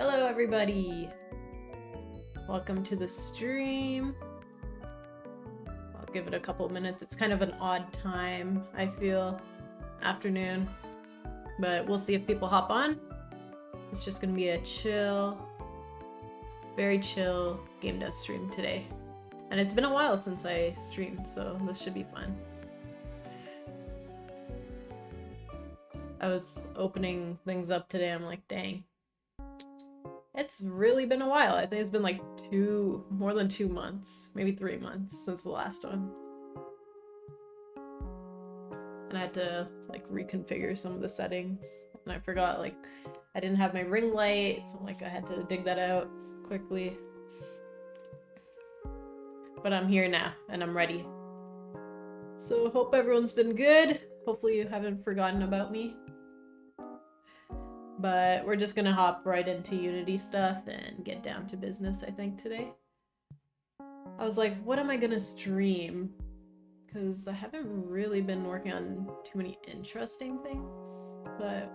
Hello everybody! Welcome to the stream. I'll give it a couple minutes. It's kind of an odd time, I feel. Afternoon. But we'll see if people hop on. It's just gonna be a chill, very chill game dev stream today. And it's been a while since I streamed, so this should be fun. I was opening things up today, I'm like, dang. It's really been a while. I think it's been like more than 2 months, maybe 3 months since the last one. And I had to like reconfigure some of the settings. And I forgot, like, I didn't have my ring light, so like I had to dig that out quickly. But I'm here now, and I'm ready. So hope everyone's been good. Hopefully you haven't forgotten about me. But we're just gonna hop right into Unity stuff and get down to business, I think, today. I was like, what am I gonna stream? Because I haven't really been working on too many interesting things, but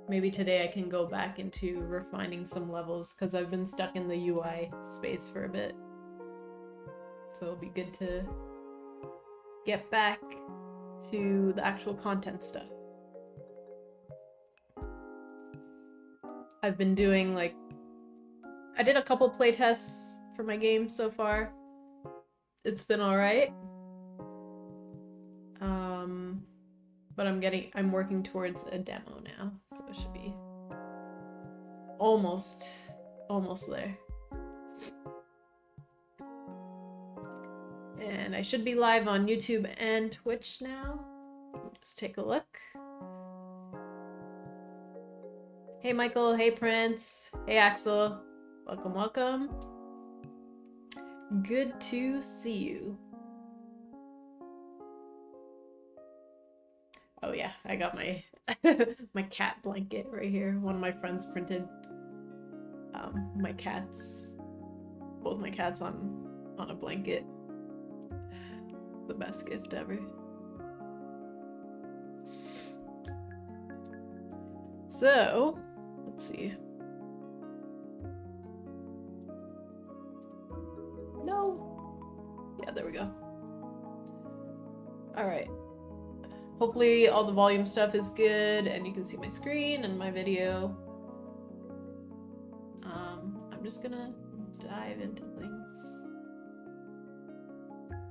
maybe today I can go back into refining some levels because I've been stuck in the UI space for a bit. So it'll be good to get back to the actual content stuff. I've been doing like, I did a couple playtests for my game so far. It's been alright. But I'm working towards a demo now, so it should be almost there. And I should be live on YouTube and Twitch now. Just take a look. Hey Michael, hey Prince, hey Axel. Welcome, welcome. Good to see you. Oh yeah, I got my my cat blanket right here. One of my friends printed both my cats on a blanket. The best gift ever. So, let's see. No! Yeah, there we go. Alright. Hopefully all the volume stuff is good and you can see my screen and my video. I'm just gonna dive into things.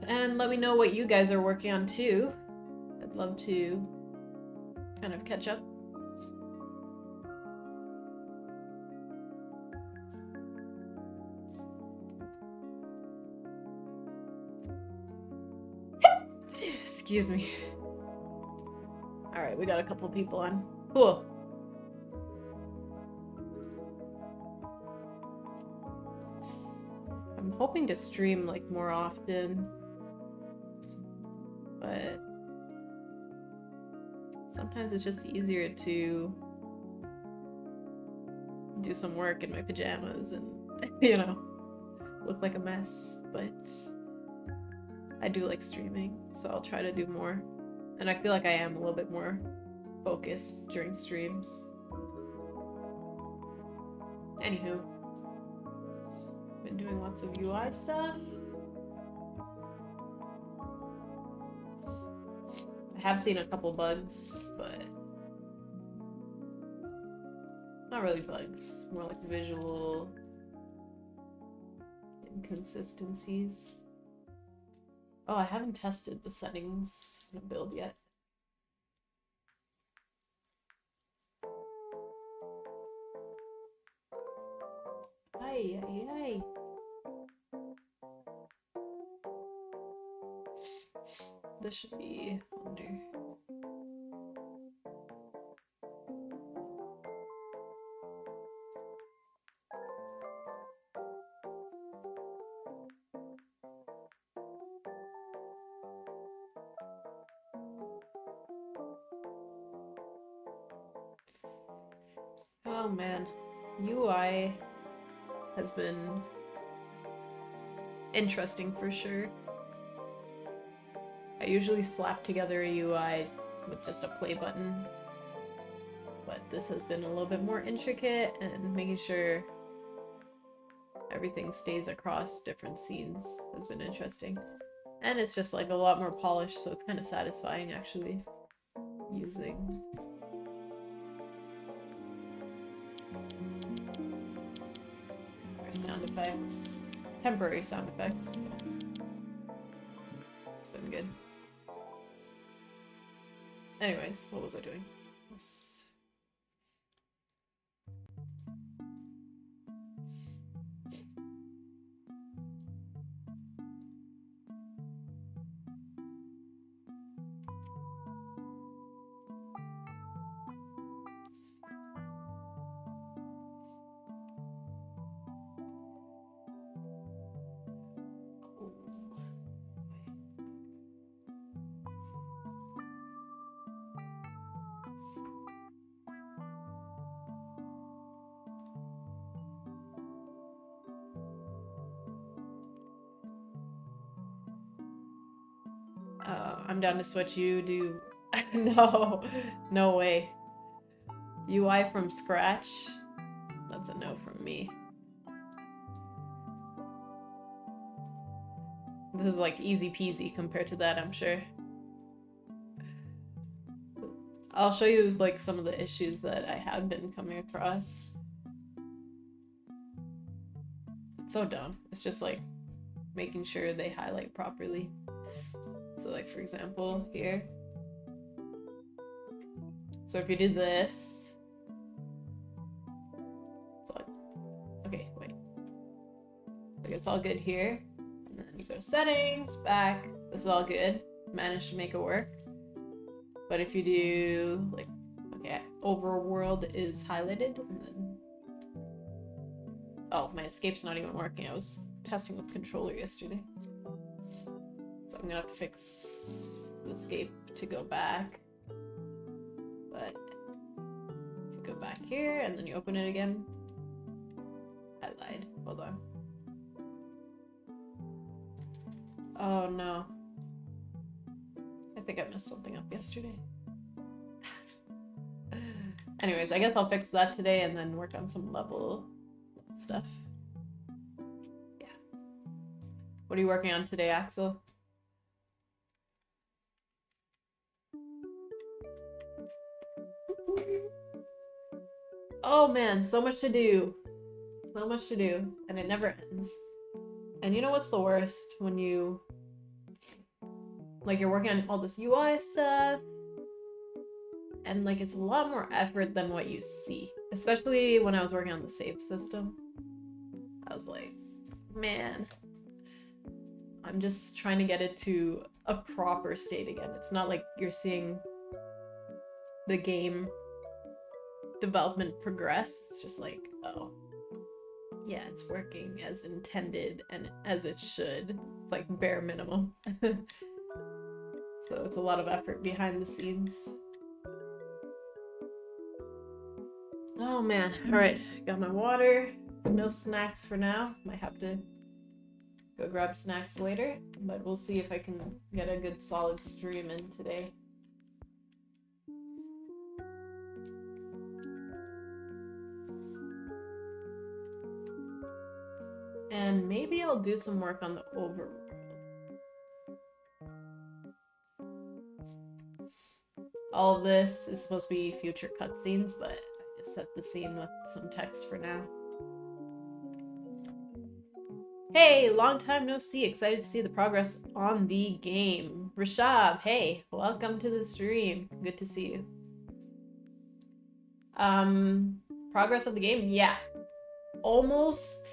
And let me know what you guys are working on too. I'd love to kind of catch up. Excuse me. Alright, we got a couple people on. Cool. I'm hoping to stream like more often, but sometimes it's just easier to do some work in my pajamas and, you know, look like a mess, but I do like streaming, so I'll try to do more. And I feel like I am a little bit more focused during streams. Anywho, been doing lots of UI stuff. I have seen a couple bugs, but not really bugs, more like visual inconsistencies. Oh, I haven't tested the settings in the build yet. Hi, hi, hi. This should be under. Oh man, UI has been interesting for sure. I usually slap together a UI with just a play button but this has been a little bit more intricate, and making sure everything stays across different scenes has been interesting. And it's just like a lot more polished, so it's kind of satisfying actually using. Our sound effects. Temporary sound effects. It's been good. Anyways, what was I doing? I'm down to switch. You do. No, no way. UI from scratch? That's a no from me. This is like easy peasy compared to that, I'm sure. I'll show you like some of the issues that I have been coming across. It's so dumb. It's just like making sure they highlight properly. So like for example, here. So if you do this, it's like, okay, wait. Like it's all good here. And then you go to settings, back, this is all good. Managed to make it work. But if you do like, okay, Overworld is highlighted, and then, oh, my escape's not even working. I was testing with controller yesterday. So I'm gonna have to fix the escape to go back. But if you go back here and then you open it again, I lied. Hold on. Oh no. I think I messed something up yesterday. Anyways, I guess I'll fix that today and then work on some level stuff. Yeah. What are you working on today, Axel? Oh man, so much to do. So much to do, and it never ends. And you know what's the worst? When you, like, you're working on all this UI stuff, and like it's a lot more effort than what you see. Especially when I was working on the save system. I was like, man, I'm just trying to get it to a proper state again. It's not like you're seeing the game development progress. It's just like, oh, yeah, it's working as intended and as it should. It's like bare minimum. So it's a lot of effort behind the scenes. Oh man, alright, got my water. No snacks for now. Might have to go grab snacks later, but we'll see if I can get a good solid stream in today. And maybe I'll do some work on the Overworld. All of this is supposed to be future cutscenes, but I just set the scene with some text for now. Hey, long time no see. Excited to see the progress on the game. Rashab, hey, welcome to the stream. Good to see you. Progress of the game? Yeah. Almost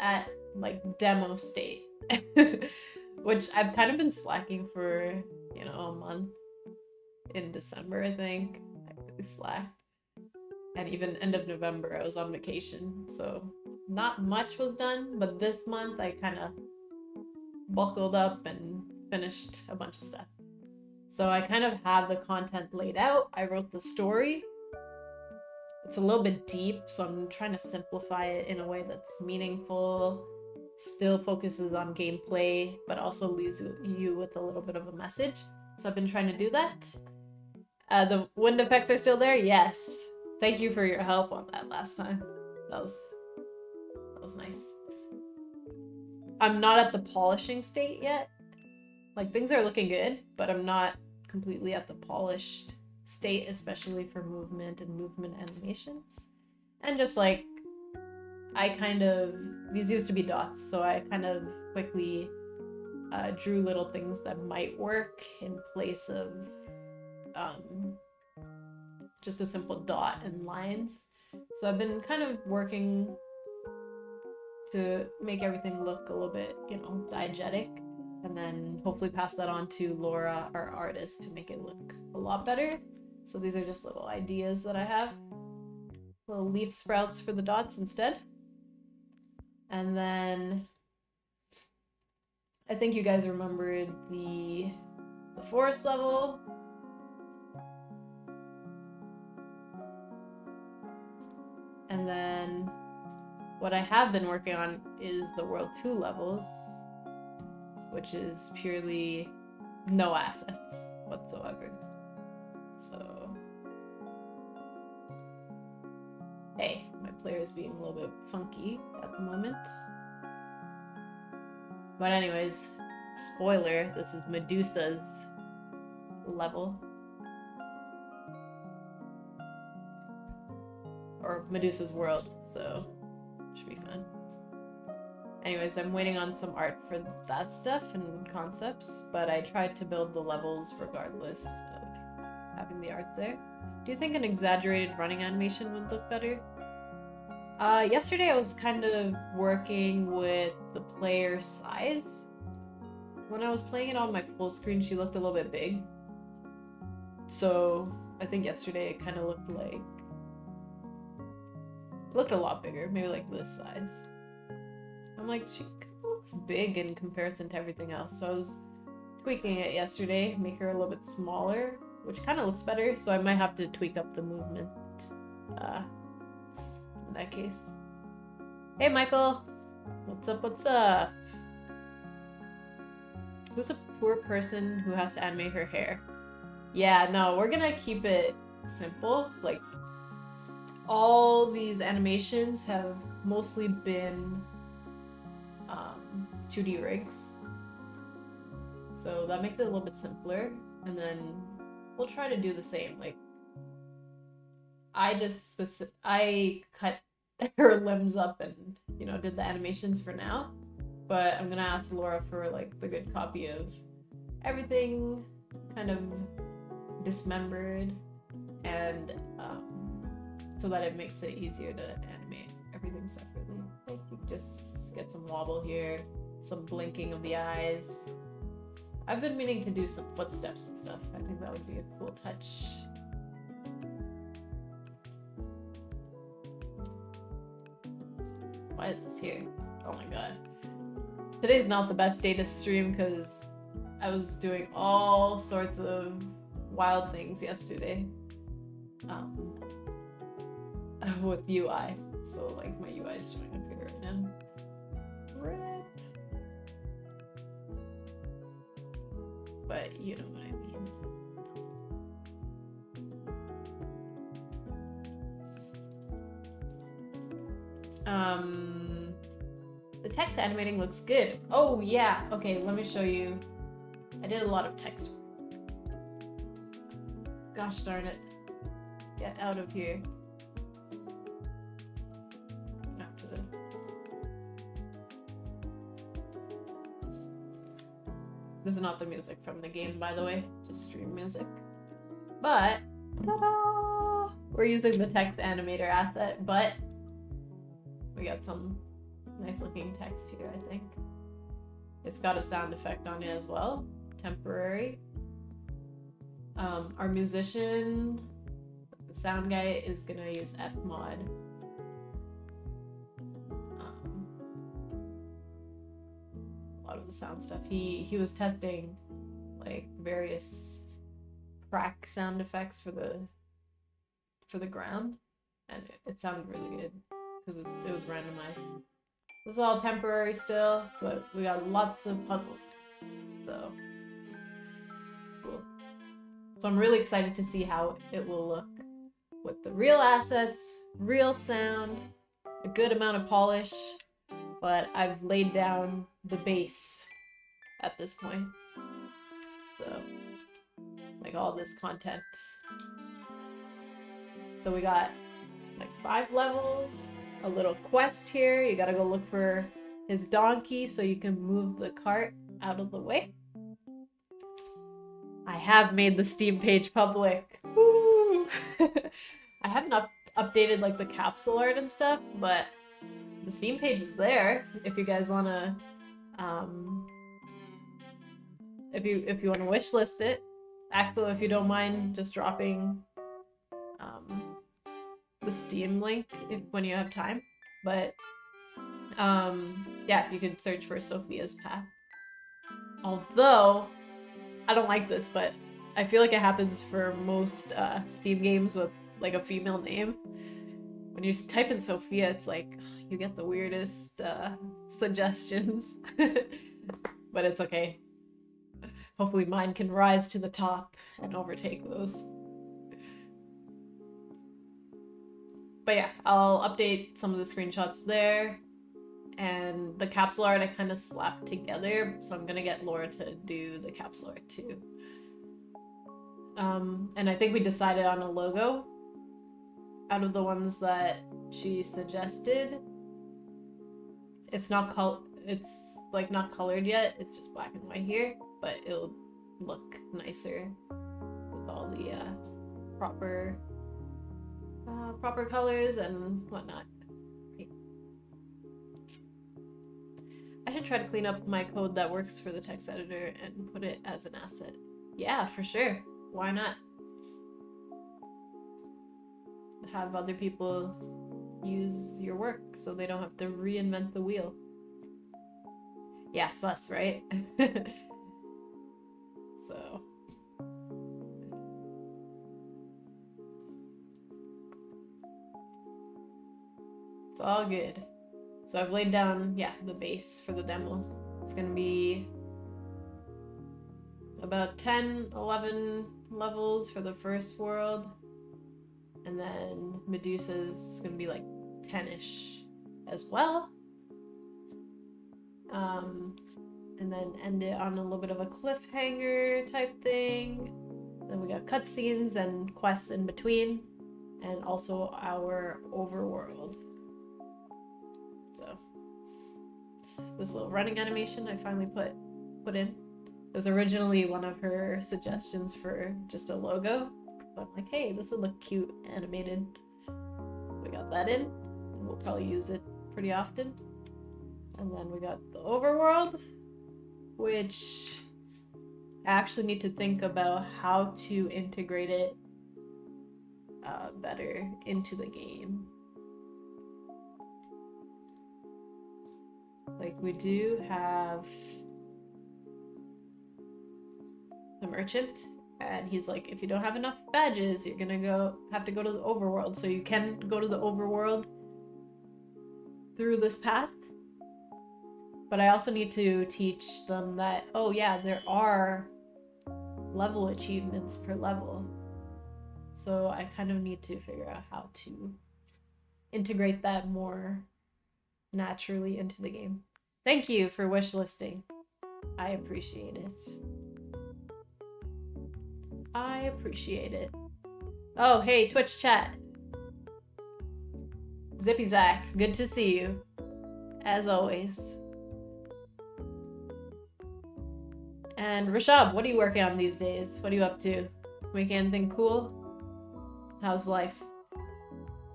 at like demo state. Which I've kind of been slacking for, you know, a month. In December, I think. I really slacked. And even end of November, I was on vacation. So not much was done, but this month I kind of buckled up and finished a bunch of stuff. So I kind of have the content laid out. I wrote the story. It's a little bit deep, so I'm trying to simplify it in a way that's meaningful, still focuses on gameplay, but also leaves you with a little bit of a message. So I've been trying to do that. The wind effects are still there? Yes. Thank you for your help on that last time. That was nice. I'm not at the polishing state yet. Like, things are looking good, but I'm not completely at the polished state, especially for movement and movement animations. And just like, these used to be dots, so I kind of quickly drew little things that might work in place of just a simple dot and lines. So I've been kind of working to make everything look a little bit, you know, diegetic, and then hopefully pass that on to Laura, our artist, to make it look a lot better. So these are just little ideas that I have. Little leaf sprouts for the dots instead. And then I think you guys remembered the forest level. And then what I have been working on is the World 2 levels, which is purely no assets whatsoever. So, hey, my player is being a little bit funky at the moment. But anyways, spoiler, this is Medusa's level. Or Medusa's world, so should be fun. Anyways, I'm waiting on some art for that stuff and concepts, but I tried to build the levels regardless of having the art there. Do you think an exaggerated running animation would look better? Yesterday I was kind of working with the player size. When I was playing it on my full screen, she looked a little bit big. So I think yesterday it kind of looked a lot bigger, maybe like this size. I'm like, she kind of looks big in comparison to everything else. So I was tweaking it yesterday, make her a little bit smaller, which kind of looks better. So I might have to tweak up the movement in that case. Hey, Michael. What's up, what's up? Who's a poor person who has to animate her hair? Yeah, no, we're gonna keep it simple. Like, all these animations have mostly been 2D rigs. So that makes it a little bit simpler. And then we'll try to do the same. Like, I cut her limbs up and, you know, did the animations for now. But I'm gonna ask Laura for like the good copy of everything kind of dismembered, and so that it makes it easier to animate everything separately. Like, you just get some wobble here, some blinking of the eyes. I've been meaning to do some footsteps and stuff. I think that would be a cool touch. Why is this here? Oh my god. Today's not the best day to stream because I was doing all sorts of wild things yesterday with UI. So like my UI is showing up here right now. Rip. But you know what I mean. The text animating looks good. Oh yeah, okay, let me show you. I did a lot of text. Gosh darn it. Get out of here. This is not the music from the game, by the way, just stream music. But, ta-da! We're using the text animator asset, but we got some nice looking text here, I think. It's got a sound effect on it as well, temporary. Our musician, the sound guy, is gonna use Fmod. A lot of the sound stuff. He was testing like various crack sound effects for the ground, and it sounded really good because it was randomized. This is all temporary still, but we got lots of puzzles, so cool. So I'm really excited to see how it will look with the real assets, real sound, a good amount of polish, but I've laid down the base at this point. So, like all this content. So we got like 5 levels, a little quest here. You gotta go look for his donkey so you can move the cart out of the way. I have made the Steam page public. Woo! I haven't updated like the capsule art and stuff, but the Steam page is there if you guys wanna if you wanna wishlist it. Axel, if you don't mind just dropping the Steam link when you have time. But yeah, you could search for Sophia's Path. Although I don't like this, but I feel like it happens for most Steam games with like a female name. When you type in Sophia, it's like you get the weirdest suggestions. But it's okay. Hopefully mine can rise to the top and overtake those. But yeah, I'll update some of the screenshots there. And the capsule art I kind of slapped together, so I'm gonna get Laura to do the capsule art too. And I think we decided on a logo out of the ones that she suggested. It's not like not colored yet. It's just black and white here, but it'll look nicer with all the proper colors and whatnot. I should try to clean up my code that works for the text editor and put it as an asset. Yeah, for sure. Why not? Have other people use your work so they don't have to reinvent the wheel. Yeah, sus, right? So. It's all good. So I've laid down, yeah, the base for the demo. It's gonna be about 10, 11 levels for the first world. And then Medusa's gonna be like 10-ish as well. And then end it on a little bit of a cliffhanger type thing. Then we got cutscenes and quests in between. And also our overworld. So this little running animation I finally put in. It was originally one of her suggestions for just a logo. But I'm like, hey, this would look cute animated. We got that in. And we'll probably use it pretty often. And then we got the overworld, which I actually need to think about how to integrate it better into the game. Like, we do have the merchant, and he's like, if you don't have enough badges, you're gonna have to go to the overworld. So you can go to the overworld through this path. But I also need to teach them that, oh yeah, there are level achievements per level. So I kind of need to figure out how to integrate that more naturally into the game. Thank you for wishlisting. I appreciate it. I appreciate it. Oh, hey, Twitch chat. Zippy Zach, good to see you. As always. And Rashab, what are you working on these days? What are you up to? Making anything cool? How's life?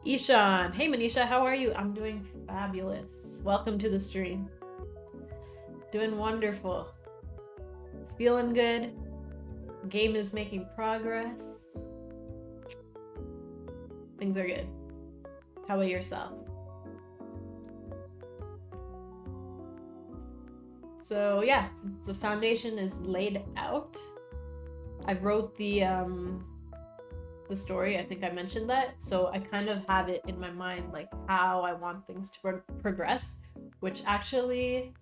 Ishan, hey Manisha, how are you? I'm doing fabulous. Welcome to the stream. Doing wonderful. Feeling good. Game is making progress. Things are good. How about yourself? So yeah, the foundation is laid out. I wrote the story. I think I mentioned that. So I kind of have it in my mind, like how I want things to progress, which actually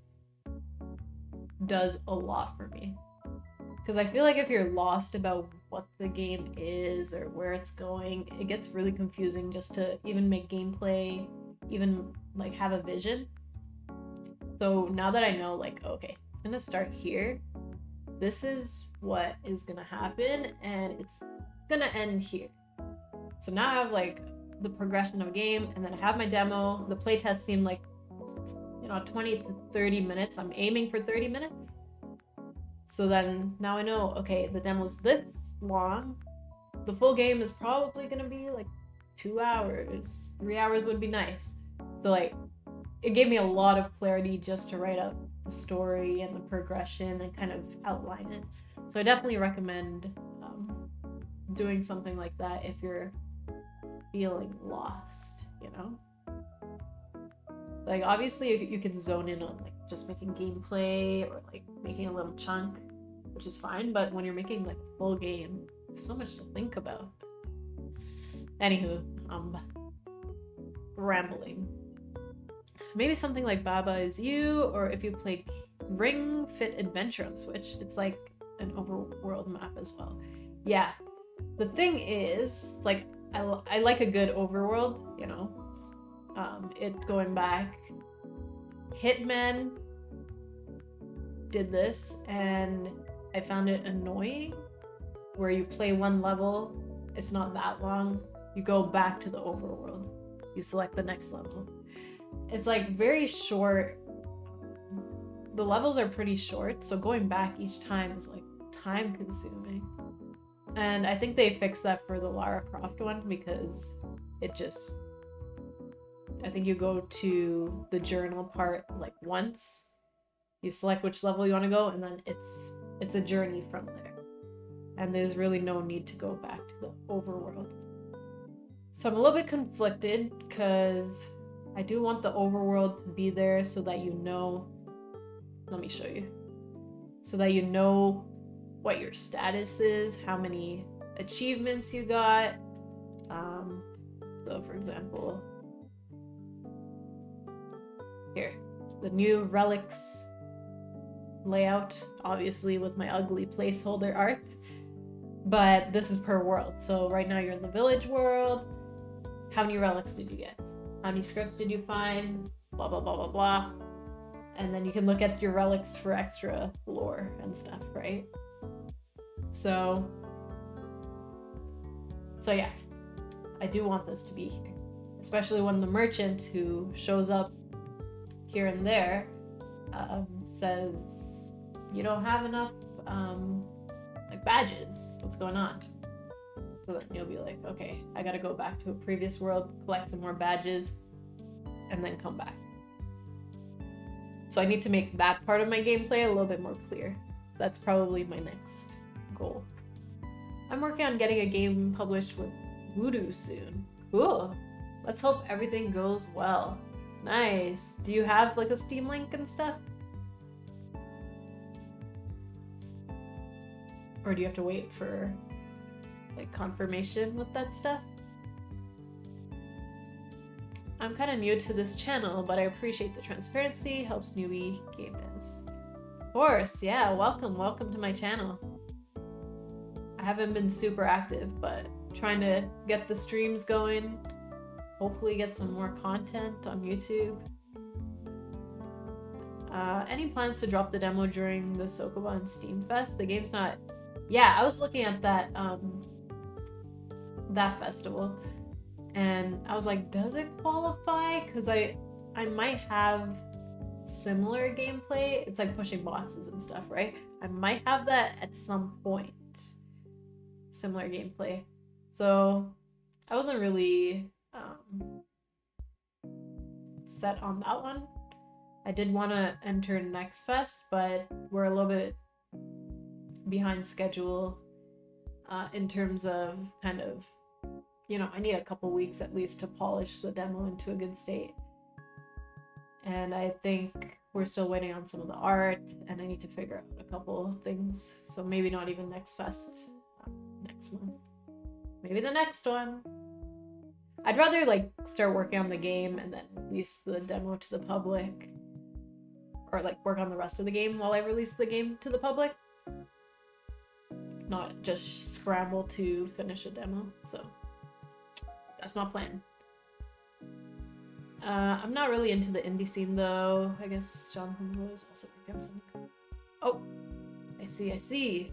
does a lot for me. Because I feel like if you're lost about what the game is or where it's going. It gets really confusing just to even make gameplay, even like have a vision. So now that I know, like, okay, it's gonna start here, this is what is gonna happen, and it's gonna end here. So now I have like the progression of a game, and then I have my demo. The playtest seemed like, 20 to 30 minutes. I'm aiming for 30 minutes. So then now I know, okay, the demo's this long. The full game is probably gonna be like 2 hours. 3 hours would be nice. So like, it gave me a lot of clarity just to write out the story and the progression and kind of outline it. So I definitely recommend doing something like that if you're feeling lost, Like, obviously you can zone in on like just making gameplay or like making a little chunk, which is fine, but when you're making like a full game, there's so much to think about. Anywho, rambling. Maybe something like Baba Is You, or if you played Ring Fit Adventure on Switch, it's like an overworld map as well. Yeah, the thing is, like, I like a good overworld, it going back. Hitman did this, and I found it annoying, where you play one level, it's not that long, you go back to the overworld, you select the next level. It's like very short. The levels are pretty short, so going back each time is like time consuming. And I think they fixed that for the Lara Croft one, because I think you go to the journal part like once, you select which level you want to go, and then it's a journey from there. And there's really no need to go back to the overworld. So I'm a little bit conflicted, because I do want the overworld to be there so that let me show you. So that you know what your status is, how many achievements you got. So for example, here, the new relics layout, obviously with my ugly placeholder art, but this is per world. So right now you're in the village world. How many relics did you get? How many scripts did you find? Blah, blah, blah, blah, blah. And then you can look at your relics for extra lore and stuff, right? So yeah, I do want this to be here. Especially when the merchant who shows up here and there says, you don't have enough like badges. What's going on? So then you'll be like, okay, I gotta go back to a previous world, collect some more badges, and then come back. So I need to make that part of my gameplay a little bit more clear. That's probably my next goal. I'm working on getting a game published with Voodoo soon. Cool. Let's hope everything goes well. Nice. Do you have like a Steam link and stuff? Or do you have to wait for like confirmation with that stuff? I'm kind of new to this channel, but I appreciate the transparency, helps newbie game devs. Of course, yeah, welcome to my channel. I haven't been super active, but trying to get the streams going, hopefully get some more content on YouTube. Any plans to drop the demo during the Sokoban Steam Fest? The game's not... Yeah, I was looking at that that festival, and I was like, does it qualify? Because I might have similar gameplay. It's like pushing boxes and stuff, right? I might have that at some point. Similar gameplay. So I wasn't really set on that one. I did want to enter Next Fest, but we're a little bit behind schedule in terms of kind of, I need a couple weeks at least to polish the demo into a good state. And I think we're still waiting on some of the art, and I need to figure out a couple things. So maybe not even Next Fest next month. Maybe the next one. I'd rather like start working on the game and then release the demo to the public, or like work on the rest of the game while I release the game to the public. not just scramble to finish a demo. So that's my plan. I'm not really into the indie scene though. I guess Jonathan was also working on something. Oh, I see.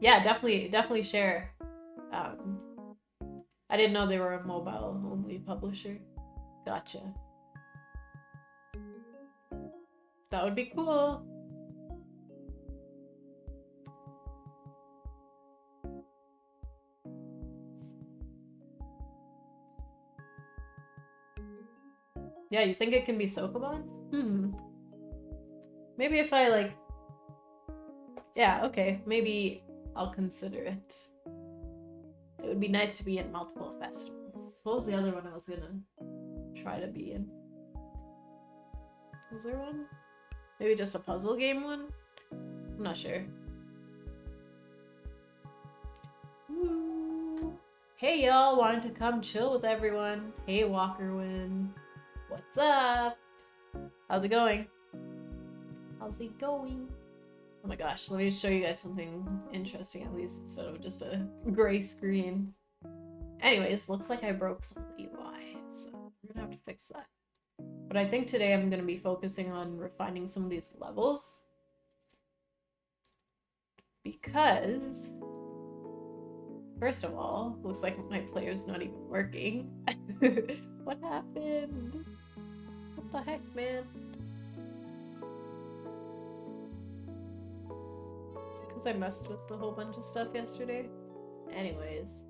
Yeah, definitely share. I didn't know they were a mobile only publisher. Gotcha. That would be cool. Yeah, you think it can be Sokoban? Maybe if I like... Yeah, okay. Maybe I'll consider it. It would be nice to be in multiple festivals. What was the other one I was gonna try to be in? Was there one? Maybe just a puzzle game one? I'm not sure. Ooh. Hey y'all, wanted to come chill with everyone. Hey Walkerwin. What's up? How's it going? How's it going? Oh my gosh, let me show you guys something interesting at least instead of just a gray screen. Anyways, looks like I broke some UI, so we're gonna have to fix that. But I think today I'm gonna be focusing on refining some of these levels. Because, first of all, looks like my player's not even working. What happened? What the heck, man? Is it because I messed with a whole bunch of stuff yesterday? Anyways,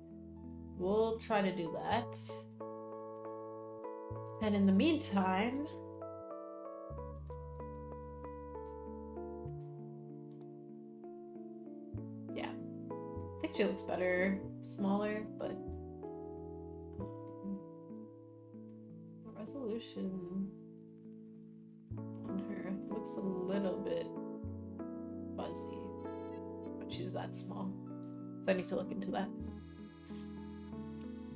we'll try to do that. And in the meantime, yeah, I think she looks better, smaller, but the resolution on her looks a little bit fuzzy, but she's that small, so I need to look into that.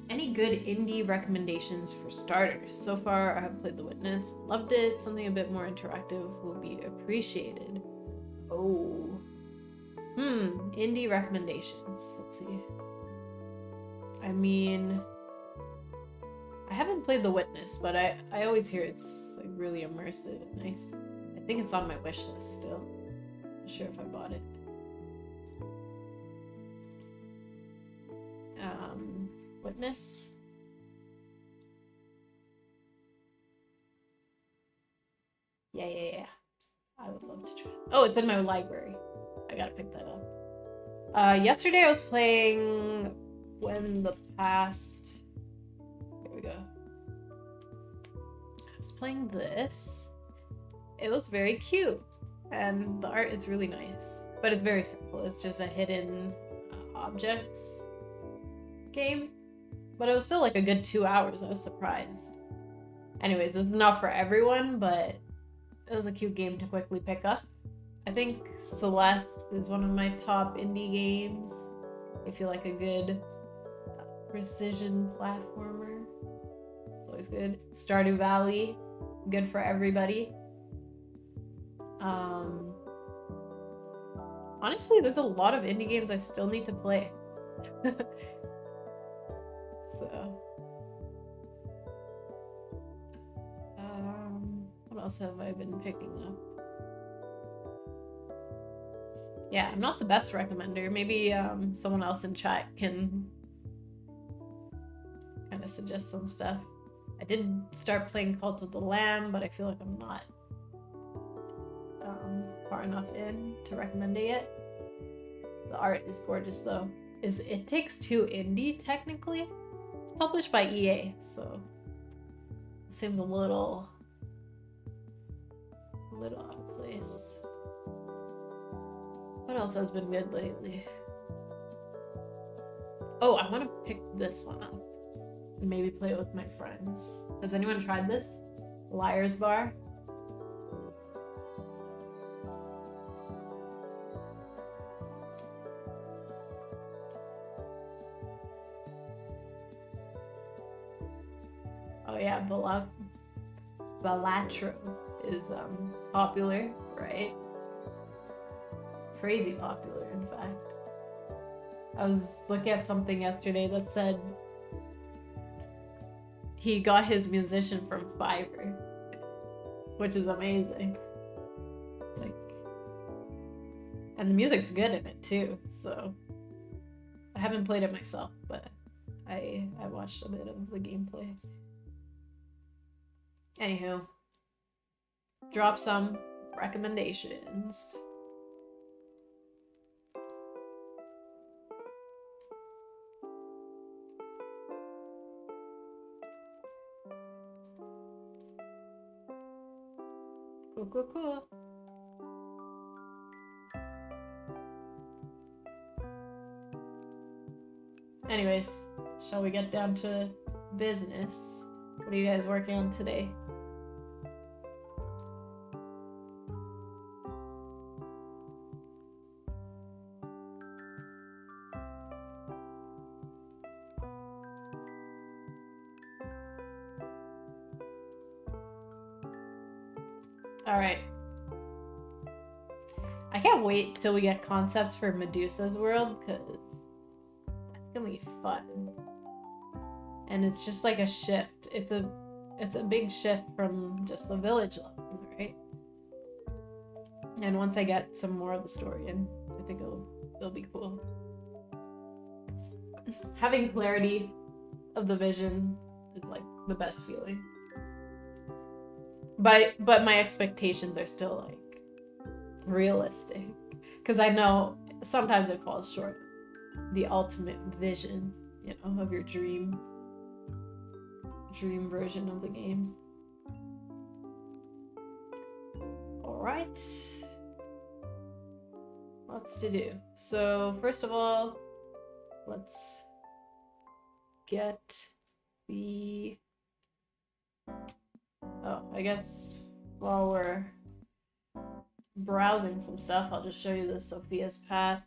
Any good indie recommendations for starters? So far, I have played The Witness. Loved it. Something a bit more interactive will be appreciated. Oh. Indie recommendations. Let's see. I mean, I haven't played The Witness, but I always hear it's like really immersive and nice. I think it's on my wish list still. Not sure if I bought it. Witness. Yeah. I would love to try it. Oh, it's in my library. I gotta pick that up. Yesterday I was playing When the Past... Here we go. I was playing this. It was very cute. And the art is really nice. But it's very simple. It's just a hidden objects game. But it was still like a good 2 hours. I was surprised. Anyways, this is not for everyone, but it was a cute game to quickly pick up. I think Celeste is one of my top indie games. I feel like a good precision platformer. It's always good. Stardew Valley, good for everybody. Honestly, there's a lot of indie games I still need to play. So, what else have I been picking up? Yeah, I'm not the best recommender. Maybe someone else in chat can kind of suggest some stuff. I did start playing Cult of the Lamb, but I feel like I'm not far enough in to recommend it yet. The art is gorgeous though. It Takes Two indie technically? It's published by EA, so it seems a little out of place. What else has been good lately? Oh, I want to pick this one up and maybe play it with my friends. Has anyone tried this? Liar's Bar? Oh yeah, Balatro is popular, right? Crazy popular, in fact. I was looking at something yesterday that said he got his musician from Fiverr, which is amazing. Like, and the music's good in it too, so I haven't played it myself, but I watched a bit of the gameplay. Anywho, drop some recommendations. Cool. Anyways, shall we get down to business? What are you guys working on today? Alright. I can't wait till we get concepts for Medusa's world, because that's gonna be fun. And it's just like a shift. It's a big shift from just the village levels, right? And once I get some more of the story in, I think it'll be cool. Having clarity of the vision is like the best feeling. But my expectations are still like realistic, because I know sometimes it falls short of the ultimate vision, you know, of your dream version of the game. All right, lots to do. So first of all, let's get the I guess while we're browsing some stuff, I'll just show you the Sophia's Path.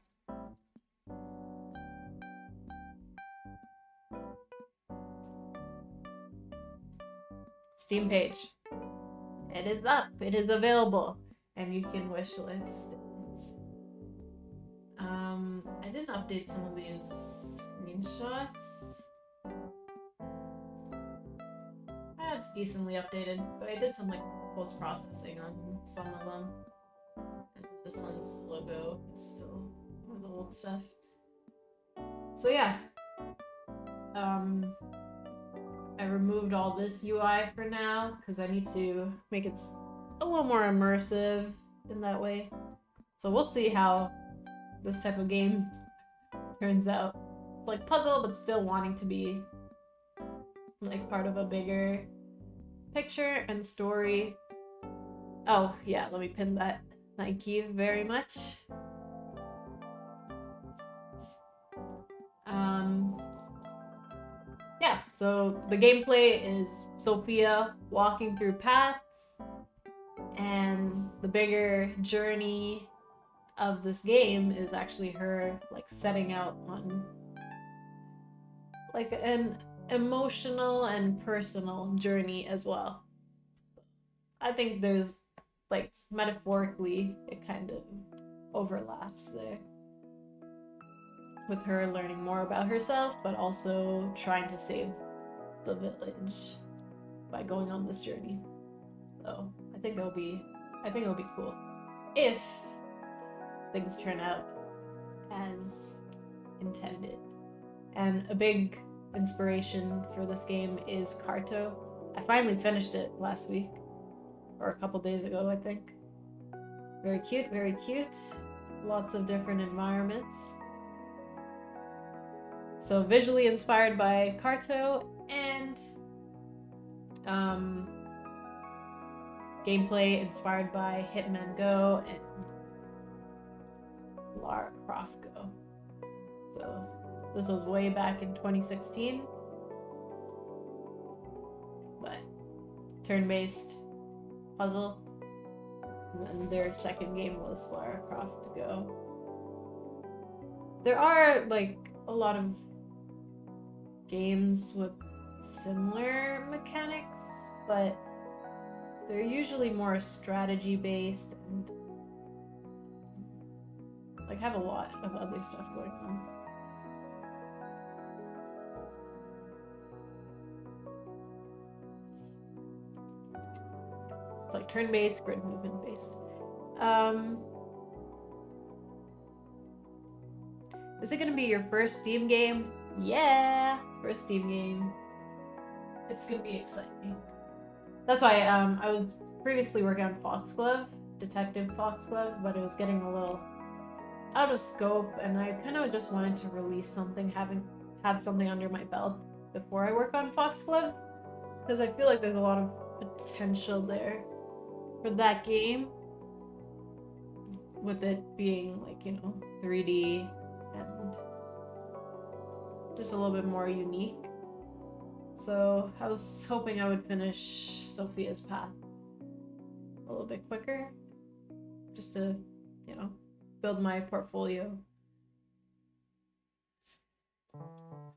Steam page. It is up. It is available, and you can wishlist it. I didn't update some of these screenshots. It's decently updated, but I did some like post-processing on some of them. And this one's logo is still one of the old stuff. So yeah. I removed all this UI for now because I need to make it a little more immersive in that way. So we'll see how this type of game turns out. It's like puzzle, but still wanting to be like part of a bigger picture and story. Oh yeah, let me pin that. Thank you very much. Yeah, so the gameplay is Sophia walking through paths, and the bigger journey of this game is actually her like setting out on like an emotional and personal journey as well. I think there's like metaphorically it kind of overlaps there with her learning more about herself, but also trying to save the village by going on this journey. So I think it'll be cool if things turn out as intended. And a big inspiration for this game is Carto. I finally finished it last week, or a couple days ago, I think. Very cute, very cute. Lots of different environments. So visually inspired by Carto, and gameplay inspired by Hitman Go and Lara Croft Go. So this was way back in 2016, but turn-based puzzle. And then their second game was Lara Croft Go. There are like a lot of games with similar mechanics, but they're usually more strategy based and like have a lot of other stuff going on. It's like turn-based, grid movement-based. Is it gonna be your first Steam game? Yeah, first Steam game. It's gonna be exciting. That's why I was previously working on Foxglove, Detective Foxglove, but it was getting a little out of scope, and I kind of just wanted to release something, have something under my belt before I work on Foxglove, because I feel like there's a lot of potential there for that game, with it being like, you know, 3D and just a little bit more unique. So I was hoping I would finish Sophia's Path a little bit quicker, just to, you know, build my portfolio.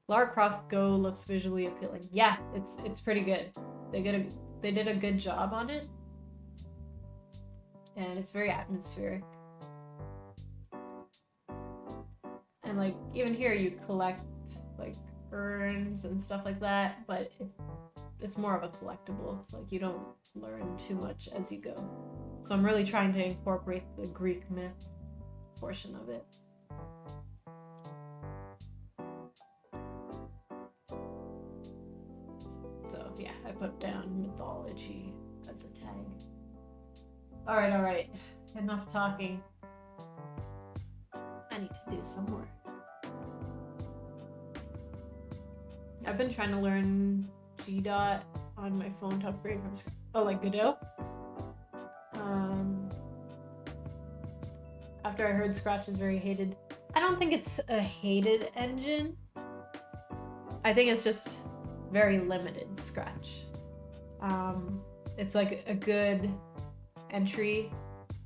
Lara Croft Go looks visually appealing. Yeah, it's pretty good. They did a good job on it, and it's very atmospheric. And like even here, you collect like urns and stuff like that, but it's more of a collectible. Like you don't learn too much as you go. So I'm really trying to incorporate the Greek myth portion of it. So yeah, I put down mythology as a tag. Alright. Enough talking. I need to do some more. I've been trying to learn G-Dot on my phone to upgrade from like Godot. After I heard Scratch is very hated. I don't think it's a hated engine. I think it's just very limited, Scratch. It's like a good entry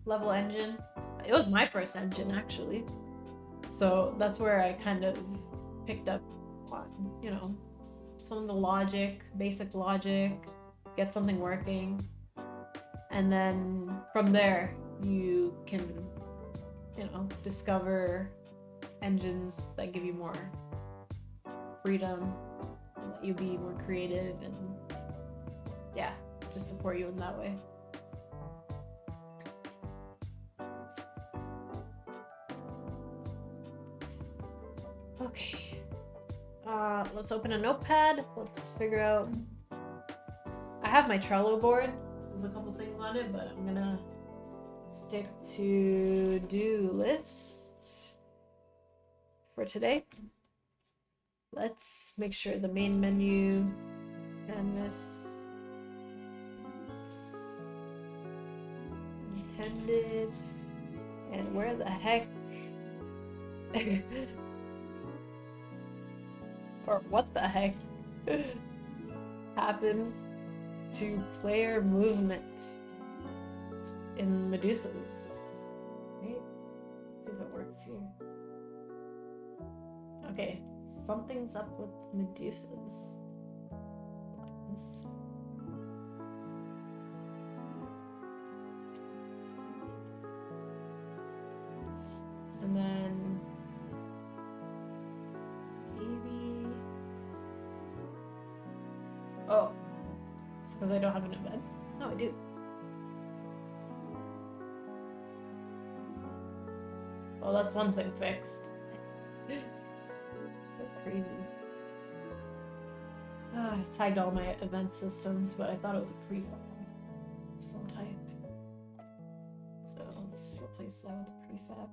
level engine. It was my first engine actually. So that's where I kind of picked up on, you know, some of the logic, basic logic, get something working. And then from there, you can, you know, discover engines that give you more freedom and let you be more creative and, yeah, just support you in that way. Okay. Let's open a notepad. Let's figure out. I have my Trello board. There's a couple things on it, but I'm gonna stick to do lists for today. Let's make sure the main menu, canvas, intended, and where the heck or what the heck happened to player movement in Medusas? Right? Let's see if it works here. Okay, something's up with Medusas. And then maybe, oh, it's because I don't have an event. No, I do. Oh, that's one thing fixed. So crazy. I tagged all my event systems, but I thought it was a prefab of some type. So let's replace that with a prefab.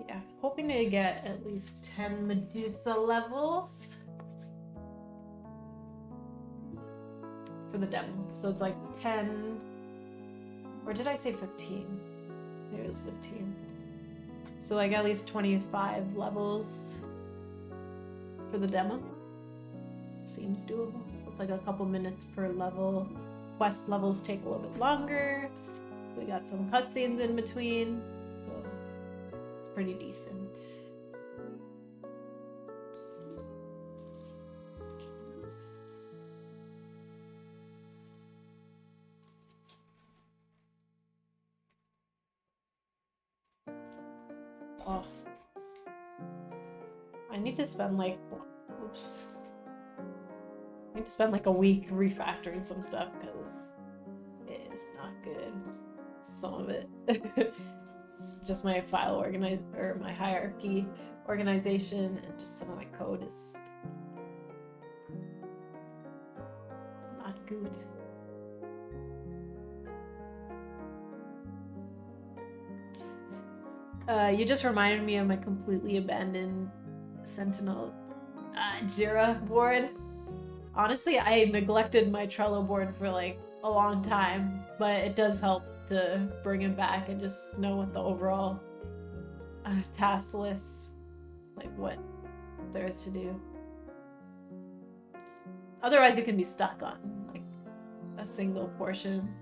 Yeah, hoping to get at least 10 Medusa levels for the demo. So it's like 10, or did I say 15? Maybe it was 15. So like at least 25 levels for the demo. Seems doable. It's like a couple minutes per level. Quest levels take a little bit longer. We got some cutscenes in between. So it's pretty decent. Oh. I need to spend like, oops. I need to spend like a week refactoring some stuff because it is not good. Some of it. It's just my file or my hierarchy organization, and just some of my code is not good. You just reminded me of my completely abandoned Sentinel Jira board. Honestly, I neglected my Trello board for like a long time, but it does help to bring it back and just know what the overall task list, like what there is to do. Otherwise, you can be stuck on like a single portion,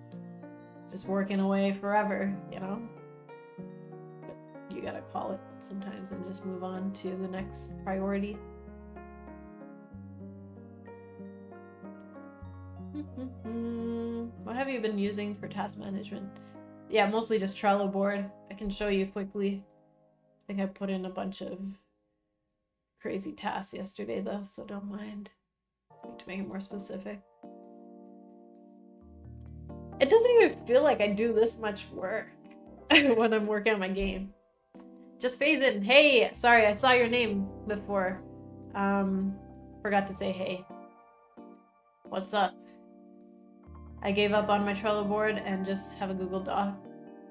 just working away forever, you know? But you gotta call it sometimes and just move on to the next priority. What have you been using for task management? Yeah, mostly just Trello board. I can show you quickly. I think I put in a bunch of crazy tasks yesterday though, so don't mind. I need to make it more specific. It doesn't even feel like I do this much work when I'm working on my game. Just phase in. Hey, sorry, I saw your name before. Forgot to say hey. What's up? I gave up on my Trello board and just have a Google Doc.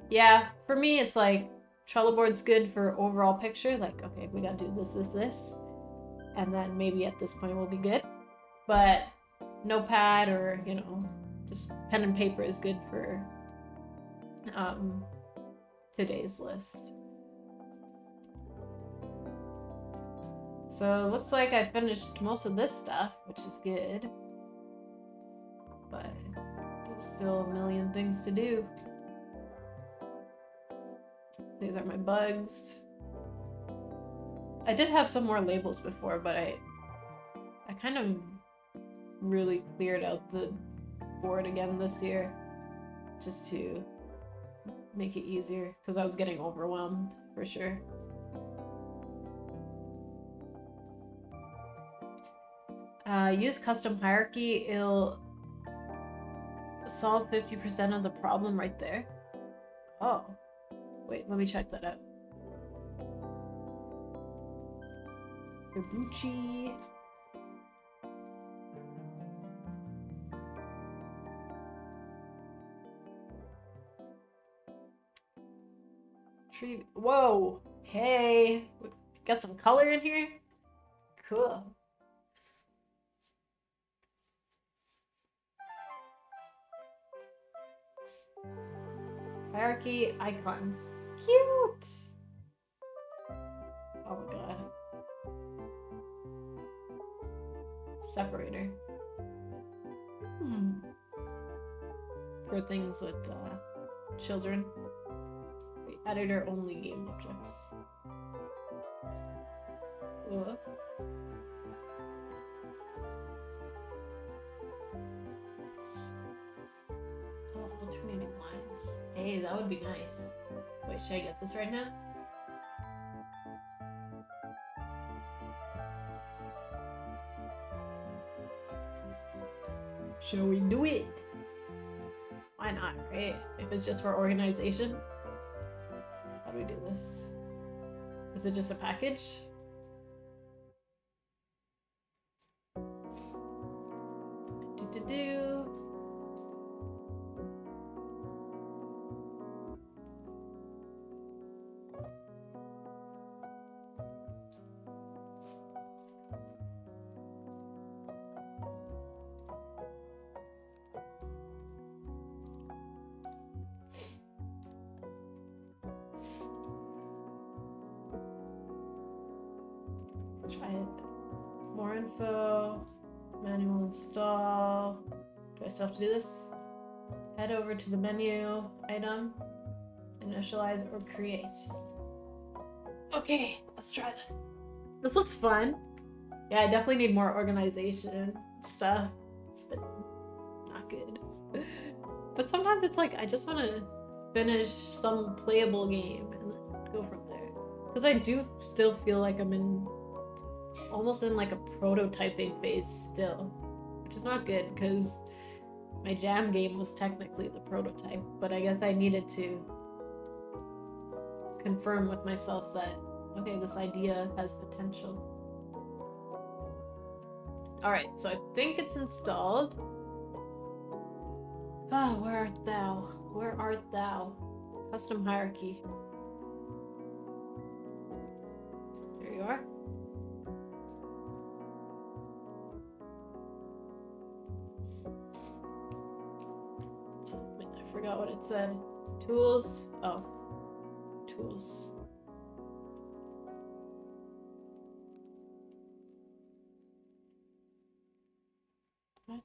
Yeah, for me, it's like Trello board's good for overall picture. Like, okay, we gotta do this, this, this. And then maybe at this point we'll be good. But notepad or, you know, just pen and paper is good for today's list. So it looks like I finished most of this stuff, which is good. But there's still a million things to do. These are my bugs. I did have some more labels before, but I kind of really cleared out the board again this year just to make it easier because I was getting overwhelmed for sure. Use custom hierarchy. It'll solve 50% of the problem right there. Oh, wait, let me check that out. Ibuchi. Tree. Whoa. Hey. Got some color in here? Cool. Hierarchy icons. Cute. Oh my god. Separator. For things with children. Wait, editor only game objects. Ugh. Oh, alternating lines. Hey, that would be nice. Wait, should I get this right now? Shall we do it? Why not, right? If it's just for organization. How do we do this? Is it just a package? Do. Try it. More info. Manual install. Do I still have to do this? Head over to the menu item. Initialize or create. Okay, let's try that. This looks fun. Yeah, I definitely need more organization stuff. It's been not good. But sometimes it's like, I just want to finish some playable game and then go from there. Because I do still feel like I'm almost in like a prototyping phase still. Which is not good, because my jam game was technically the prototype. But I guess I needed to confirm with myself that, okay, this idea has potential. Alright, so I think it's installed. Ah, where art thou? Where art thou? Custom hierarchy. There you are. Wait, I forgot what it said. Tools. Oh. Tools. What?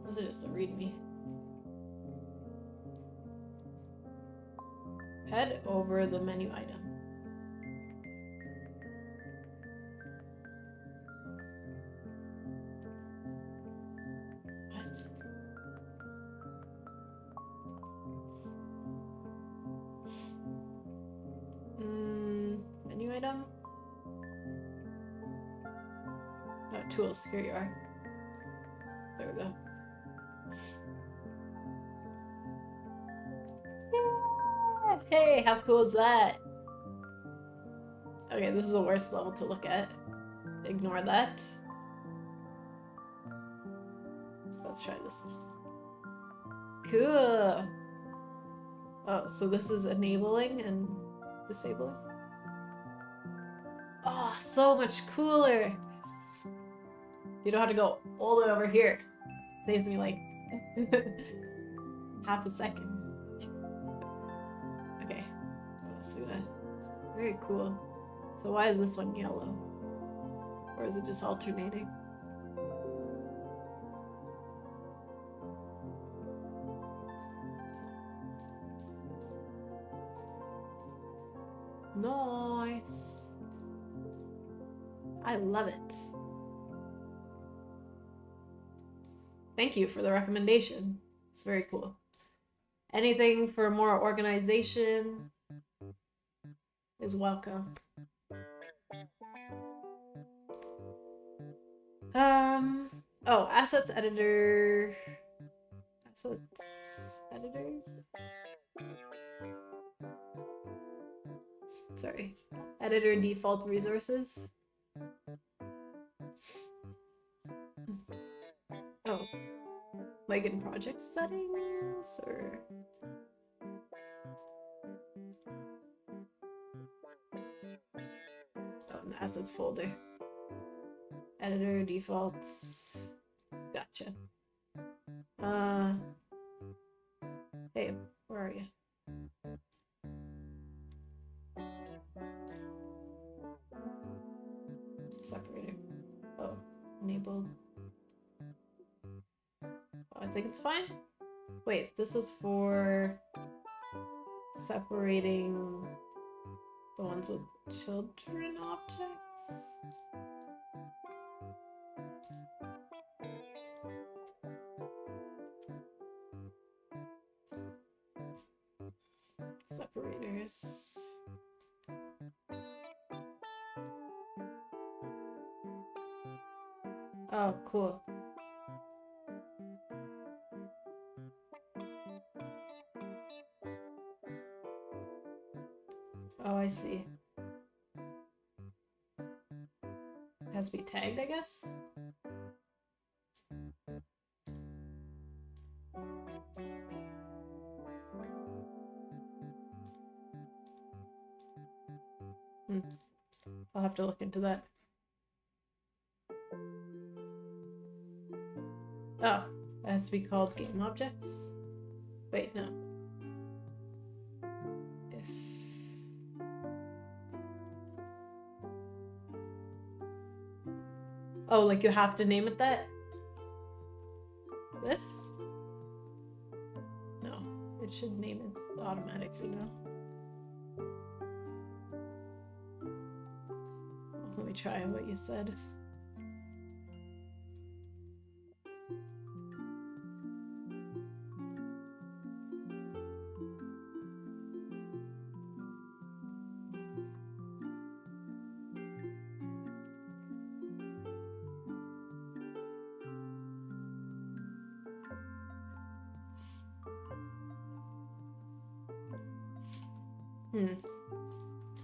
This is just a readme. Head over the menu item. What? Menu item? Oh, tools. Here you are. There we go. Yeah! Hey, how cool is that? Okay, this is the worst level to look at. Ignore that. Let's try this. Cool. Oh, so this is enabling and disabling? Oh, so much cooler! You don't have to go all the way over here. Saves me like half a second. Okay, let's do that. Very cool. So why is this one yellow? Or is it just alternating? Nice. I love it. Thank you for the recommendation. It's very cool. Anything for more organization is welcome. Oh, assets editor. Assets editor? Sorry. Editor default resources. Oh. Like in project settings, or... Oh, in the assets folder. Editor defaults. Gotcha. Hey, where are you? Separator. Oh, enabled. Oh, I think it's fine. Wait, this was for separating the ones with children objects? Separators. Oh, cool. Oh, I see. It has to be tagged, I guess? I'll have to look into that. Oh, it has to be called game objects? Wait, no. Oh, like you have to name it that? This? No, it should name it automatically now. Let me try what you said.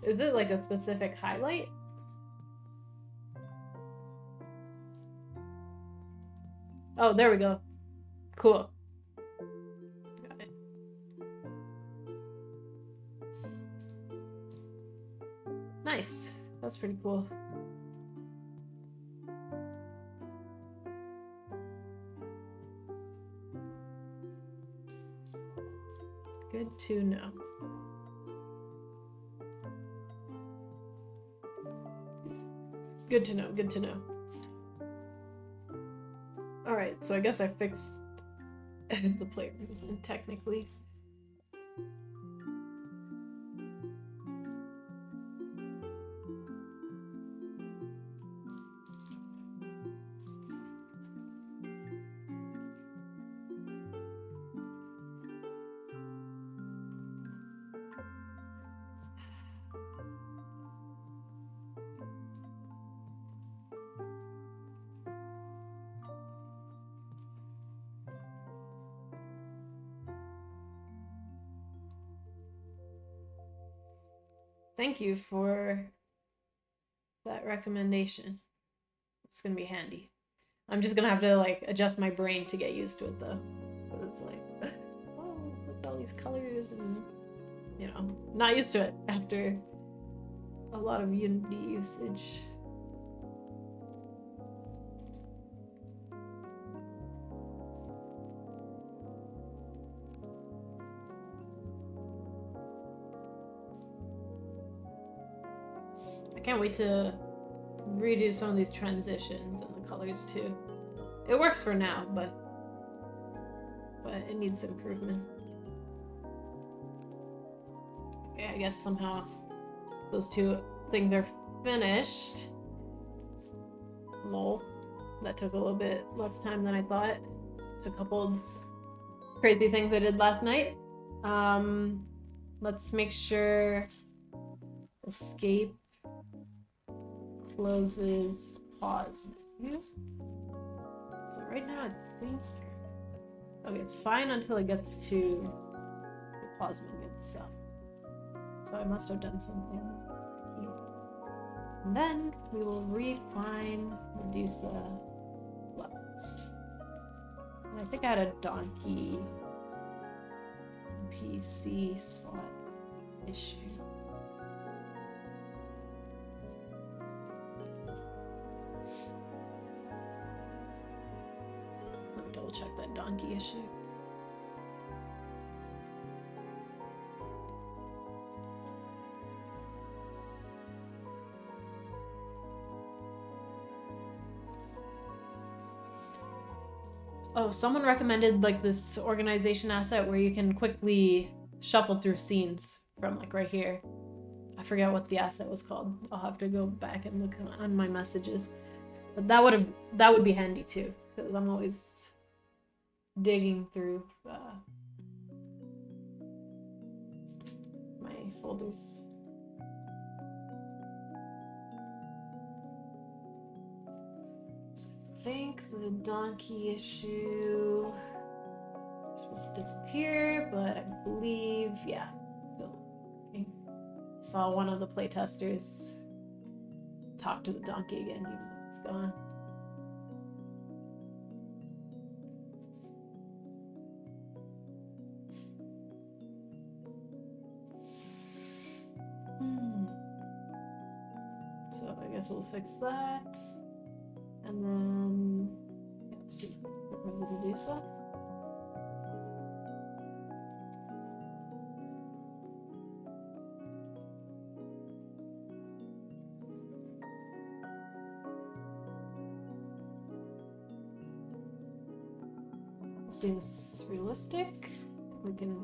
Is it like a specific highlight? Oh, there we go. Cool. Got it. Nice. That's pretty cool. Good to know. Good to know, good to know. Alright, so I guess I fixed the player technically. Thank you for that recommendation. It's gonna be handy. I'm just gonna have to like adjust my brain to get used to it though. But it's like, oh, look at all these colors and, you know, not used to it after a lot of Unity usage. I can't wait to redo some of these transitions and the colors too. It works for now, but it needs improvement. Okay, I guess somehow those two things are finished. Lol. That took a little bit less time than I thought. It's a couple crazy things I did last night. Let's make sure escape closes pause menu. So right now I think, okay, it's fine until it gets to the pause menu itself. So I must have done something here. And then we will refine Medusa levels. And I think I had a donkey PC spot issue. Let me double check that donkey issue. Oh, someone recommended like this organization asset where you can quickly shuffle through scenes from like right here. I forget what the asset was called. I'll have to go back and look on my messages. But that would be handy too, because I'm always digging through my folders. I think the donkey issue is supposed to disappear, but I believe, yeah, still working. Saw one of the playtesters talk to the donkey again, even though it's gone. So I guess we'll fix that. And then, yeah, let's do Medusa. Seems realistic. We can...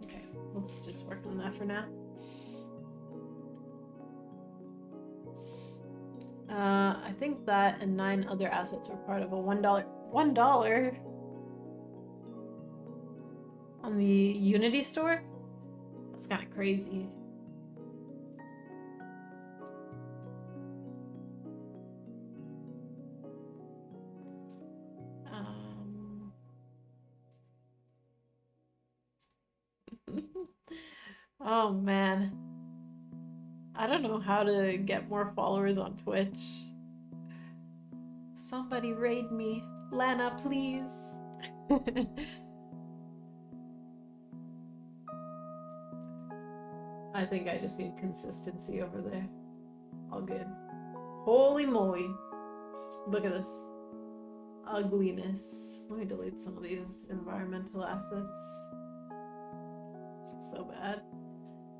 Okay, let's just work on that for now. I think that and 9 other assets are part of a $1 on the Unity store? That's kind of crazy. Oh man. I don't know how to get more followers on Twitch. Somebody raid me. Lana, please. I think I just need consistency over there. All good. Holy moly. Look at this ugliness. Let me delete some of these environmental assets. It's so bad.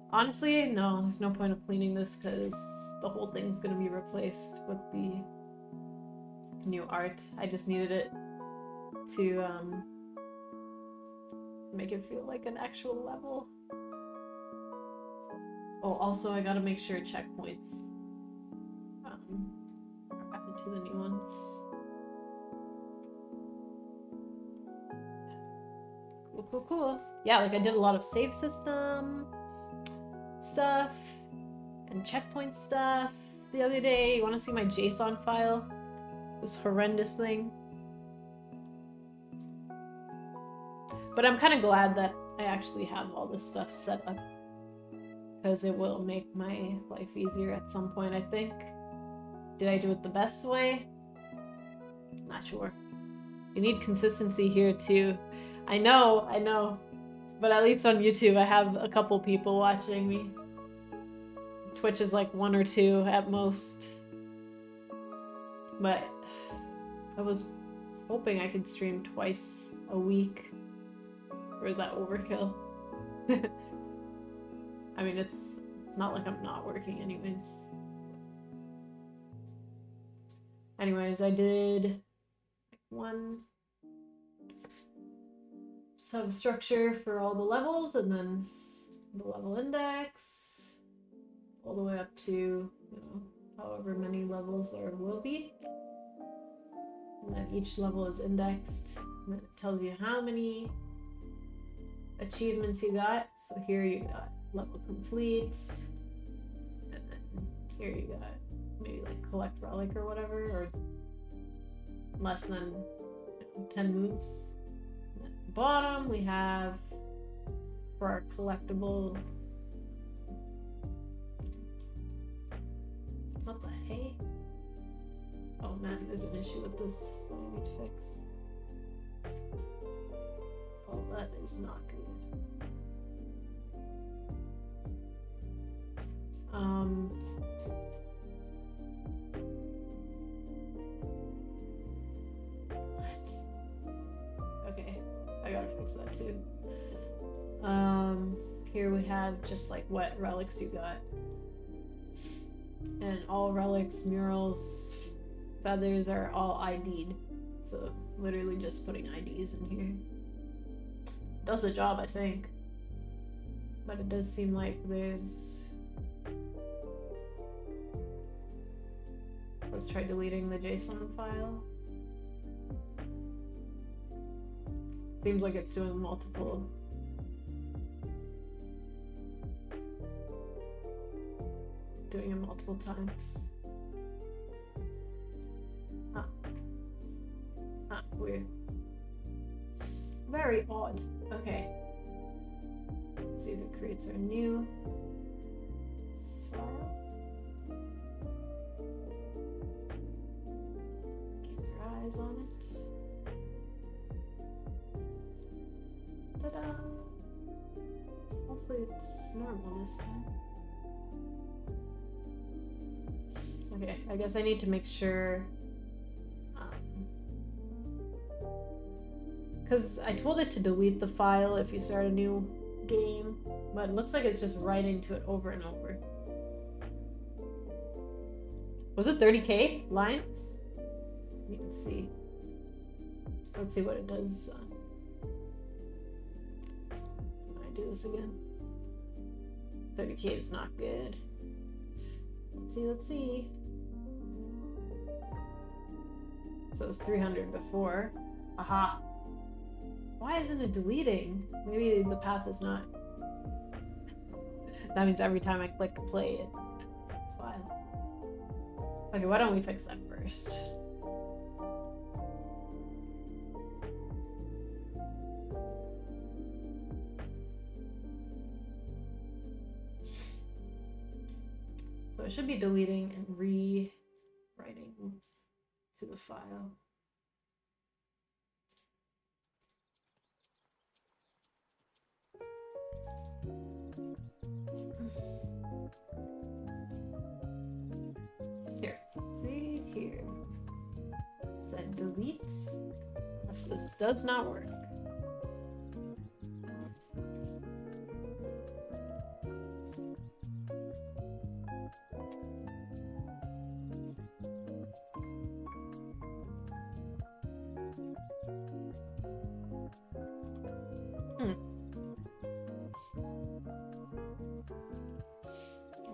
Honestly, no, there's no point of cleaning this because the whole thing's gonna be replaced with the new art. I just needed it to make it feel like an actual level. Oh, also I gotta make sure checkpoints are added to the new ones. Cool, cool, cool. Yeah, like I did a lot of save system stuff and checkpoint stuff the other day. You want to see my JSON file? This horrendous thing. But I'm kind of glad that I actually have all this stuff set up because it will make my life easier at some point, I think. Did I do it the best way? Not sure. You need consistency here too. I know. But at least on YouTube, I have a couple people watching me. Twitch is like 1 or 2 at most. But I was hoping I could stream twice a week. Or is that overkill? I mean, it's not like I'm not working anyways. Anyways, I did one substructure for all the levels and then the level index all the way up to, you know, however many levels there will be. And then each level is indexed and then it tells you how many achievements you got. So here you got level complete, and then here you got maybe like collect relic or whatever, or less than 10 moves. And at the bottom we have for our collectible. What the hey? Oh man, there's an issue with this that I need to fix. Oh, that is not good. What? Okay, I gotta fix that too. Here we have just like what relics you got. And all relics, murals, feathers are all ID'd. So literally just putting IDs in here. Does the job, I think. But it does seem like there's... Let's try deleting the JSON file. Seems like it's doing multiple. Doing it multiple times. Weird. Very odd. Okay. Let's see if it creates our new file. Keep your eyes on it. Ta-da! Hopefully it's normal this time. Okay, I guess I need to make sure, because I told it to delete the file if you start a new game, but it looks like it's just writing to it over and over. Was it 30k lines? You can see. Let's see what it does when I do this again. 30k is not good. Let's see. So it was 300 before. Aha. Why isn't it deleting? Maybe the path is not. That means every time I click play it. It's fine. Okay, why don't we fix that first? So it should be deleting and rewriting to the file. Here, see here. It said delete. This does not work.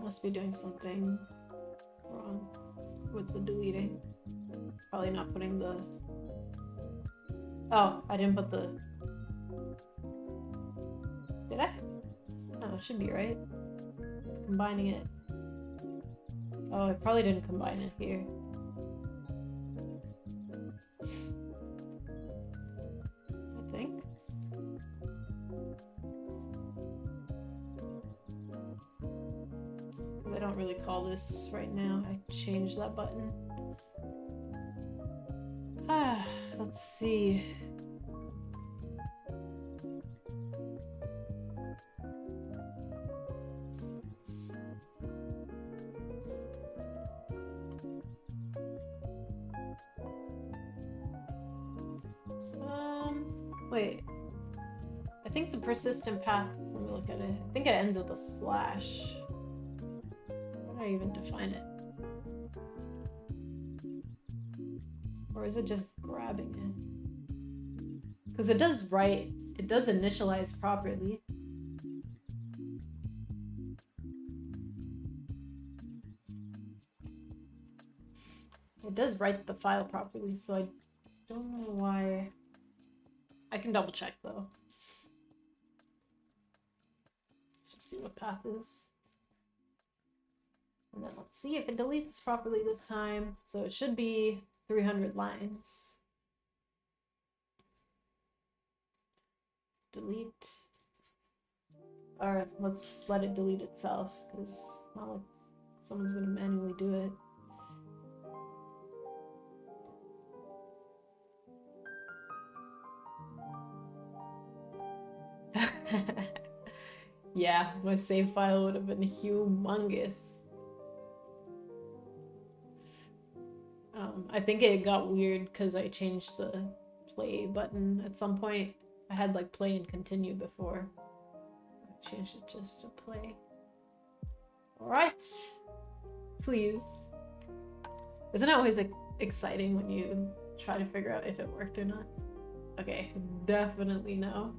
Must be doing something wrong with the deleting. Probably not putting the... Oh, I didn't put the... Did I? Oh, it should be right. It's combining it. Oh, I probably didn't combine it here. I think. I don't really call this right now. I changed that button. Let's see. Wait. I think the persistent path, let me look at it. I think it ends with a slash. How do I even define it? Or is it just grabbing it? Because it does write, it does initialize properly. It does write the file properly, so I don't know why. I can double check though. Let's just see what path is. And then let's see if it deletes properly this time. So it should be 300 lines. Delete. Or let's let it delete itself, because it's not like someone's going to manually do it. Yeah, my save file would have been humongous. I think it got weird because I changed the play button at some point. I had like play and continue before. I changed it just to play. Alright. Please. Isn't it always exciting when you try to figure out if it worked or not? Okay, definitely no.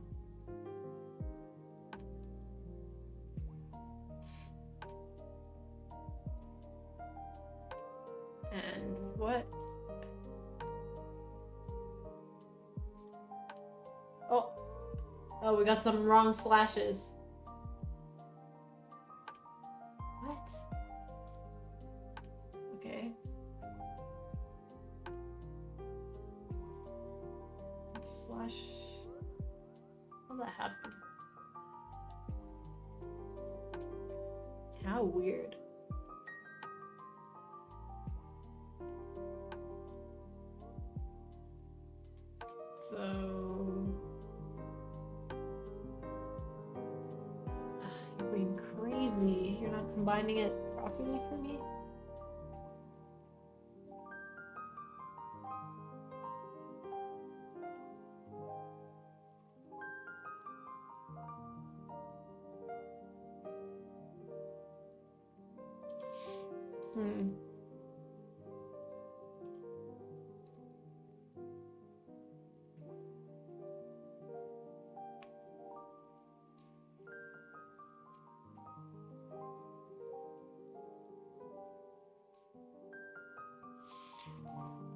And what? Oh, we got some wrong slashes. What? Okay. Slash. How'd that happen? How weird. So you're being crazy. You're not combining it properly for me.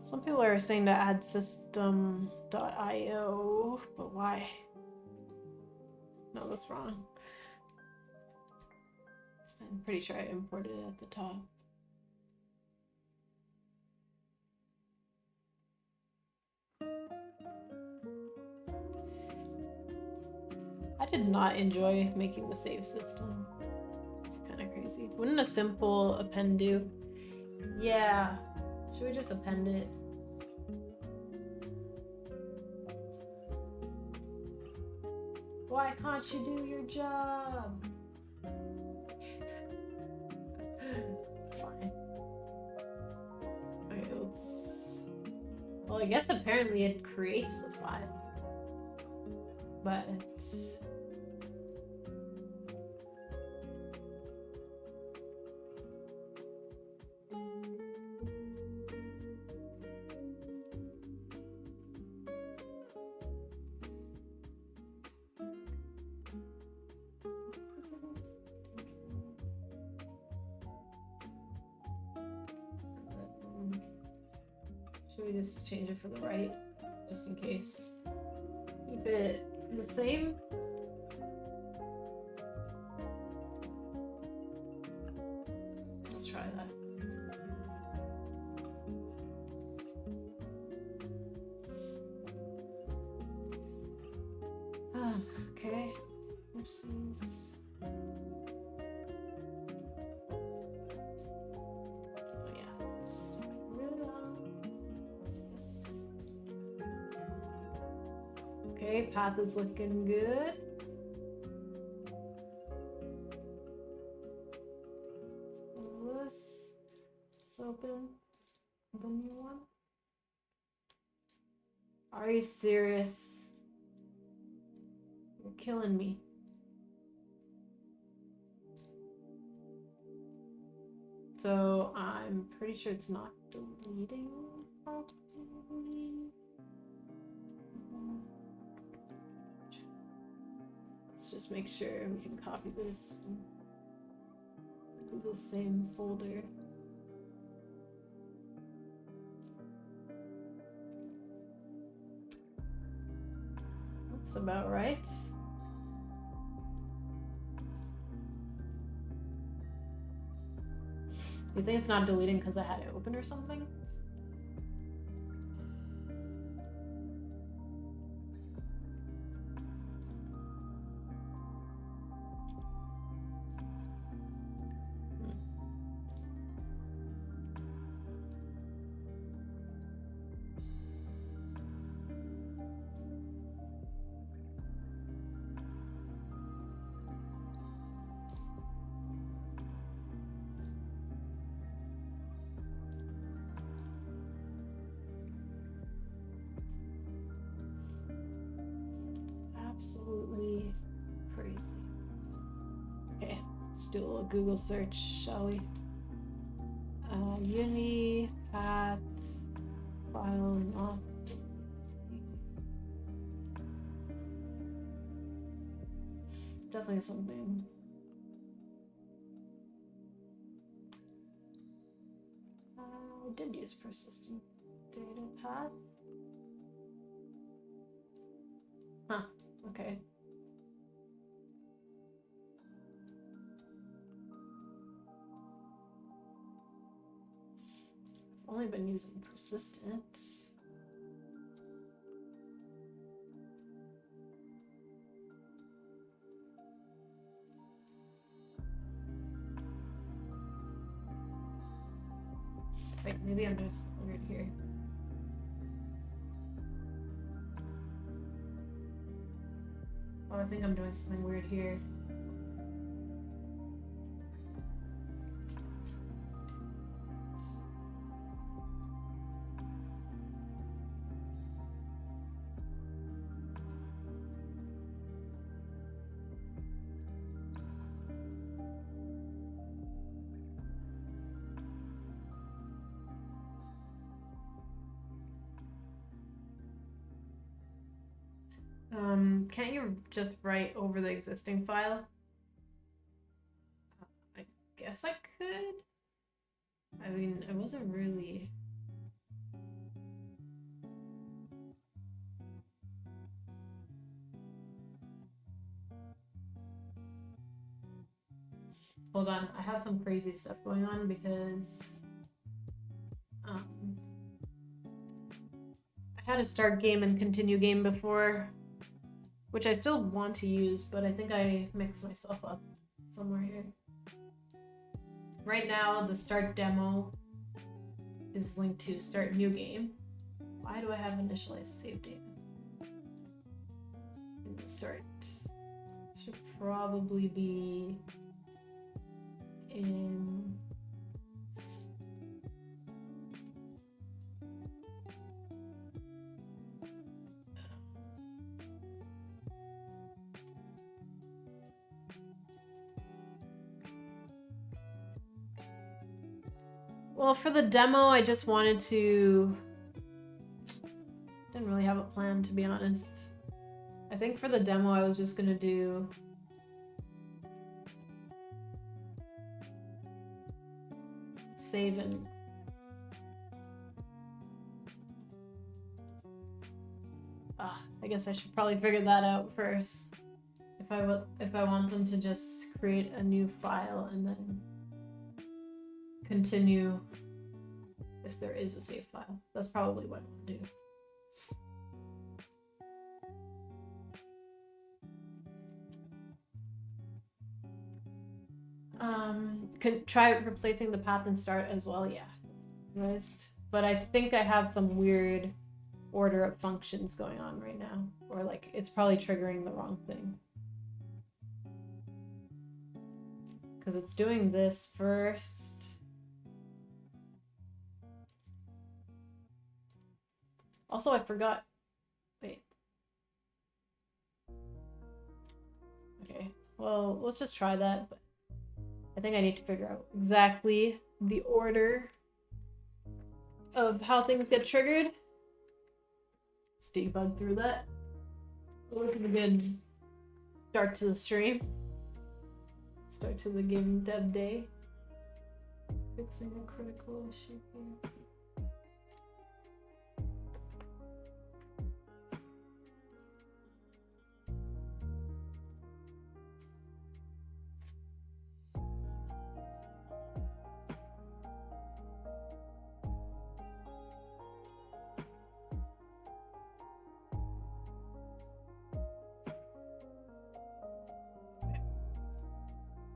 Some people are saying to add system.io, but why? No, that's wrong. I'm pretty sure I imported it at the top. I did not enjoy making the save system. It's kind of crazy. Wouldn't a simple append do? Yeah. Should we just append it? Why can't you do your job? Fine. Okay, let's... Well, I guess apparently it creates the file. But... should we just change it for the right, just in case? Keep it the same. Let's try that. Okay. Oopsies. Oh yeah, it's really long. Yes. Okay, path is looking good. This is open. The new one. Are you serious? You're killing me. So I'm pretty sure it's not deleting properly. Let's just make sure we can copy this and do the same folder. Looks about right. You think it's not deleting because I had it open or something? Absolutely crazy. Okay, let's do a little Google search, shall we? Unity path file not definitely something. We did use persistent data path. Huh, okay. I've only been using persistent. Wait, maybe I'm doing something weird here. Oh, I think I'm doing something weird here. Can't you just write over the existing file? I guess I could. I mean, I wasn't really... Hold on, I have some crazy stuff going on because I had a start game and continue game before, which I still want to use, but I think I mixed myself up somewhere here. Right now, the start demo is linked to start new game. Why do I have initialized save data? Start should probably be in well, for the demo, I just wanted to didn't really have a plan, to be honest. I think for the demo, I was just gonna do save and I guess I should probably figure that out first. If I want them to just create a new file and then continue if there is a save file. That's probably what I'll do. Could try replacing the path and start as well. Yeah, but I think I have some weird order of functions going on right now, or like it's probably triggering the wrong thing because it's doing this first. Also, I forgot. Wait. Okay. Well, let's just try that. But I think I need to figure out exactly the order of how things get triggered. Let's debug through that. What a good start to the stream. Start to the game dev day. Fixing a critical issue here.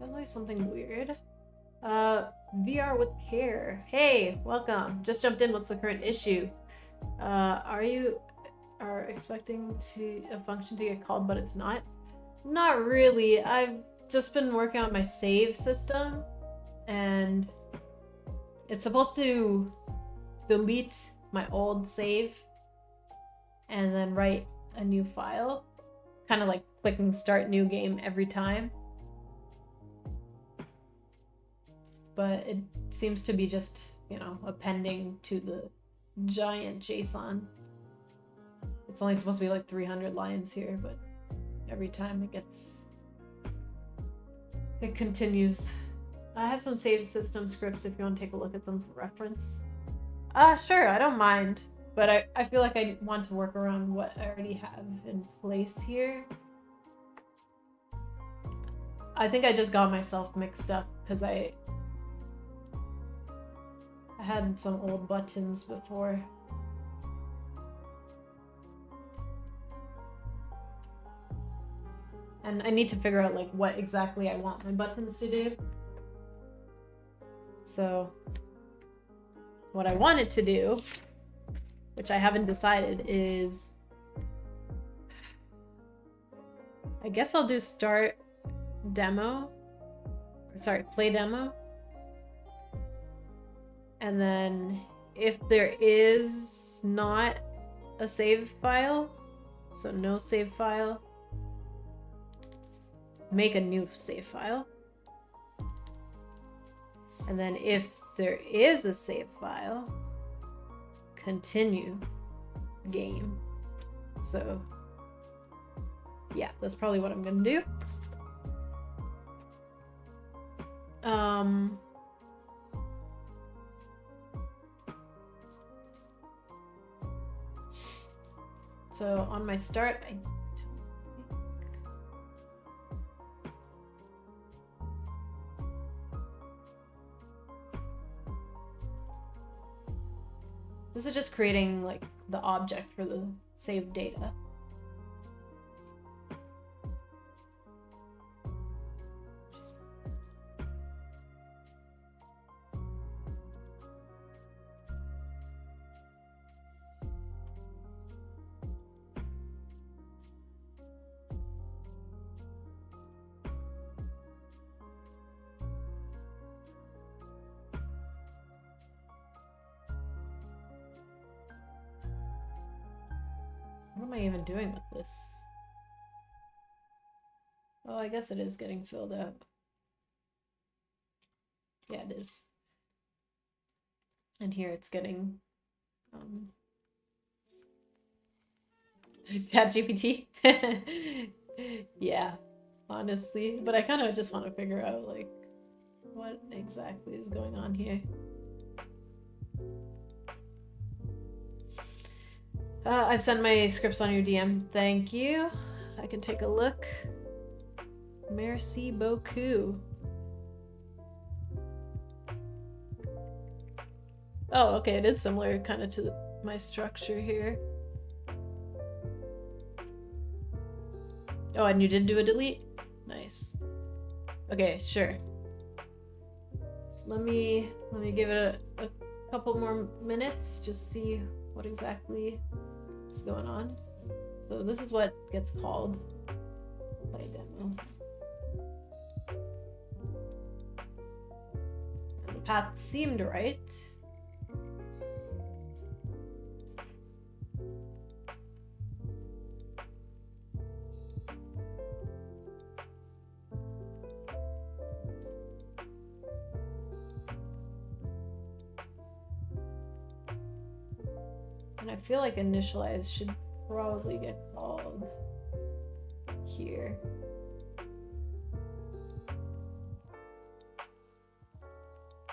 Definitely something weird. VR with care. Hey, welcome. Just jumped in. What's the current issue? Are you expecting a function to get called, but it's not? Not really. I've just been working on my save system, and it's supposed to delete my old save and then write a new file. Kind of like clicking start new game every time. But it seems to be just, you know, appending to the giant JSON. It's only supposed to be like 300 lines here, but every time it continues. I have some save system scripts if you want to take a look at them for reference. Sure, I don't mind, but I feel like I want to work around what I already have in place here. I think I just got myself mixed up because I had some old buttons before. And I need to figure out like what exactly I want my buttons to do. So what I wanted to do, which I haven't decided, is I guess I'll do start demo. Sorry, play demo. And then if there is not a save file, so no save file, make a new save file. And then if there is a save file, continue game. So yeah, that's probably what I'm gonna do. So on my start, This is just creating like the object for the saved data. What am I even doing with this? Oh, I guess it is getting filled out. Yeah, it is. And here it's getting ChatGPT. Yeah, honestly. But I kind of just want to figure out like what exactly is going on here. I've sent my scripts on your DM. Thank you. I can take a look. Merci beaucoup. Oh, okay. It is similar kind of to my structure here. Oh, and you did do a delete? Nice. Okay, sure. Let me give it a couple more minutes, just see what exactly is going on. So this is what gets called play demo. And the path seemed right. And I feel like initialize should probably get called here.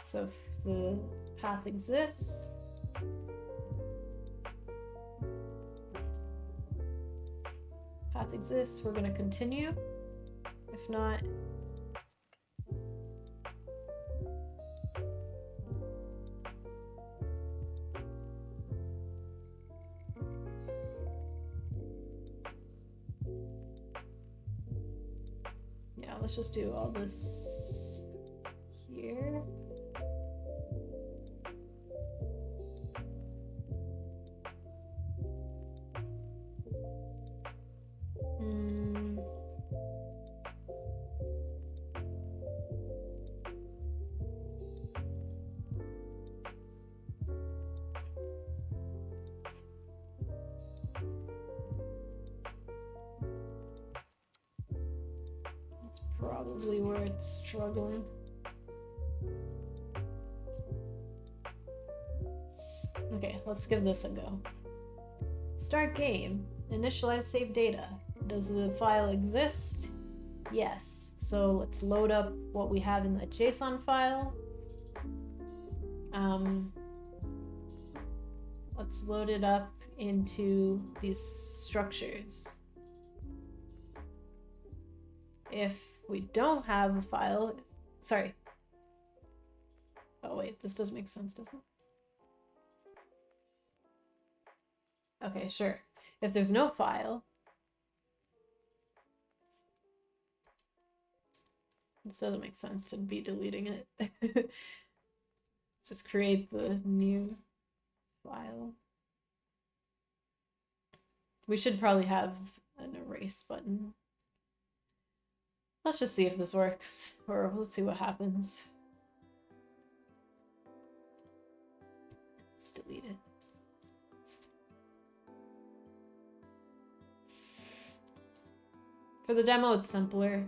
So if the path exists, we're going to continue. If not, yeah, let's just do all this here. That's probably where it's struggling. Okay, let's give this a go. Start game. Initialize save data. Does the file exist? Yes. So let's load up what we have in that JSON file. Let's load it up into these structures. If we don't have a file, sorry. Oh wait, this does make sense, doesn't it? Okay, sure. If there's no file, this doesn't make sense to be deleting it. Just create the new file. We should probably have an erase button. Let's just see if this works, or let's see what happens. Let's delete it. For the demo, it's simpler.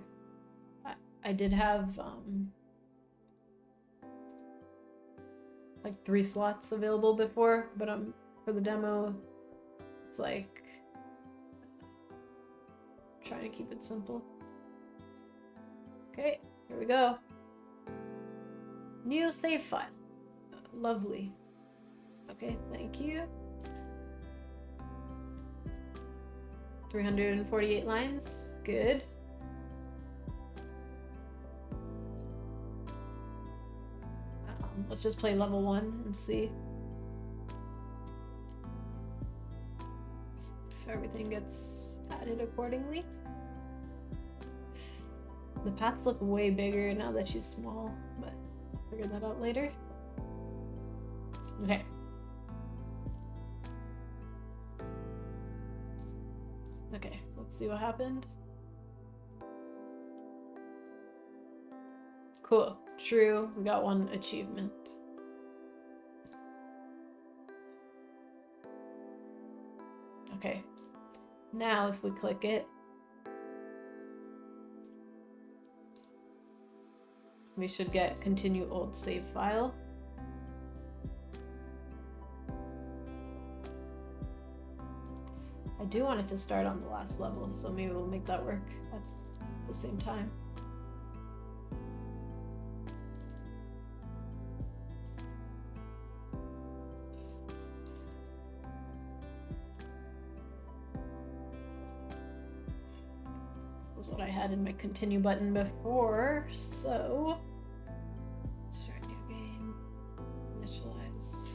I did have like 3 slots available before, but for the demo, it's like trying to keep it simple. Okay, here we go. New save file. Lovely. Okay, thank you. 348 lines. Good. Let's just play level 1 and see. everything gets added accordingly. The paths look way bigger now that she's small, but I'll figure that out later. Okay. Okay, let's see what happened. Cool. True. We got one achievement. Okay. Now if we click it, we should get continue old save file. I do want it to start on the last level, so maybe we'll make that work at the same time. This is what I had in my continue button before, so start new game, initialize.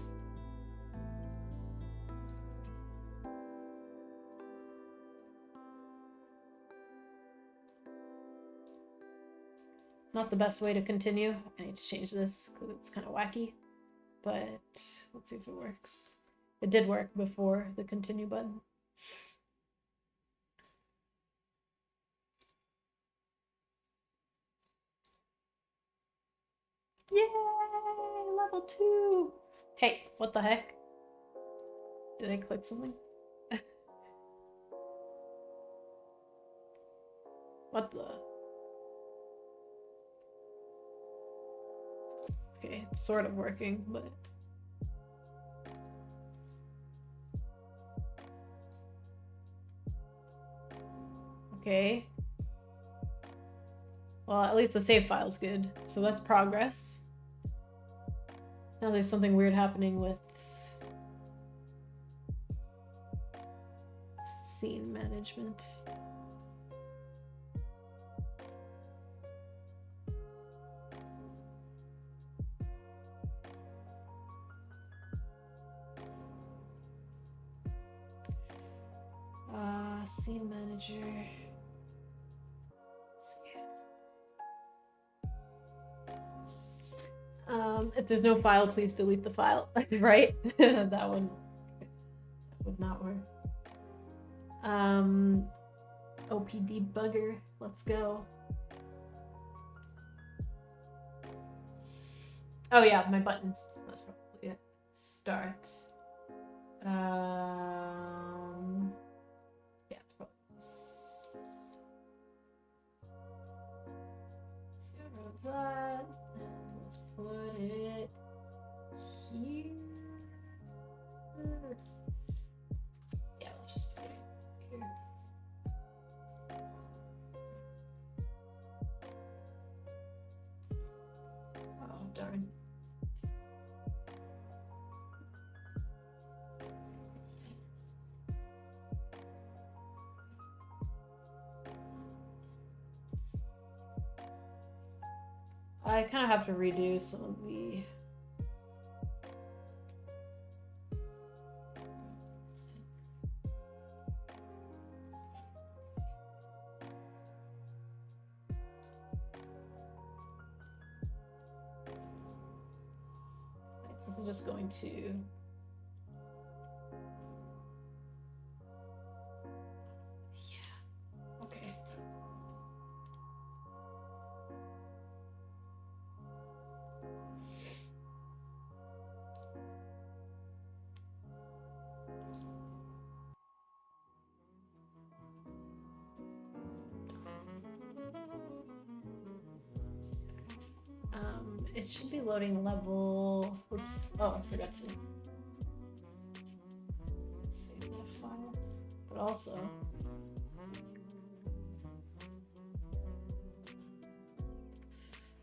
Not the best way to continue. I need to change this because it's kind of wacky, but let's see if it works. It did work before the continue button. Yay! Level 2! Hey, what the heck? Did I click something? What the? Okay, it's sort of working, but... Okay. Well, at least the save file's good, so that's progress. Now there's something weird happening with scene management. Scene manager. If there's no file, please delete the file. Right? That one would not work. OP debugger. Let's go. Oh yeah, my button. That's probably it. Start. Yeah, it's probably get rid of that. And let's put it here. Yeah, let's just put it here. Oh, darn. I kind of have to redo some of the... This is just going to... Yeah, okay. It should be loading level. Oops. Oh, I forgot to save that file. But also,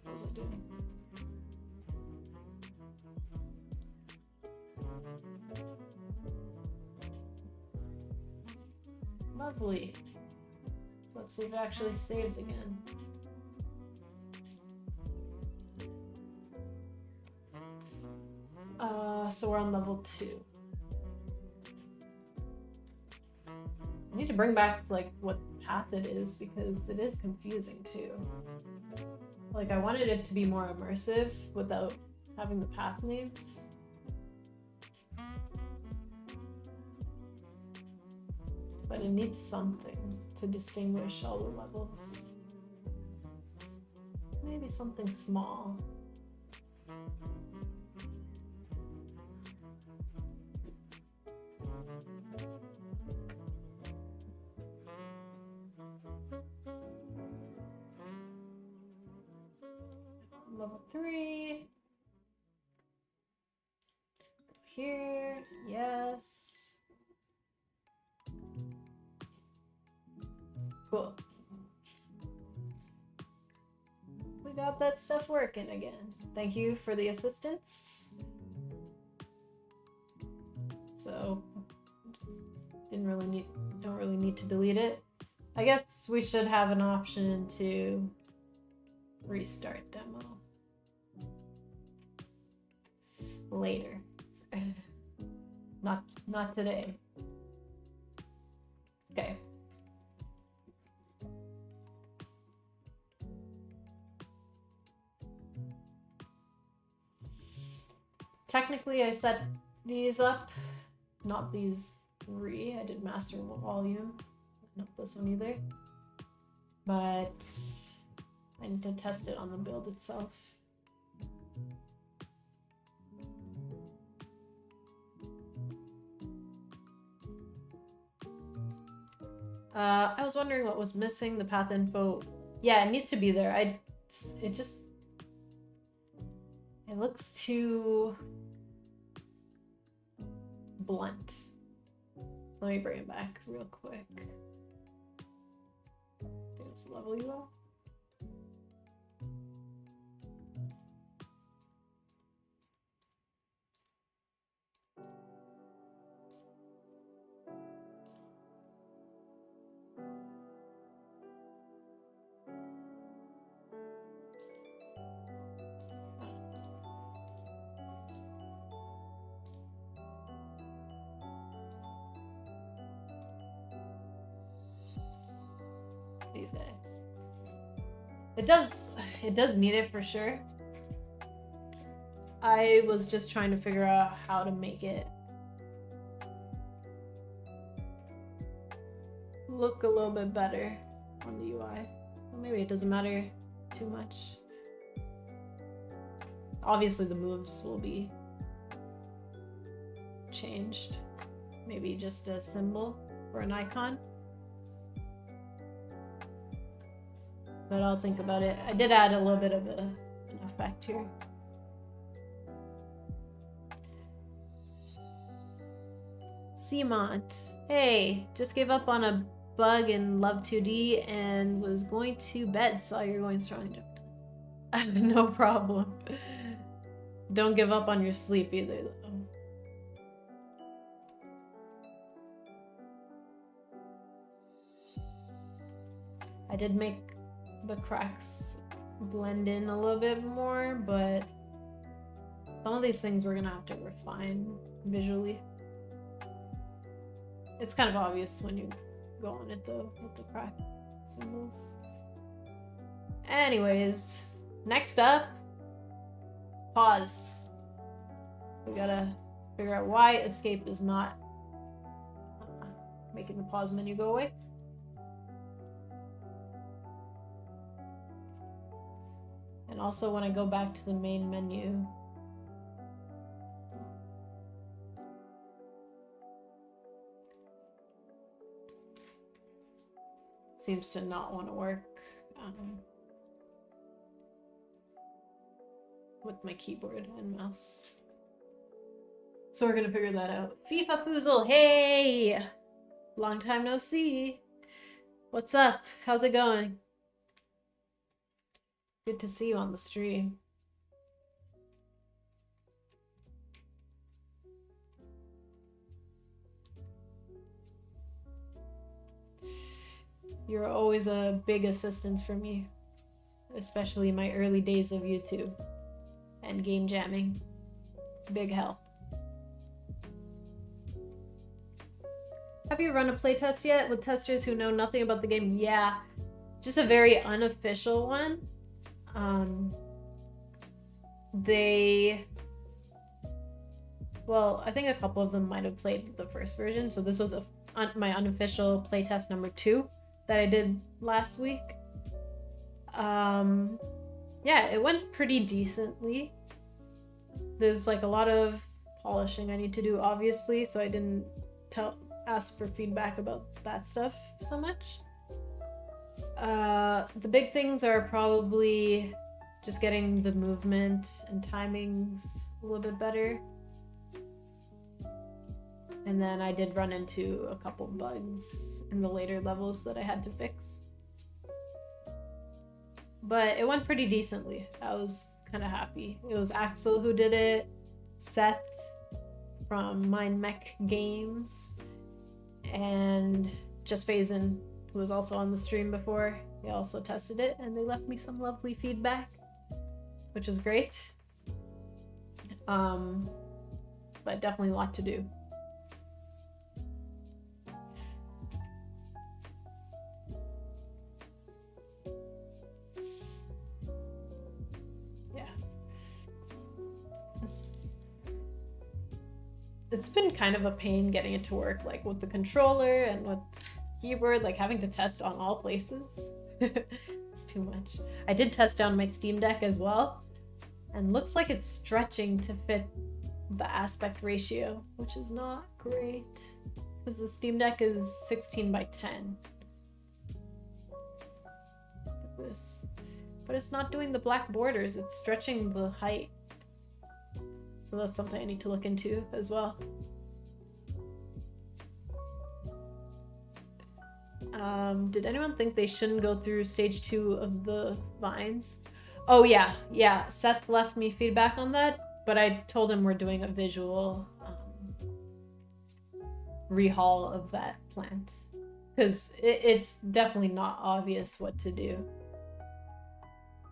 what was I doing? Lovely. Let's see if it actually saves again. So we're on level 2. need to bring back like what path it is because it is confusing too. Like I wanted it to be more immersive without having the path names. But it needs something to distinguish all the levels. Maybe something small. Level 3. Here, yes. Cool. We got that stuff working again. Thank you for the assistance. So, don't really need to delete it. I guess we should have an option to restart demo later. Not today. Okay. Technically, I set these up, not these 3. I did master volume, not this one either. But I need to test it on the build itself. I was wondering what was missing, the path info. Yeah, it needs to be there. It looks too blunt. Let me bring it back real quick. I think it's level you all. These guys. It does need it for sure. I was just trying to figure out how to make it look a little bit better on the UI. Well, maybe it doesn't matter too much. Obviously the moves will be changed. Maybe just a symbol or an icon. But I'll think about it. I did add a little bit of an effect here. Seamont. Hey, just gave up on a bug in Love 2D and was going to bed. Saw you're going strong. No problem. Don't give up on your sleep either, though. I did make the cracks blend in a little bit more, but some of these things we're gonna have to refine visually. It's kind of obvious when you go on it though, with the crack symbols. Anyways, next up, pause. We gotta figure out why escape is not making the pause menu go away. And also when I go back to the main menu, seems to not want to work with my keyboard and mouse. So we're gonna figure that out. FIFA Foozle, hey! Long time no see. What's up? How's it going? Good to see you on the stream. You're always a big assistance for me, especially in my early days of YouTube and game jamming. Big help. Have you run a playtest yet with testers who know nothing about the game? Yeah, just a very unofficial one. Well, I think a couple of them might have played the first version, so this was my unofficial playtest number 2 that I did last week. Yeah, it went pretty decently. There's like a lot of polishing I need to do, obviously, so I didn't ask for feedback about that stuff so much. The big things are probably just getting the movement and timings a little bit better. And then I did run into a couple bugs in the later levels that I had to fix. But it went pretty decently. I was kind of happy. It was Axel who did it, Seth from Mind Mech Games, and Just Phazin, who was also on the stream before. They also tested it, and they left me some lovely feedback, which is great. But definitely a lot to do. It's been kind of a pain getting it to work, like with the controller and with keyboard, like having to test on all places. It's too much. I did test on my Steam Deck as well, and looks like it's stretching to fit the aspect ratio, which is not great because the Steam Deck is 16:10. Look at this. But it's not doing the black borders, it's stretching the height. So that's something I need to look into as well. Did anyone think they shouldn't go through stage 2 of the vines? Oh yeah. Seth left me feedback on that, but I told him we're doing a visual rehaul of that plant. Because it's definitely not obvious what to do.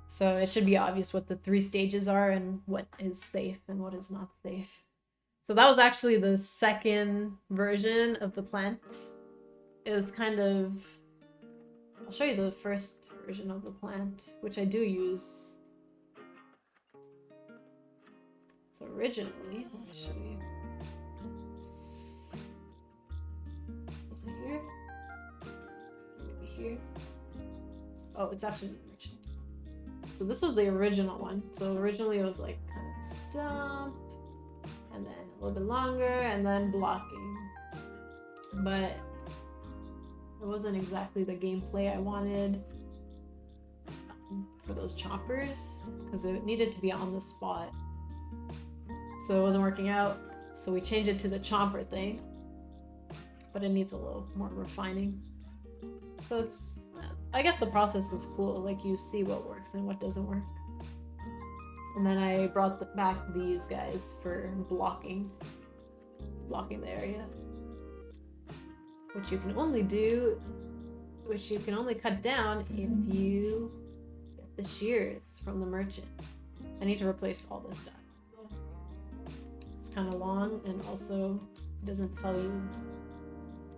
So it should be obvious what the 3 stages are and what is safe and what is not safe. So that was actually the second version of the plant. It was kind of... I'll show you the first version of the plant, which I do use. So originally, let me show you. Was it here? Maybe here? Oh, it's actually original. So this was the original one. So originally it was like kind of a stump, and then a little bit longer, and then blocking. But it wasn't exactly the gameplay I wanted for those choppers, because it needed to be on the spot. So it wasn't working out. So we changed it to the chomper thing, but it needs a little more refining. So it's, I guess the process is cool. Like you see what works and what doesn't work. And then I brought back these guys for blocking the area. Which you can only cut down if you get the shears from the merchant. I need to replace all this stuff. It's kind of long, and also it doesn't tell you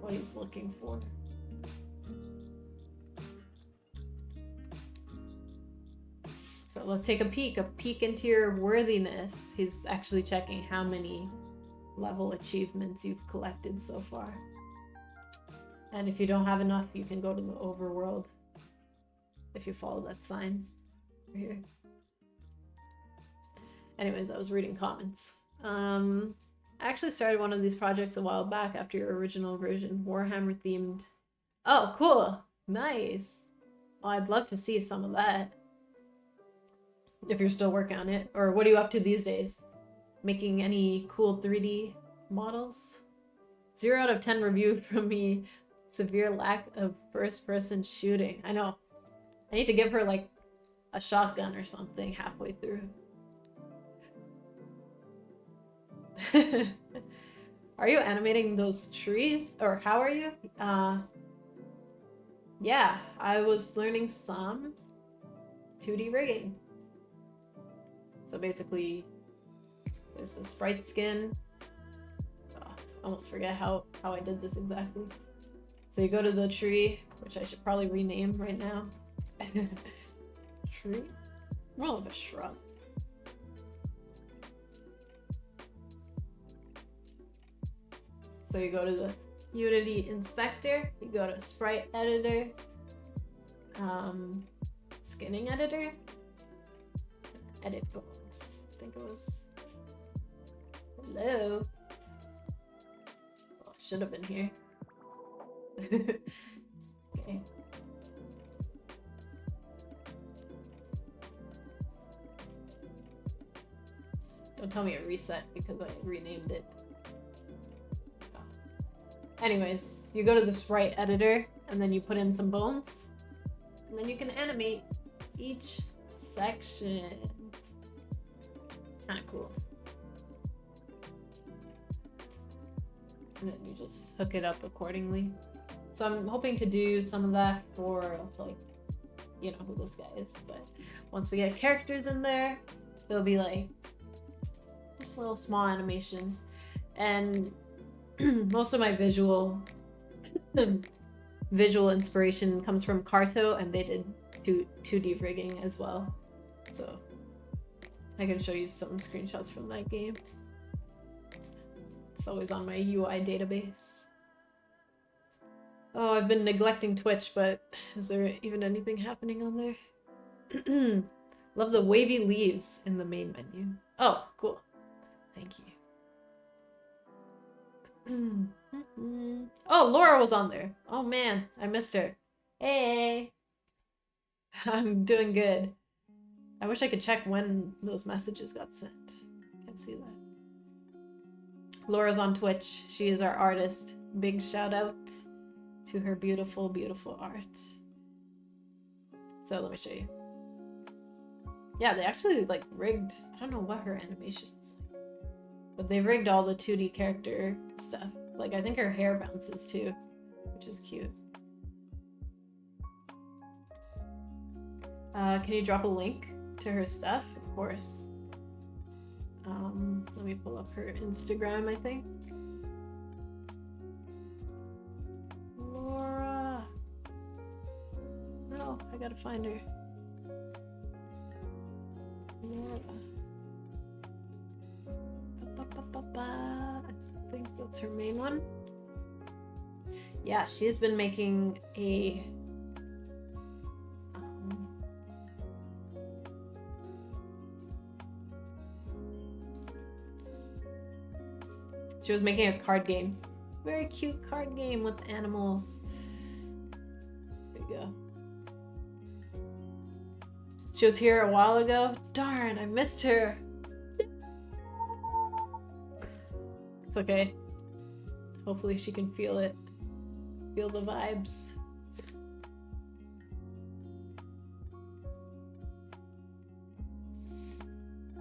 what he's looking for. So let's take a peek into your worthiness. He's actually checking how many level achievements you've collected so far. And if you don't have enough, you can go to the Overworld if you follow that sign right here. Anyways, I was reading comments. I actually started one of these projects a while back after your original version, Warhammer themed. Oh, cool. Nice. Well, I'd love to see some of that. If you're still working on it. Or what are you up to these days? Making any cool 3D models? 0 out of 10 review from me. Severe lack of first-person shooting. I know. I need to give her like a shotgun or something halfway through. Are you animating those trees? Or how are you? Yeah, I was learning some 2D rigging. So basically, there's the sprite skin. almost forget how I did this exactly. So you go to the tree, which I should probably rename right now. Tree? More like a shrub. So you go to the Unity Inspector, you go to Sprite Editor, Skinning Editor, Edit Bones. I think it was... Hello? Well, should have been here. Okay. Don't tell me it reset because I renamed it. Anyways, you go to the sprite editor and then you put in some bones and then you can animate each section. Kind of cool. And then you just hook it up accordingly. So I'm hoping to do some of that for, like, you know who this guy is, but once we get characters in there, there'll be like just little small animations. And most of my visual inspiration comes from Carto, and they did 2D rigging as well. So I can show you some screenshots from that game. It's always on my UI database. Oh, I've been neglecting Twitch, but is there even anything happening on there? Love the wavy leaves in the main menu. Oh, cool. Thank you. Oh, Laura was on there. Oh man, I missed her. Hey. I'm doing good. I wish I could check when those messages got sent. Can't see that. Laura's on Twitch. She is our artist. Big shout out to her beautiful, beautiful art. So let me show you. Yeah, they actually like rigged, I don't know what her animation is like, but they rigged all the 2D character stuff. Like I think her hair bounces too, which is cute. Can you drop a link to her stuff? Of course. Let me pull up her Instagram, I think. Laura. No, I gotta find her. Laura. I think that's her main one. Yeah, she's been making a she was making a card game. Very cute card game with animals. There you go. She was here a while ago. Darn, I missed her. It's okay. Hopefully she can feel it. Feel the vibes.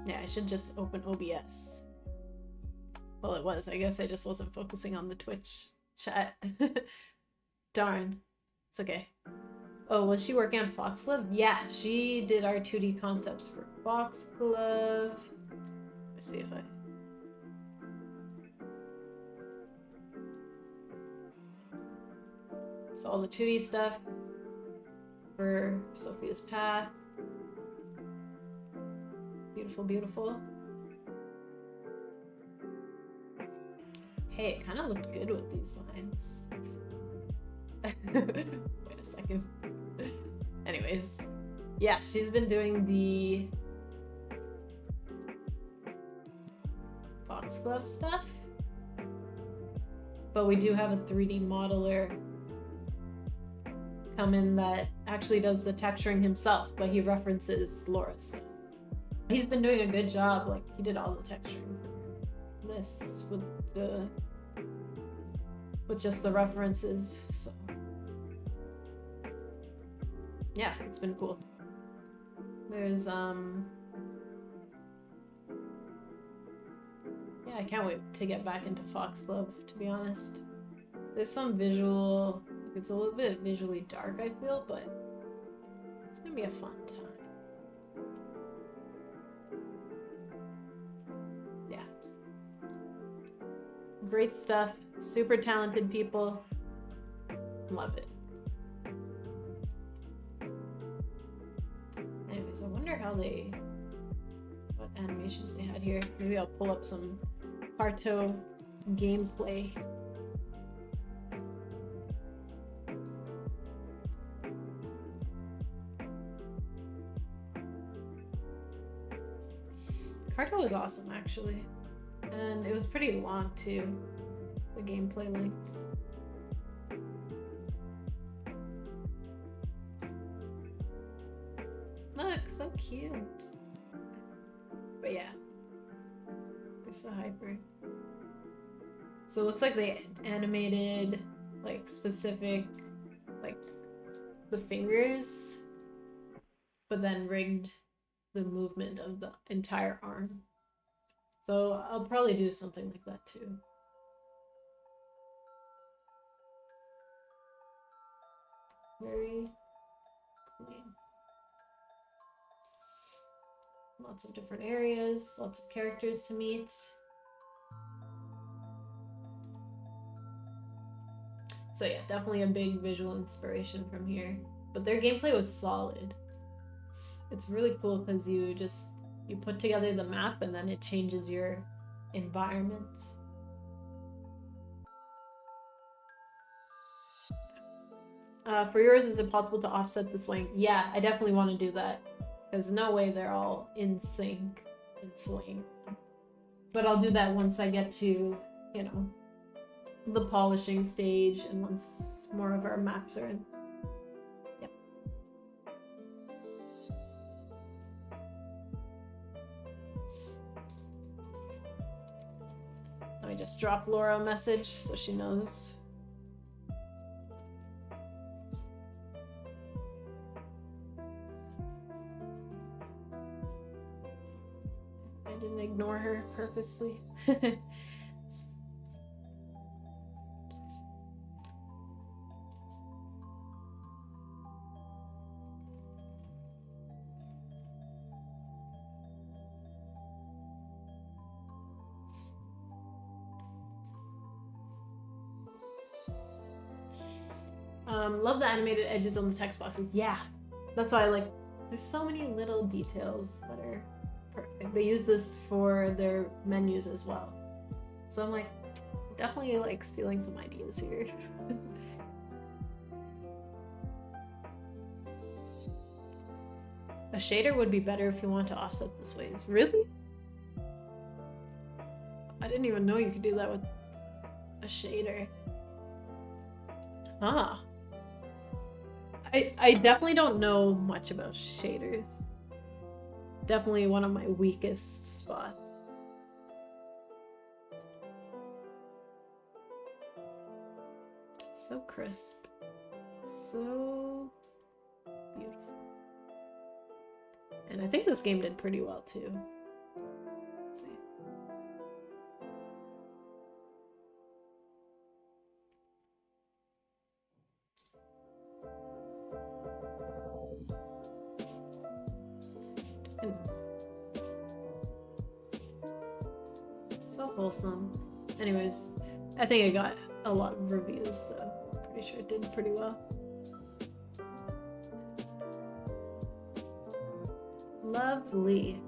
Yeah, I should just open OBS. Well, it was. I guess I just wasn't focusing on the Twitch chat. Darn. It's okay. Oh, was she working on Foxglove? Yeah, she did our 2D concepts for Foxglove. Let me see if I... So all the 2D stuff for Sophia's Path. Beautiful, beautiful. Hey, it kind of looked good with these vines. Wait a second. Anyways, yeah, she's been doing the Foxglove stuff. But we do have a 3D modeler come in that actually does the texturing himself, but he references Laura's stuff. He's been doing a good job. Like, he did all the texturing for this with just the references, so yeah, it's been cool. There's yeah, I can't wait to get back into Foxglove, to be honest. There's some visual, it's a little bit visually dark, I feel, but it's gonna be a fun time. Great stuff. Super talented people. Love it. Anyways, I wonder how what animations they had here. Maybe I'll pull up some Parto gameplay. Parto was awesome, actually. And it was pretty long, too. The gameplay length. Look, so cute. But yeah. They're so hyper. So it looks like they animated, like, specific, like, the fingers, but then rigged the movement of the entire arm. So I'll probably do something like that too. Very clean. Lots of different areas, lots of characters to meet. So yeah, definitely a big visual inspiration from here. But their gameplay was solid. It's really cool because you put together the map and then it changes your environment. For yours, is it possible to offset the swing? Yeah, I definitely want to do that. There's no way they're all in sync and swing. But I'll do that once I get to, you know, the polishing stage and once more of our maps are in. Yep. Let me just drop Laura a message so she knows. I didn't ignore her purposely. Love the animated edges on the text boxes. Yeah, that's why I like. There's so many little details that are perfect. They use this for their menus as well. So I'm like, definitely like stealing some ideas here. A shader would be better if you want to offset this ways. Really? I didn't even know you could do that with a shader. Ah. I definitely don't know much about shaders. Definitely one of my weakest spots. So crisp. So beautiful. And I think this game did pretty well too. Let's see. And so wholesome. Anyways, I think I got a lot of reviews, so I'm pretty sure it did pretty well. Lovely.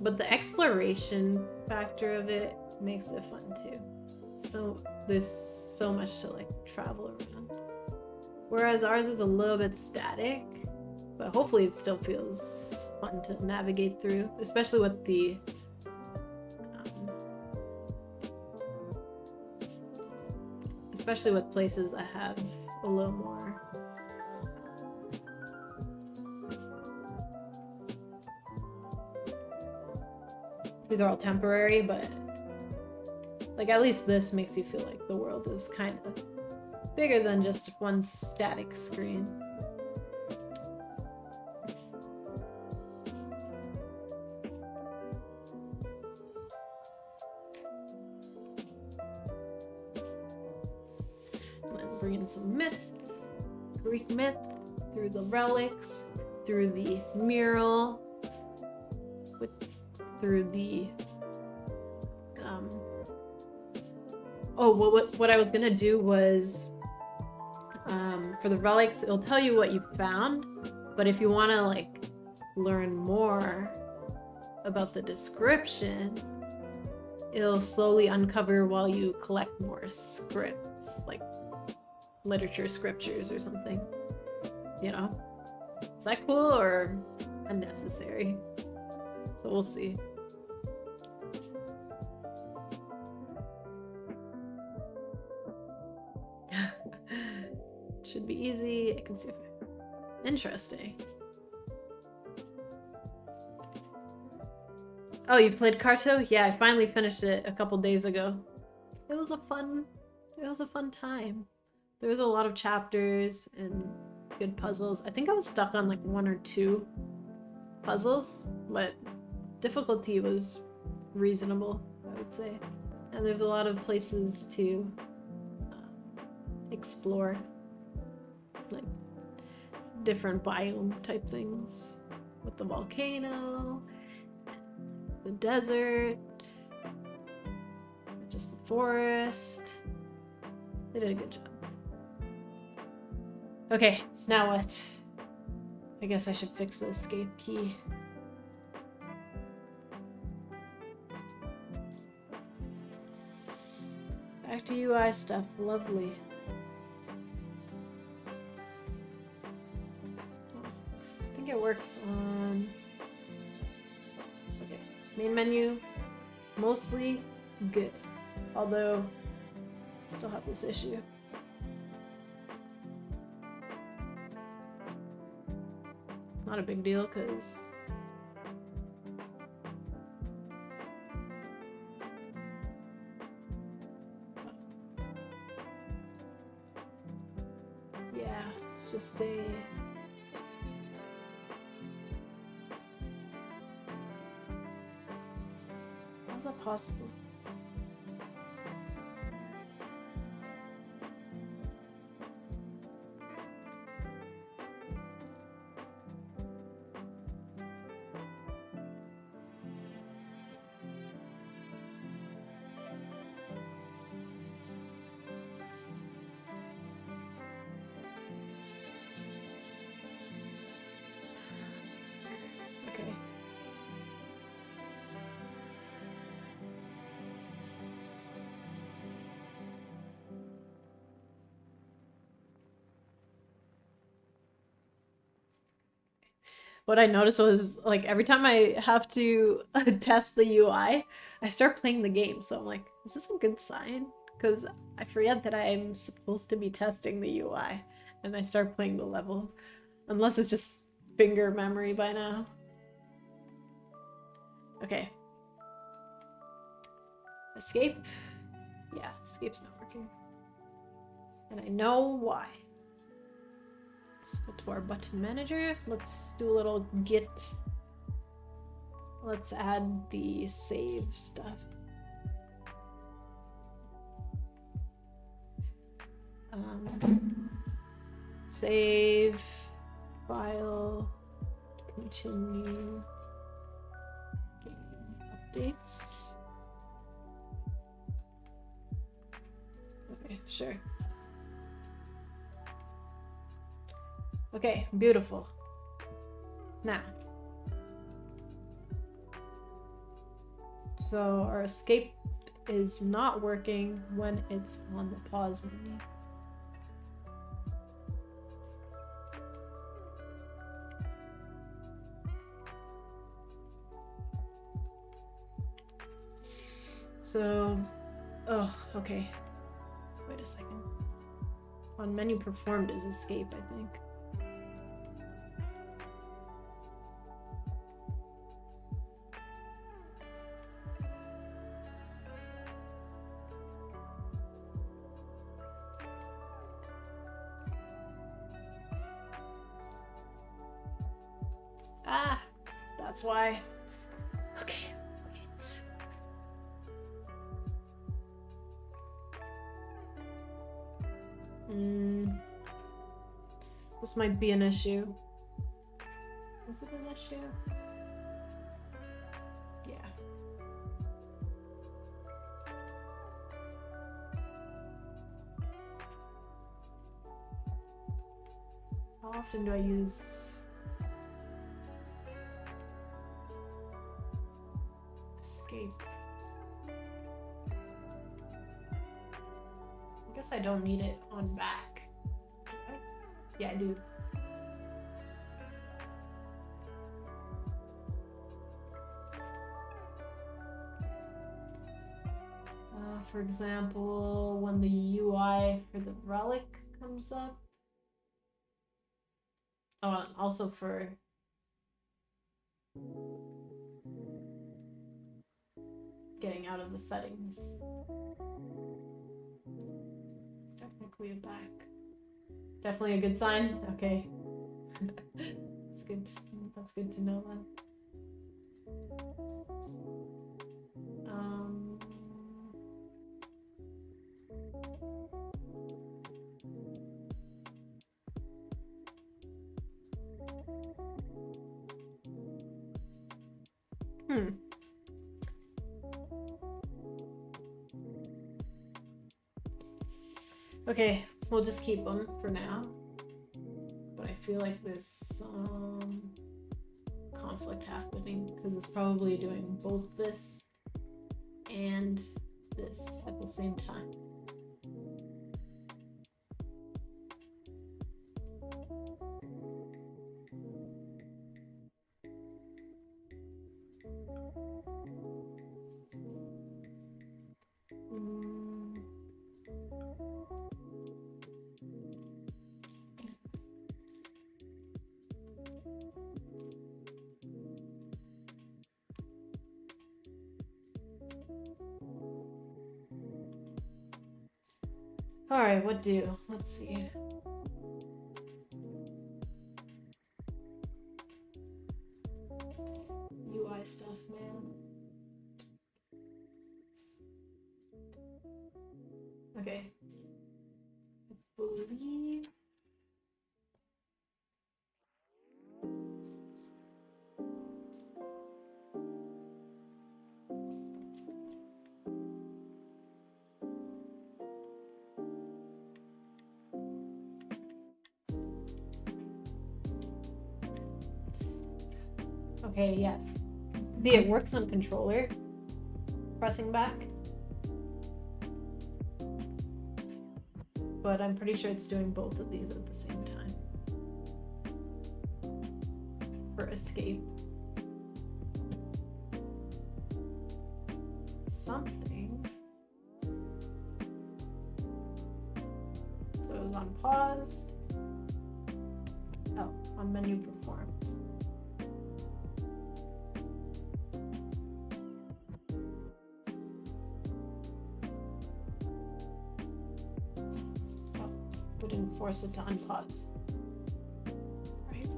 But the exploration factor of it makes it fun too. So there's so much to like travel around. Whereas ours is a little bit static, but hopefully it still feels fun to navigate through, especially with the especially with places that have a little more these are all temporary, but like at least this makes you feel like the world is kind of bigger than just one static screen. Bring in some myth, Greek myth, through the relics, through the mural, through the Oh, what I was gonna do was, for the relics, it'll tell you what you found, but if you want to like learn more about the description, it'll slowly uncover while you collect more scripts, like literature scriptures or something. You know? Is that cool or unnecessary? So we'll see. Should be easy. I can see if interesting. Oh, you've played Carto? Yeah, I finally finished it a couple days ago. It was a fun time. There was a lot of chapters and good puzzles. I think I was stuck on like 1 or 2 puzzles, but difficulty was reasonable, I would say. And there's a lot of places to explore, like different biome type things with the volcano, the desert, just the forest. They did a good job. Okay, now what? I guess I should fix the escape key. Back to UI stuff. Lovely. I think it works on... Okay, main menu, mostly good. Although, I still have this issue. Not a big deal, because yeah, it's just a how's that possible? Okay. What I noticed was, like, every time I have to test the UI, I start playing the game. So I'm like, is this a good sign? Because I forget that I'm supposed to be testing the UI, and I start playing the level. Unless it's just finger memory by now. Okay. Escape? Yeah, escape's not working. And I know why. Let's go to our button manager. Let's do a little git. Let's add the save stuff. Save, file, continue, updates. Okay, sure. Okay, beautiful. Now, so our escape is not working when it's on the pause menu. So, oh, okay. Wait a second. On menu performed is escape, I think. Ah, that's why. Okay, wait. This might be an issue. Is it an issue? Yeah. How often do I use escape? I guess I don't need it on back. Yeah, I do. For example, when the UI for the relic comes up. Oh, and also for getting out of the settings. It's technically a back. Definitely a good sign. Okay. That's good. That's good to know then. Okay, we'll just keep them for now. But I feel like there's some conflict happening because it's probably doing both this and this at the same time. Alright, what do? Let's see. UI stuff, man. Okay. I believe... Okay, yeah. See, it works on controller. Pressing back. But I'm pretty sure it's doing both of these at the same time. For escape. Something. So it was on paused. Oh, on menu performed. Wouldn't force it to unpause. Right?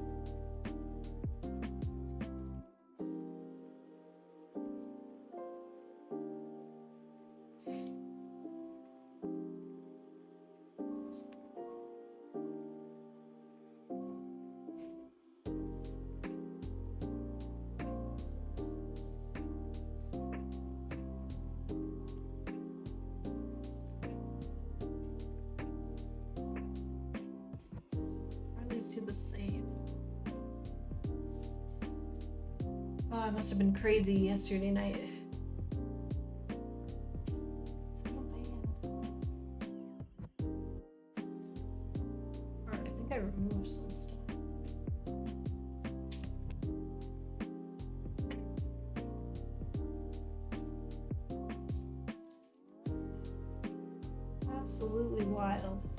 To the same. Oh, I must have been crazy yesterday night. Alright, I think I removed some stuff. Absolutely wild.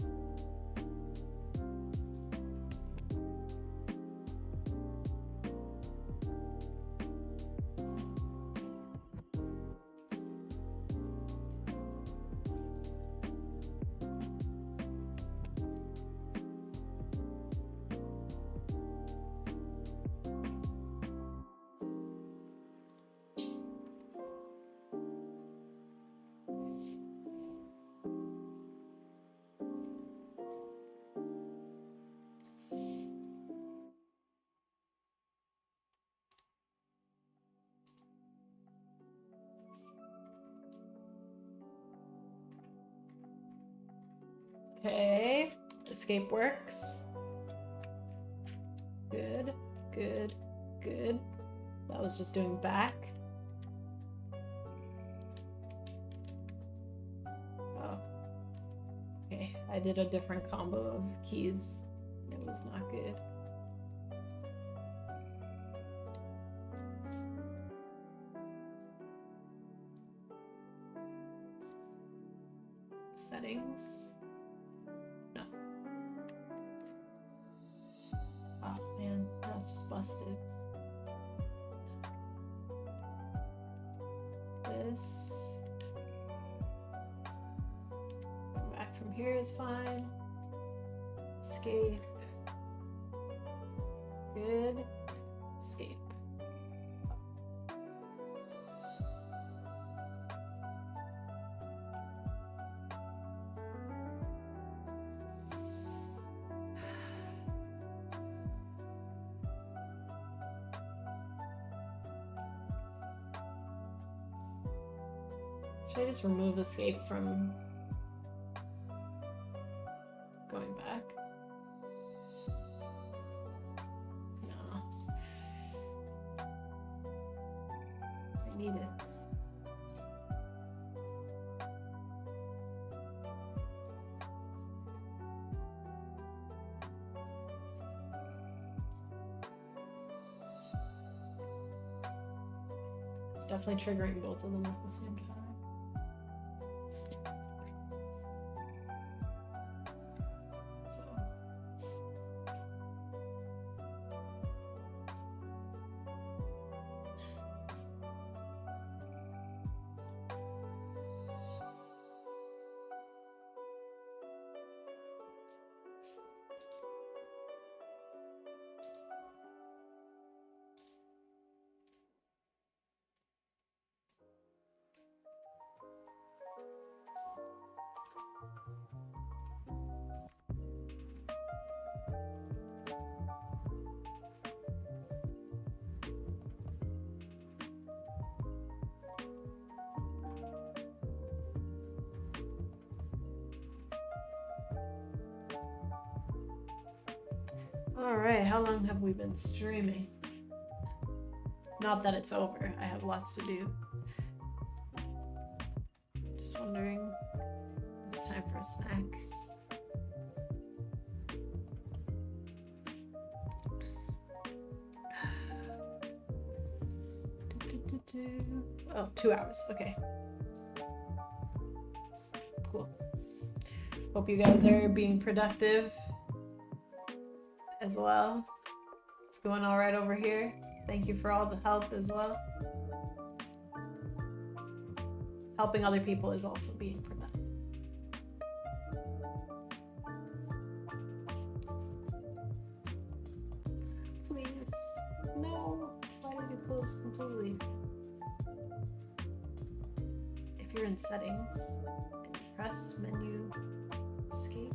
Okay, escape works. Good. Good. That was just doing back. Oh. Okay, I did a different combo of keys. It was not good. Settings. No. Oh man, that's just busted. This. Come back from here is fine. Escape. Good. Escape. Should I just remove escape from going back? No. I need it. It's definitely triggering both of them at the same time. Alright, how long have we been streaming? Not that it's over, I have lots to do. Just wondering if it's time for a snack. Oh, 2 hours, okay. Cool. Hope you guys are being productive as well. It's going all right over here. Thank you for all the help as well. Helping other people is also being productive. Please. No. Why did you close completely? If you're in settings and you press menu escape.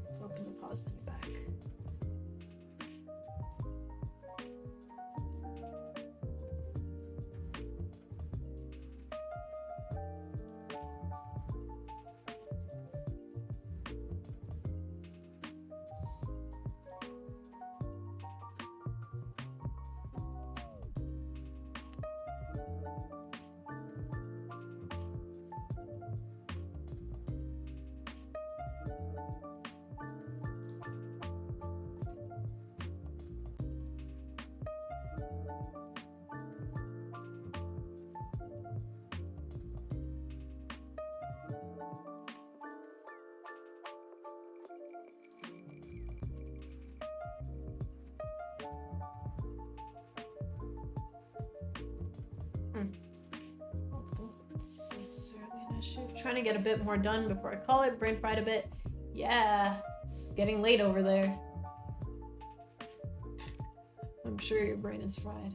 Let's open the pause menu back. Trying to get a bit more done before I call it. Brain fried a bit. Yeah, it's getting late over there. I'm sure your brain is fried.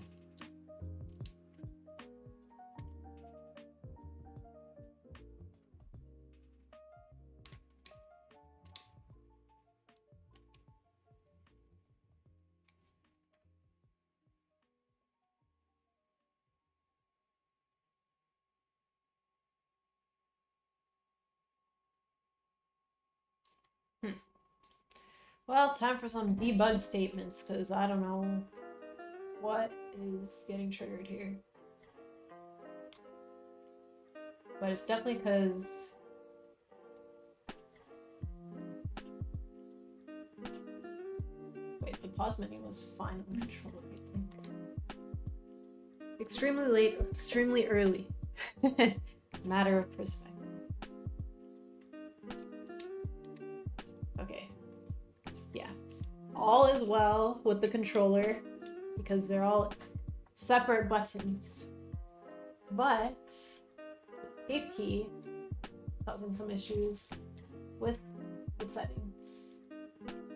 Well, time for some debug statements, because I don't know what is getting triggered here. But it's definitely because... Wait, the pause menu was fine on controller, I think. Extremely late or extremely early. Matter of perspective. Okay. Yeah. All is well with the controller because they're all separate buttons. But escape key causing some issues with the settings.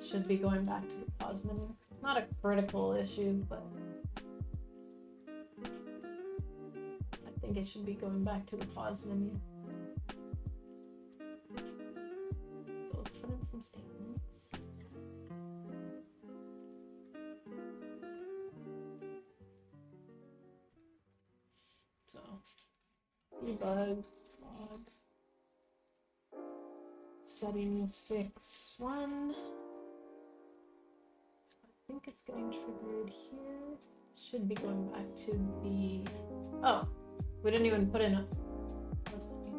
Should be going back to the pause menu. Not a critical issue, but I think it should be going back to the pause menu. So let's put in some statements. So debug log settings fix 1. I think it's getting triggered here. Should be going back to the... Oh, we didn't even put in a... That's funny.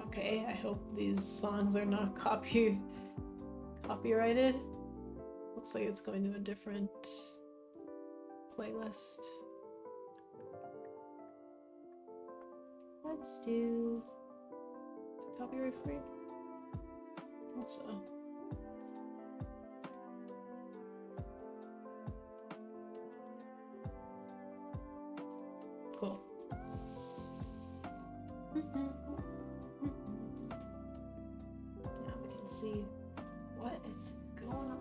Okay, I hope these songs are not copyrighted. Looks like it's going to a different playlist. Let's do... Is it copyright free? I think so. Cool. Now we can see what is going on.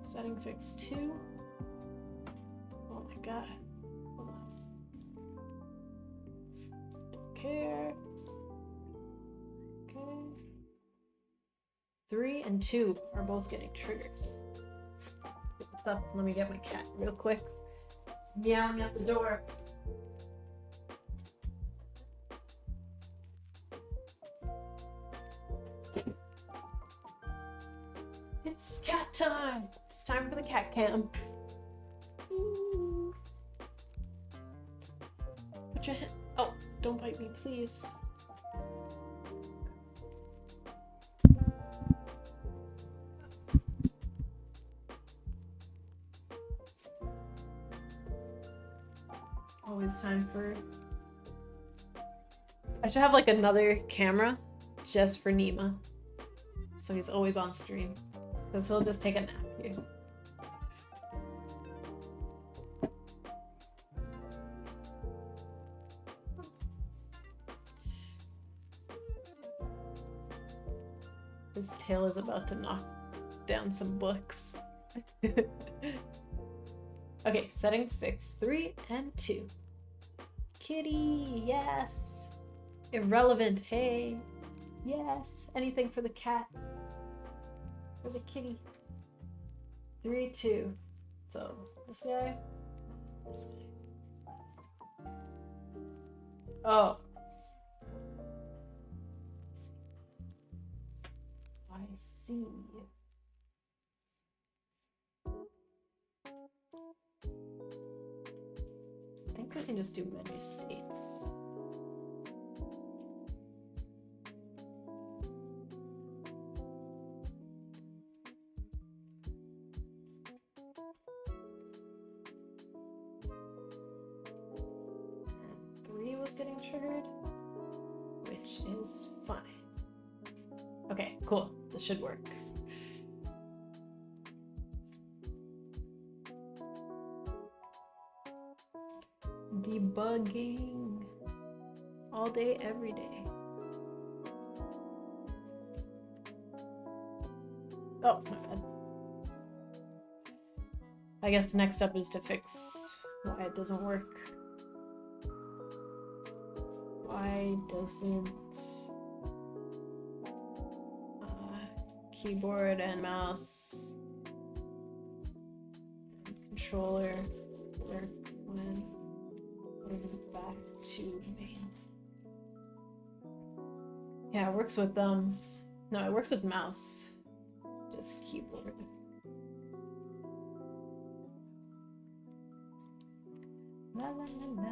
Setting fix 2. Oh my god. Hold on. Don't care. Okay. 3 and 2 are both getting triggered. What's up? Let me get my cat real quick. It's meowing at the door. It's cat time! It's time for the cat cam. Ooh. Put your hand. Oh, don't bite me, please. Always time for... I should have like another camera just for Nima. So he's always on stream. Because he'll just take a nap here. His tail is about to knock down some books. Okay, settings fix 3 and 2. Kitty, yes. Irrelevant. Hey. Yes. Anything for the cat. For the kitty. 3, 2. So this guy. This guy. Oh. I see. I think we can just do menu states. And 3 was getting triggered, which is fine. Okay, cool. This should work. Debugging all day, every day. Oh, my bad. I guess next up is to fix why it doesn't work. Why doesn't keyboard and mouse and controller work when we're back to main? Yeah, it works with no, it works with mouse. Just keyboard. La la la la.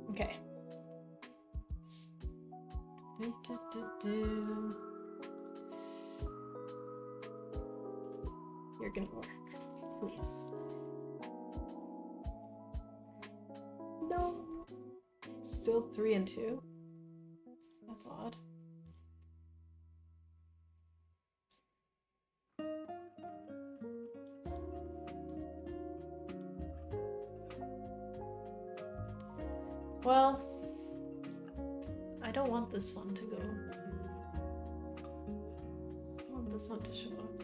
Okay. You're gonna work, please. No. Still 3 and 2? That's odd. Well, I don't want this one to go. I want this one to show up.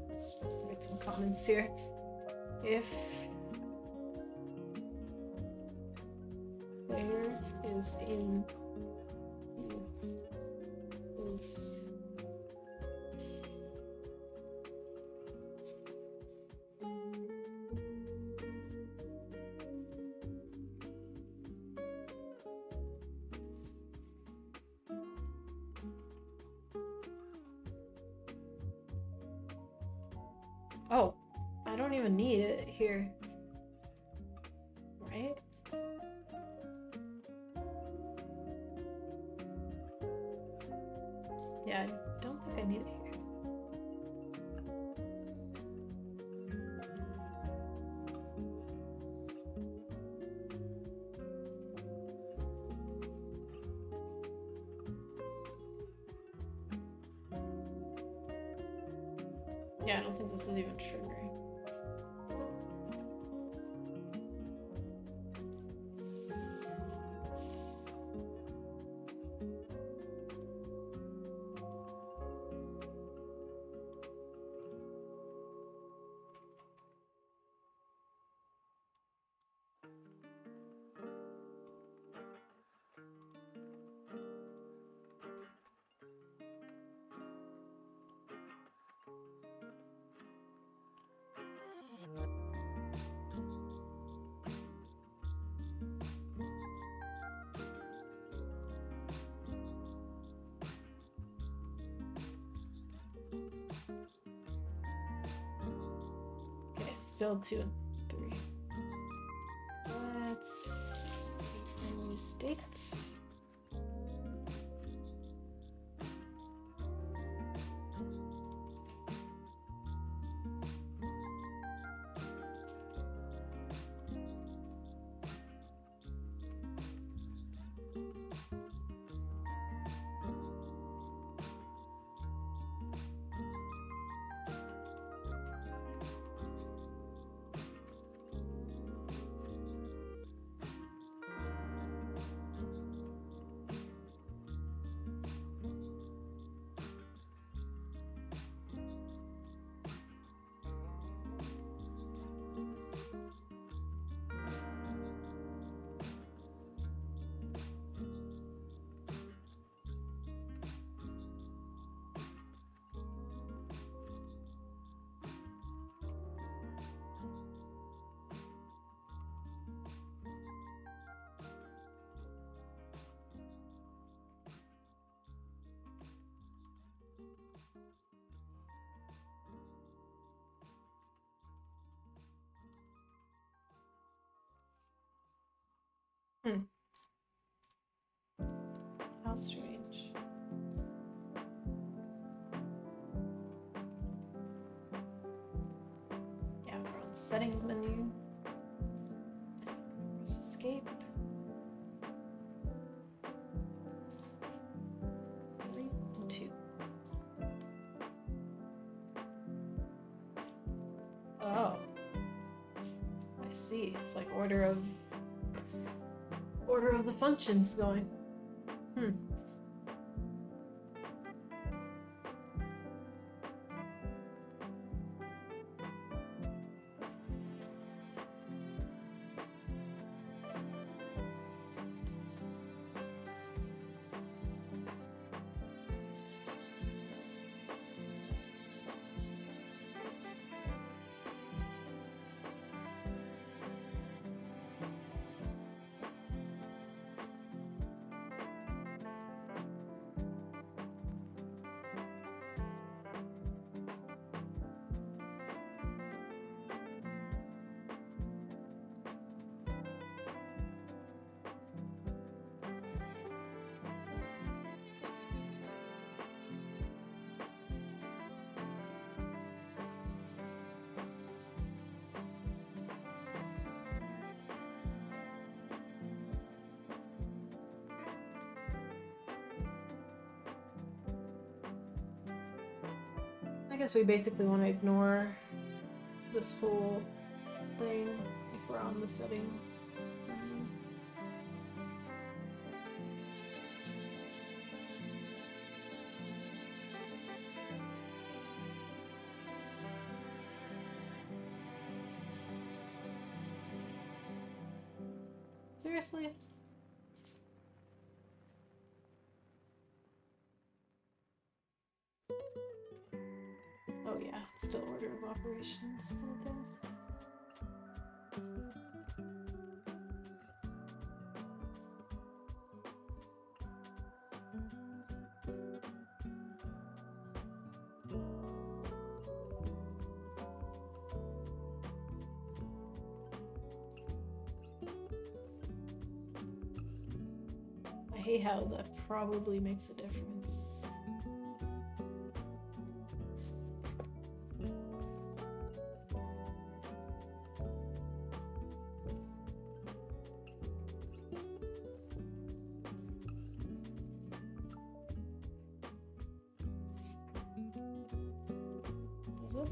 Let's write some comments here. If player is in is oh, I don't even need it here. Right? Yeah, I don't think I need it here. Yeah, I don't think this is even triggering. Still 2 and 3. Let's take a new state. Hmm. How strange. Yeah, we're on the settings menu. Press escape. 3, 2. Oh. I see. It's like order of the functions going. Hmm. I guess we basically want to ignore this whole thing if we're on the settings. Seriously? Oh yeah, it's still order of operations kind of thing. I hate how that probably makes a difference. Is it?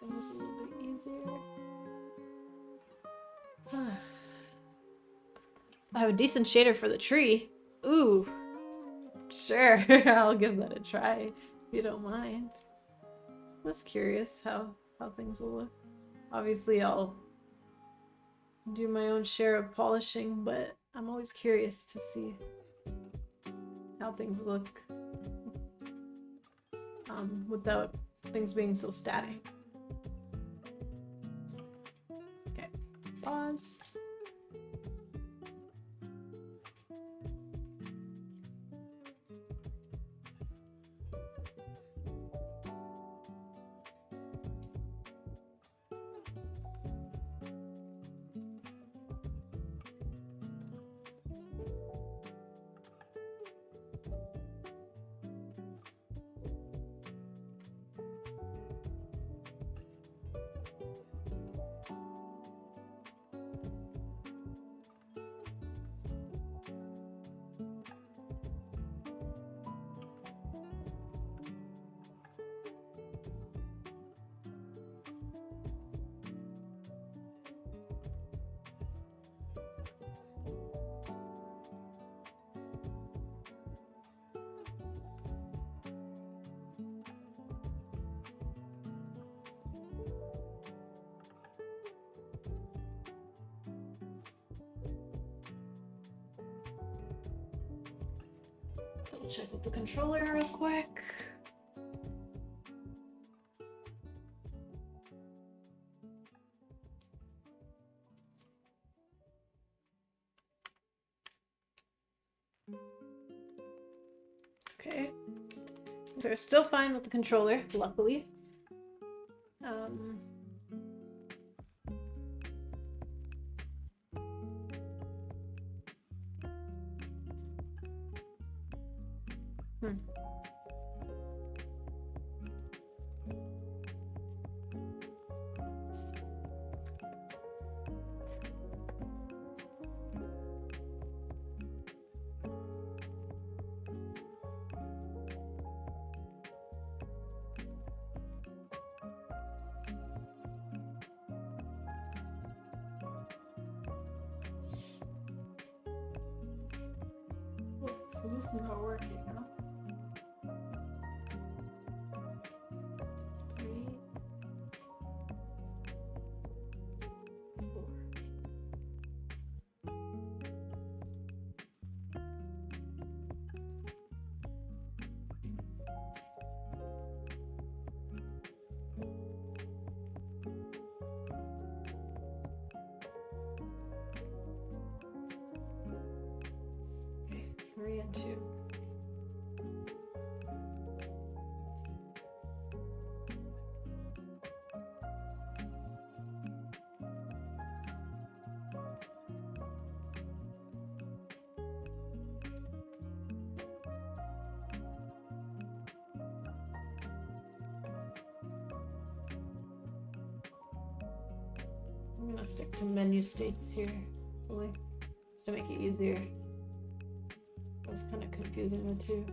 things a little bit easier. I have a decent shader for the tree. Ooh. Sure, I'll give that a try, if you don't mind. Just curious how things will look. Obviously, I'll do my own share of polishing, but I'm always curious to see how things look without things being so static. Okay, pause. Double check with the controller real quick. Okay. So we're still fine with the controller, luckily. So this is not working, huh? 3, 4. Okay, 3 and 2. I'm gonna stick to menu states here, really, just to make it easier. It was kind of confusing the two.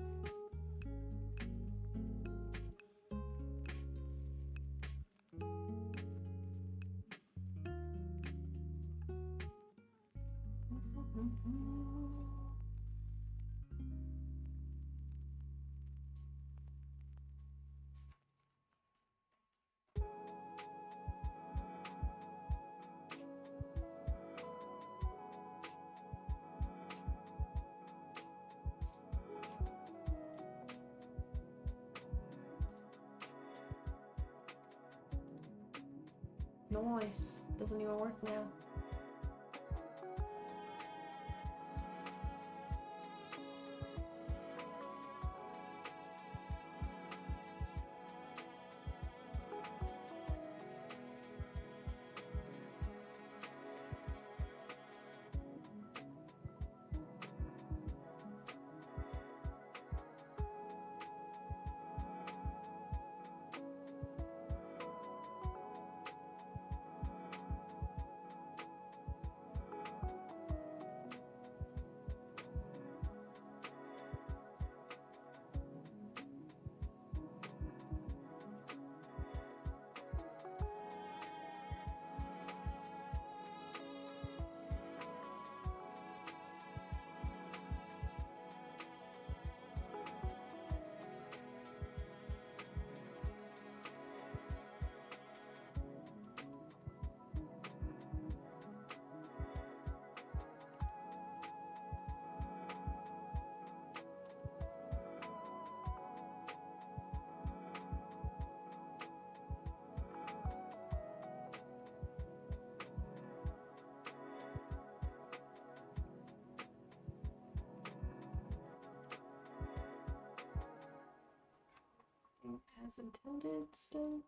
Nice. Doesn't even work now. as intended still.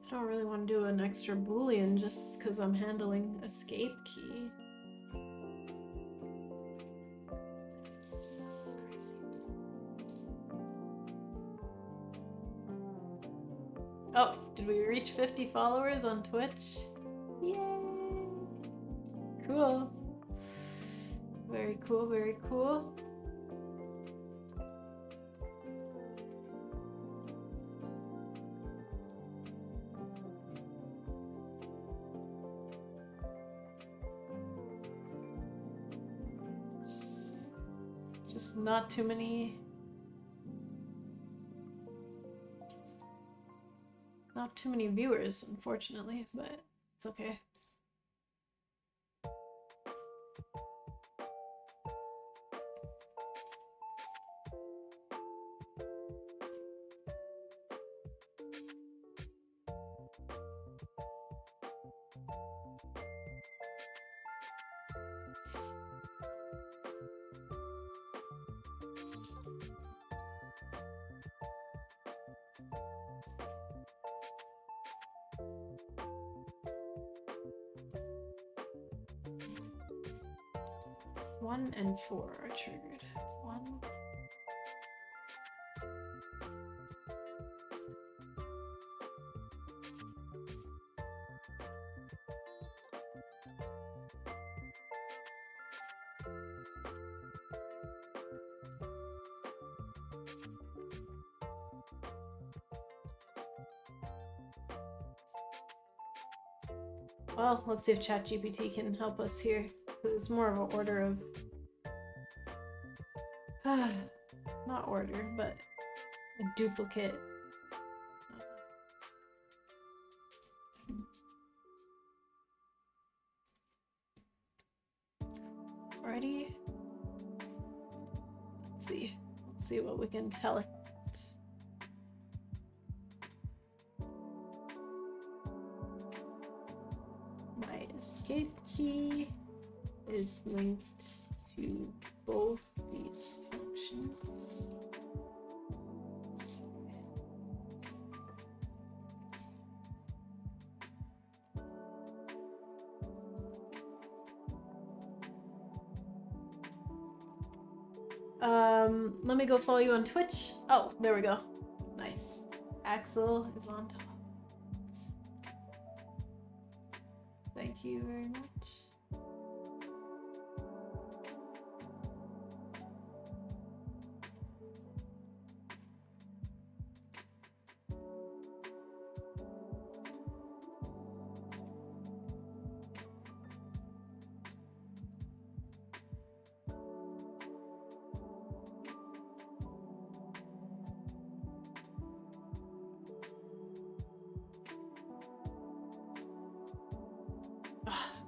I don't really want to do an extra boolean just because I'm handling escape key. It's just crazy. Oh, did we reach 50 followers on Twitch? Yay! Cool. Very cool, very cool. Just not too many viewers, unfortunately, but it's okay. One and 4 are triggered. 1. Well, let's see if ChatGPT can help us here. It's more of an order of not order, but a duplicate. Alrighty. Let's see what we can tell it. My escape key is linked to both these phones. solutions. Let me go follow you on Twitch. Oh, there we go. Nice. Axel is on top. Thank you very much.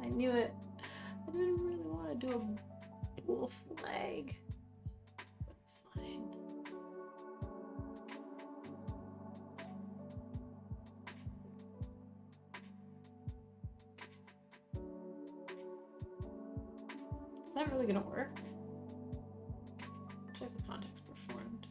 I knew it. I didn't really want to do a bull flag, but it's fine. Is that really gonna work? Check the context performed.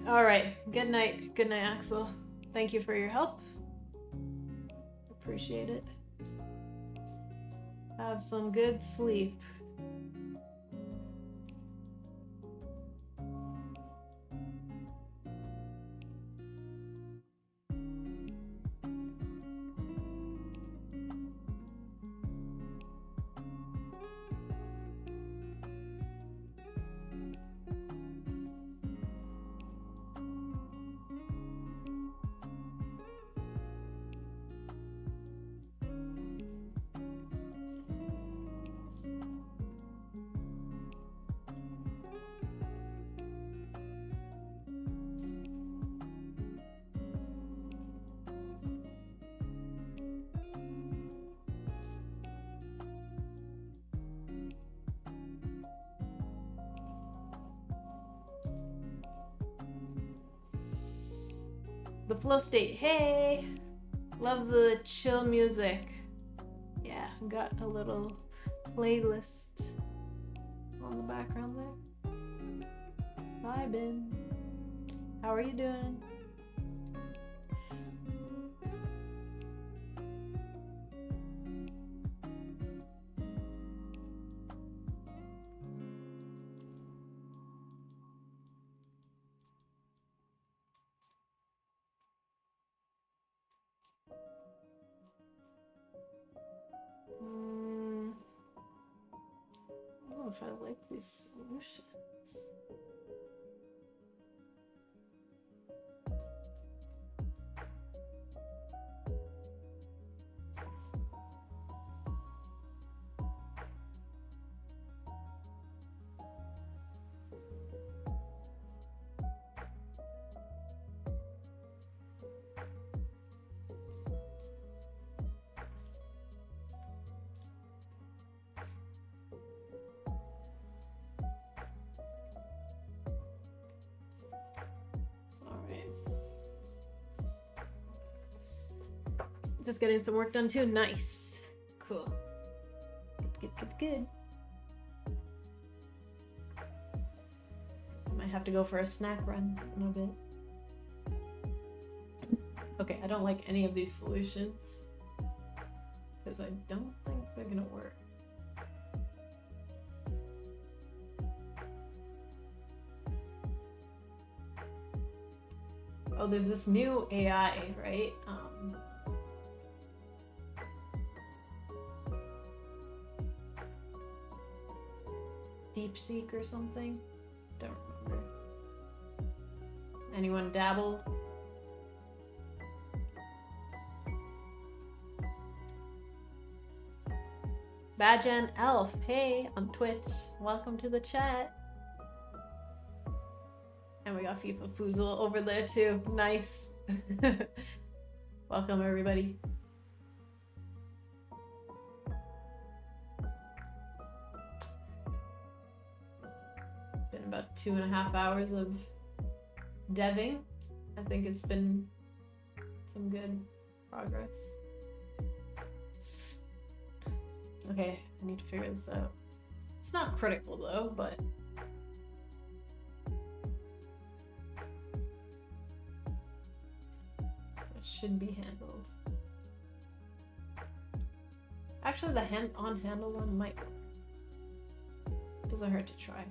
All right. Good night. Good night, Axel. Thank you for your help. Appreciate it. Have some good sleep. The flow state. Hey! Love the chill music. Yeah, got a little playlist on the background there. Vibin'. How are you doing? I don't know if I like these solutions. Just getting some work done too. Nice. Cool. Good, good, good, good. I might have to go for a snack run in a bit. Okay, I don't like any of these solutions because I don't think they're gonna work. Oh, there's this new AI, right? DeepSeek or something? Don't remember. Anyone dabble? Badjan Elf, hey, on Twitch. Welcome to the chat. And we got FIFA Foozle over there too. Nice. Welcome everybody. Been about 2.5 hours of deving. I think it's been some good progress. Okay, I need to figure this out. It's not critical though, but it should be handled. Actually, the on-handle one might work. Doesn't hurt to try.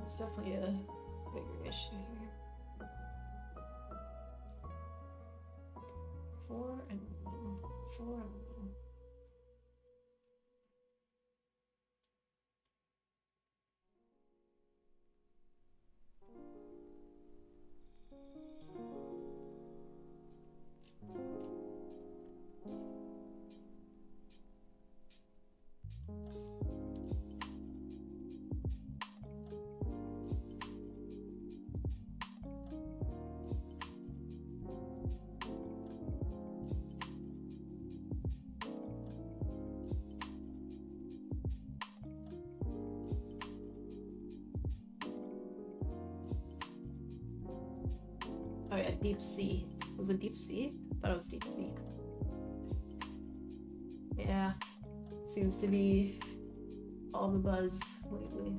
It's definitely a bigger issue here. 4 and 1. 4 and 1. Oh yeah, deep sea. Was it deep sea? I thought it was deep sea. Yeah, seems to be all the buzz lately.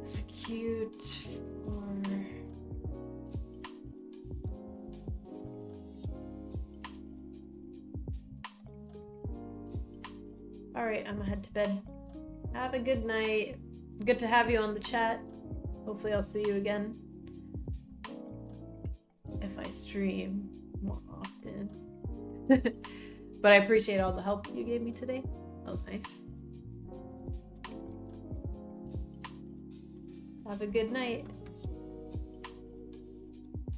Execute or all right, I'm gonna head to bed. Have a good night. Good to have you on the chat. Hopefully I'll see you again if I stream more often. But I appreciate all the help you gave me today. That was nice. Have a good night.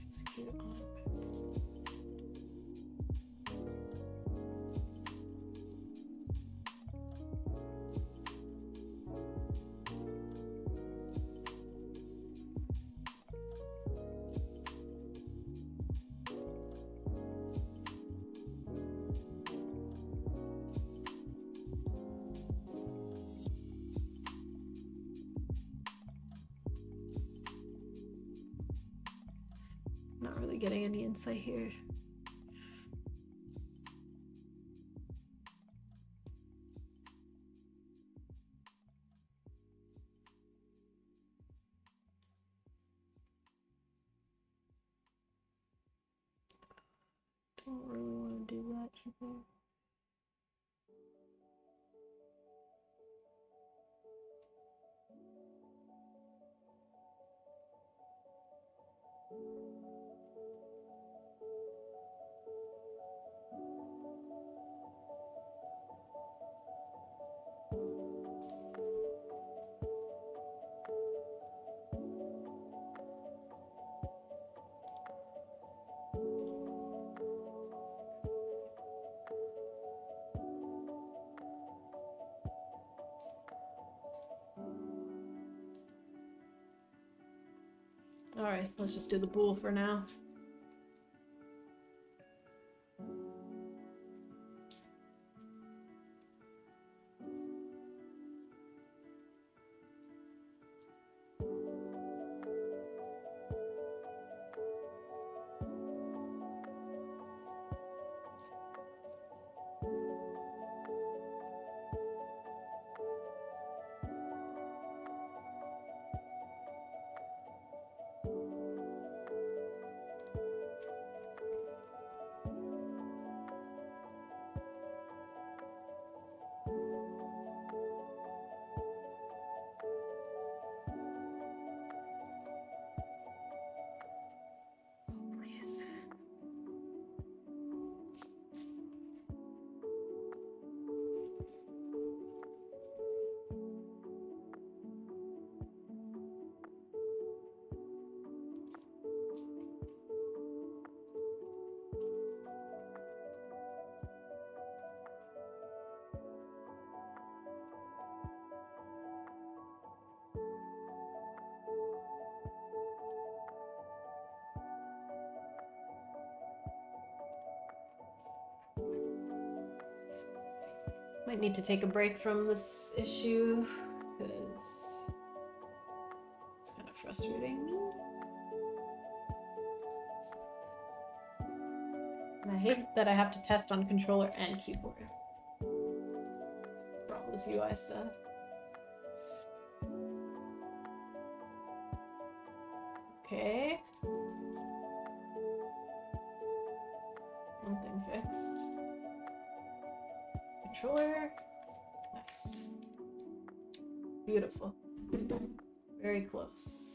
Execute on. Not really getting any insight here. Don't really want to do that either. Alright, let's just do the bull for now. Please. Might need to take a break from this issue because it's kind of frustrating me. And I hate that I have to test on controller and keyboard for all this UI stuff. Okay. One thing fixed. Controller. Nice. Beautiful. Very close.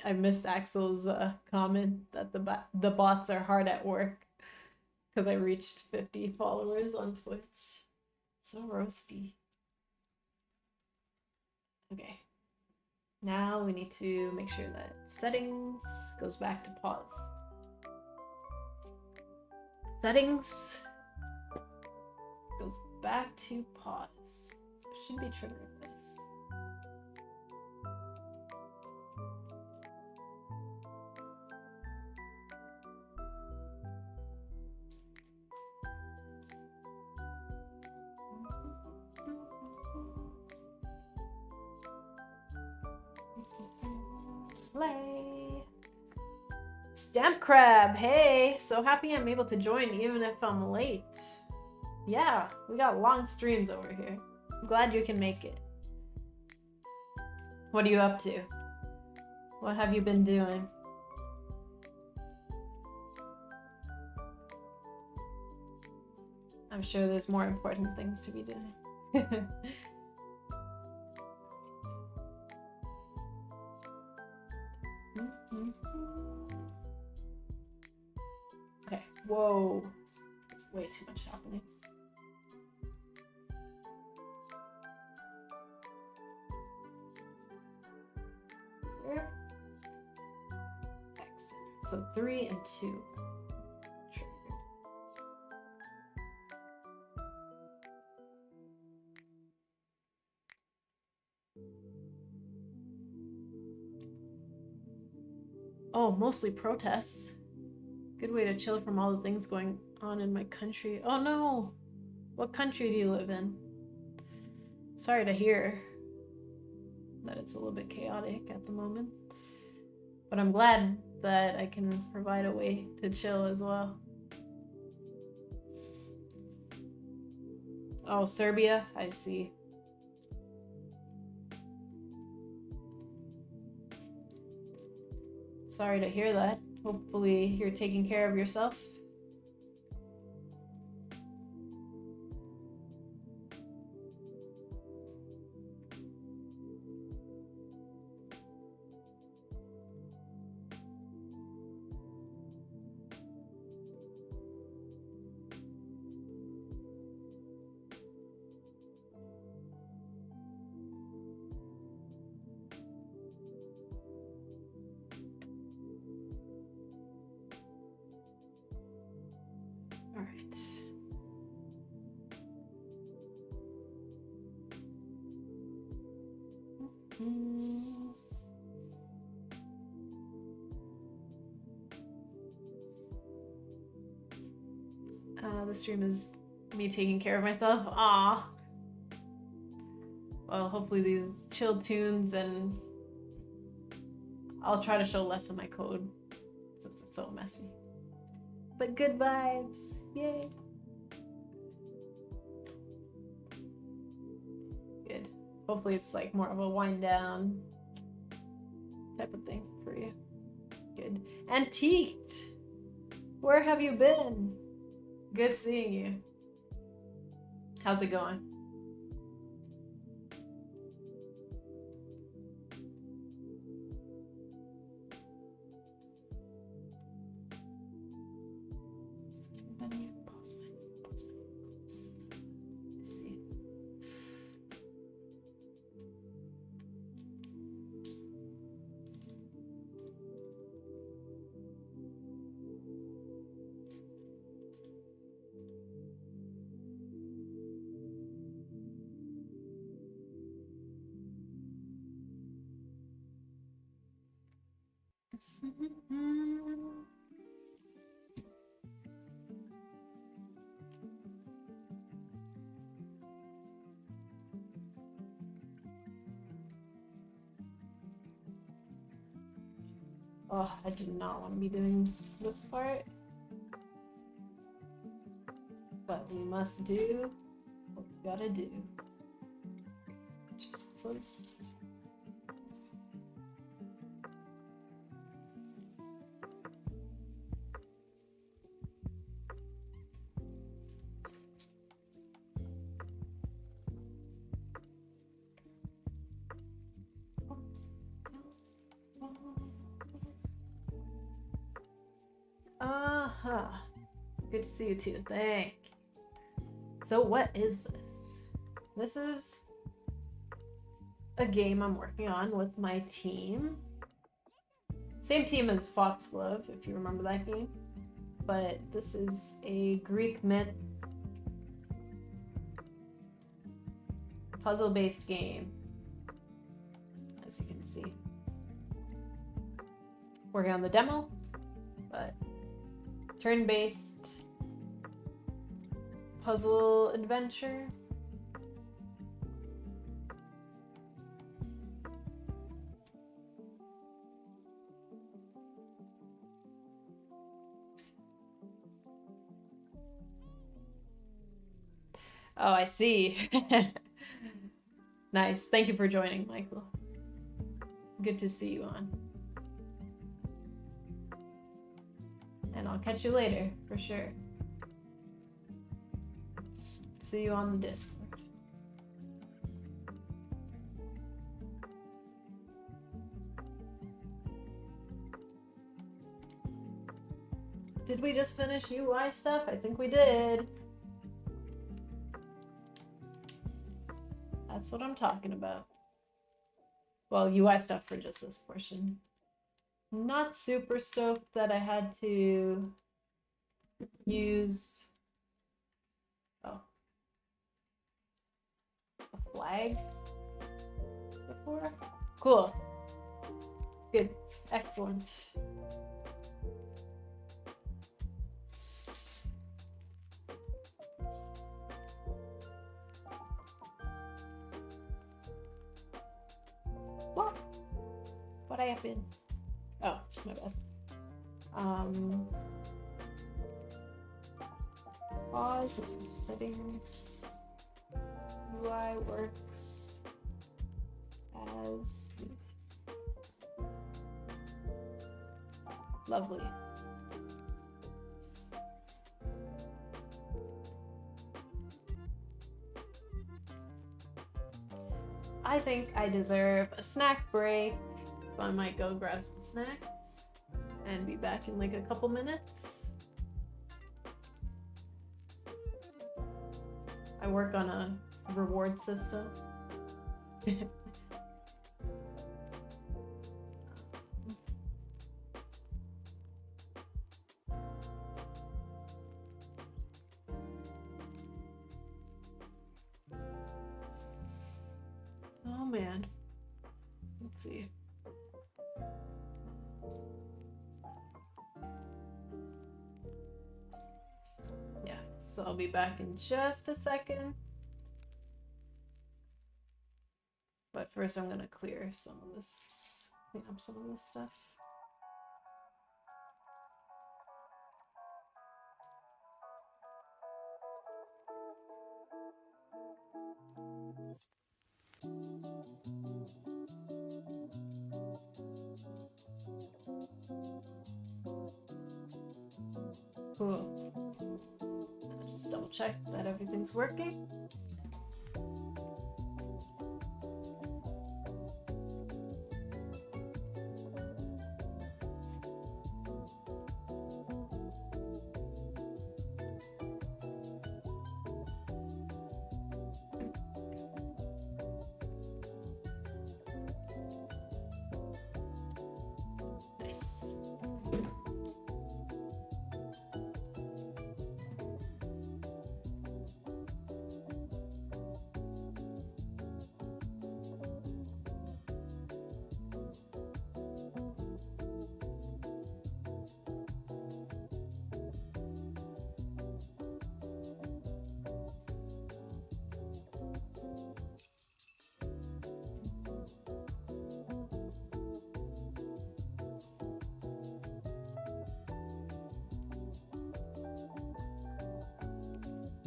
I missed Axel's comment that the bots are hard at work because I reached 50 followers on Twitch. So roasty. Okay. Now we need to make sure that settings goes back to pause. Settings goes back to pause. So it should be triggering this. Play. Stamp Crab, hey! So happy I'm able to join even if I'm late. Yeah, we got long streams over here. I'm glad you can make it. What are you up to? What have you been doing? I'm sure there's more important things to be doing. Okay, whoa. There's way too much happening. Here. Excellent. So 3 and 2. Triggered. Oh, mostly protests. Good way to chill from all the things going on in my country. Oh no! What country do you live in? Sorry to hear that it's a little bit chaotic at the moment. But I'm glad that I can provide a way to chill as well. Oh, Serbia? I see. Sorry to hear that. Hopefully you're taking care of yourself. The stream is me taking care of myself. Ah. Well, hopefully these chill tunes, and I'll try to show less of my code since it's so messy. But good vibes. Yay. Good. Hopefully it's like more of a wind down type of thing for you. Good. Antiqued! Where have you been? Good seeing you. How's it going? Oh, I do not want to be doing this part. But we must do what we gotta do. Just close. Good to see you too. Thank you. So what is this? This is a game I'm working on with my team. Same team as Foxglove, if you remember that game. But this is a Greek myth puzzle-based game, as you can see. Working on the demo, but turn-based puzzle adventure. Oh, I see. Nice. Thank you for joining, Michael. Good to see you on. And I'll catch you later, for sure. See you on the Discord. Did we just finish UI stuff? I think we did. That's what I'm talking about. Well, UI stuff for just this portion. Not super stoked that I had to use a flag before. Cool. Good. Excellent. What happened? Oh, my bad. Pause and settings. UI works as lovely. I think I deserve a snack break, so I might go grab some snacks and be back in like a couple minutes. I work on a reward system. Oh man. Let's see. Yeah, So I'll be back in just a second. But first I'm gonna clear some of this, clean up some of this stuff. Cool. Just double check that everything's working. Nice.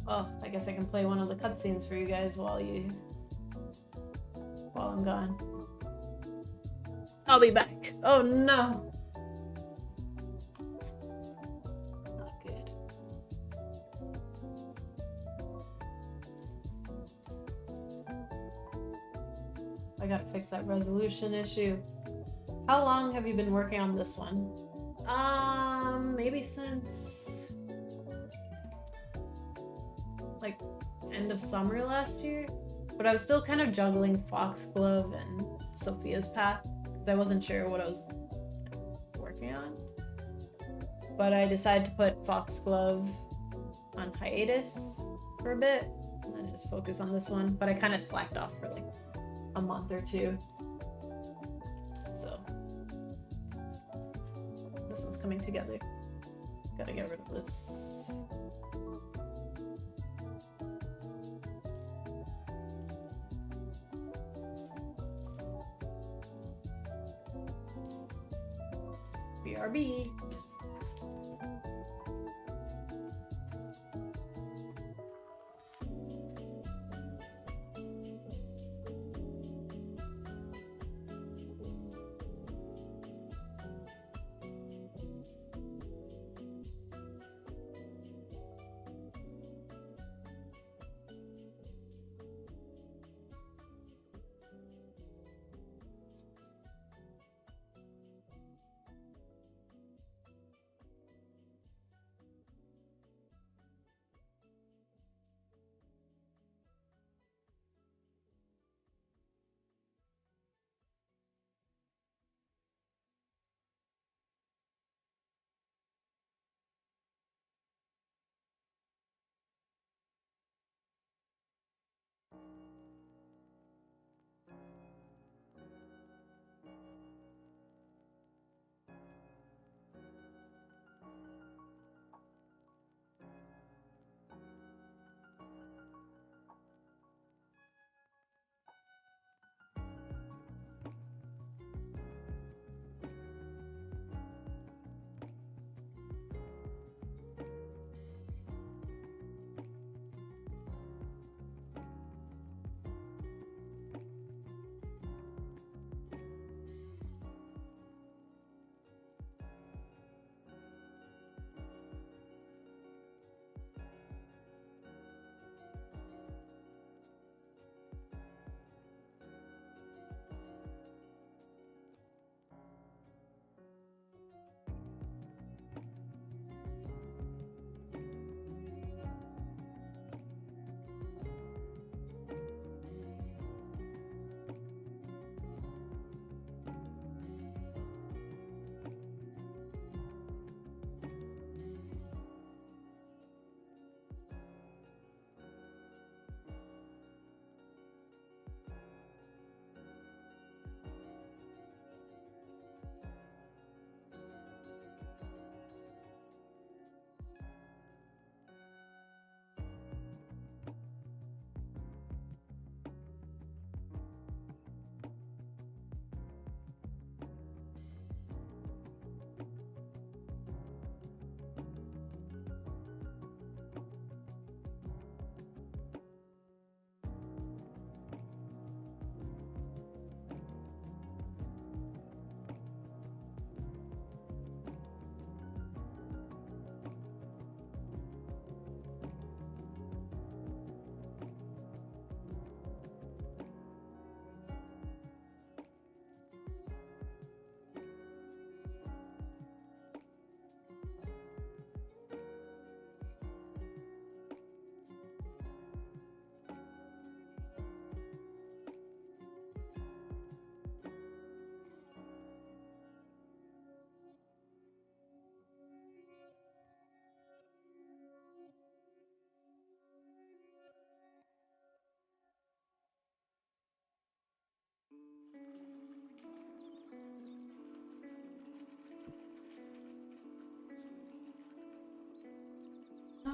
Well, I guess I can play one of the cutscenes for you guys while I'm gone. I'll be back. Oh no. Not good. I gotta fix that resolution issue. How long have you been working on this one? Maybe since like end of summer last year, but I was still kind of juggling Foxglove and Sophia's Path because I wasn't sure what I was working on. But I decided to put Foxglove on hiatus for a bit and then just focus on this one. But I kind of slacked off for like a month or two. So this one's coming together. Gotta get rid of this. BRB.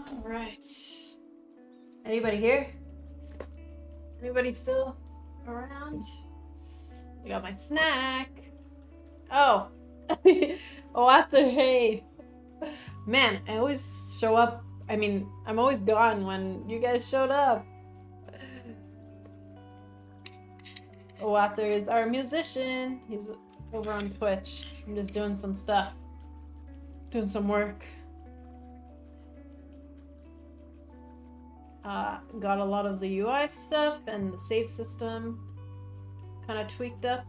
Alright. Anybody here? Anybody still around? I got my snack. Oh. Oathr, hey. Man, I always show up. I mean, I'm always gone when you guys showed up. Oathr is our musician. He's over on Twitch. I'm just doing some stuff. Doing some work. Got a lot of the UI stuff and the save system kind of tweaked up.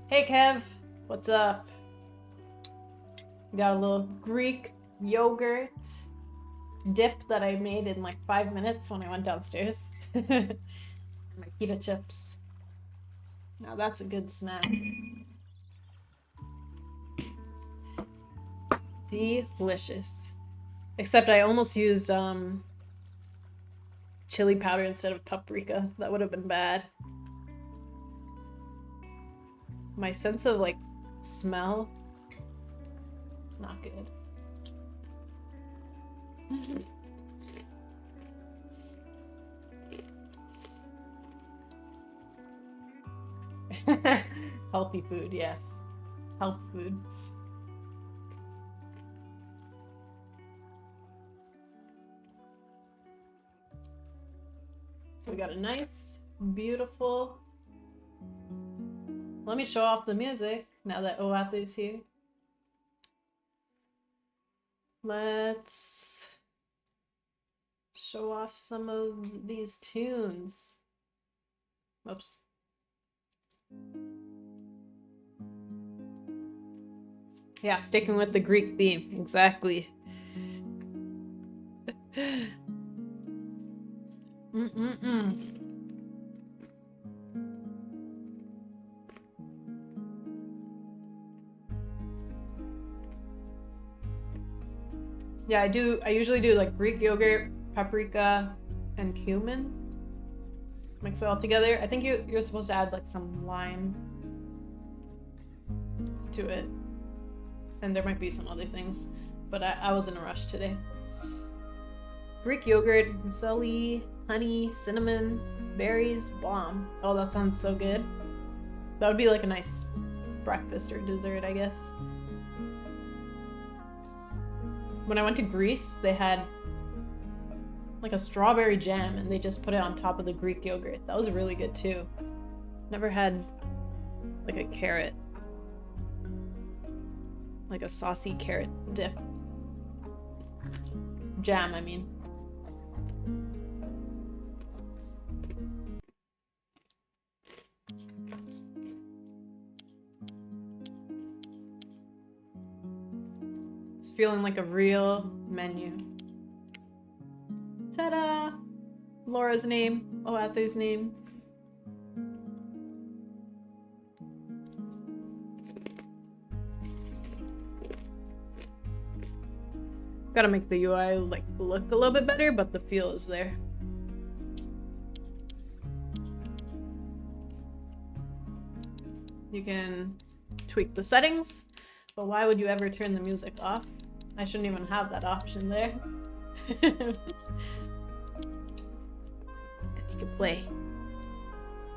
Hey Kev, what's up? Got a little Greek yogurt dip that I made in like 5 minutes when I went downstairs. My pita chips. Now that's a good snack. Delicious. Except I almost used chili powder instead of paprika. That would have been bad. My sense of like smell, not good. Healthy food, yes. Health food. So we got a nice, beautiful... Let me show off the music now that Oathr is here. Let's show off some of these tunes. Oops. Yeah, sticking with the Greek theme, exactly. Yeah, I usually do like Greek yogurt, paprika, and cumin. Mix it all together. I think you're supposed to add like some lime to it. And there might be some other things, but I was in a rush today. Greek yogurt, muesli, honey, cinnamon, berries, bomb. Oh, that sounds so good. That would be like a nice breakfast or dessert, I guess. When I went to Greece, they had like a strawberry jam and they just put it on top of the Greek yogurt. That was really good too. Never had like a carrot. Like a saucy carrot dip. Jam, I mean. It's feeling like a real menu. Ta-da! Laura's name, Oathr's name. Gotta make the UI like look a little bit better, but the feel is there. You can tweak the settings, but why would you ever turn the music off? I shouldn't even have that option there. And you can play.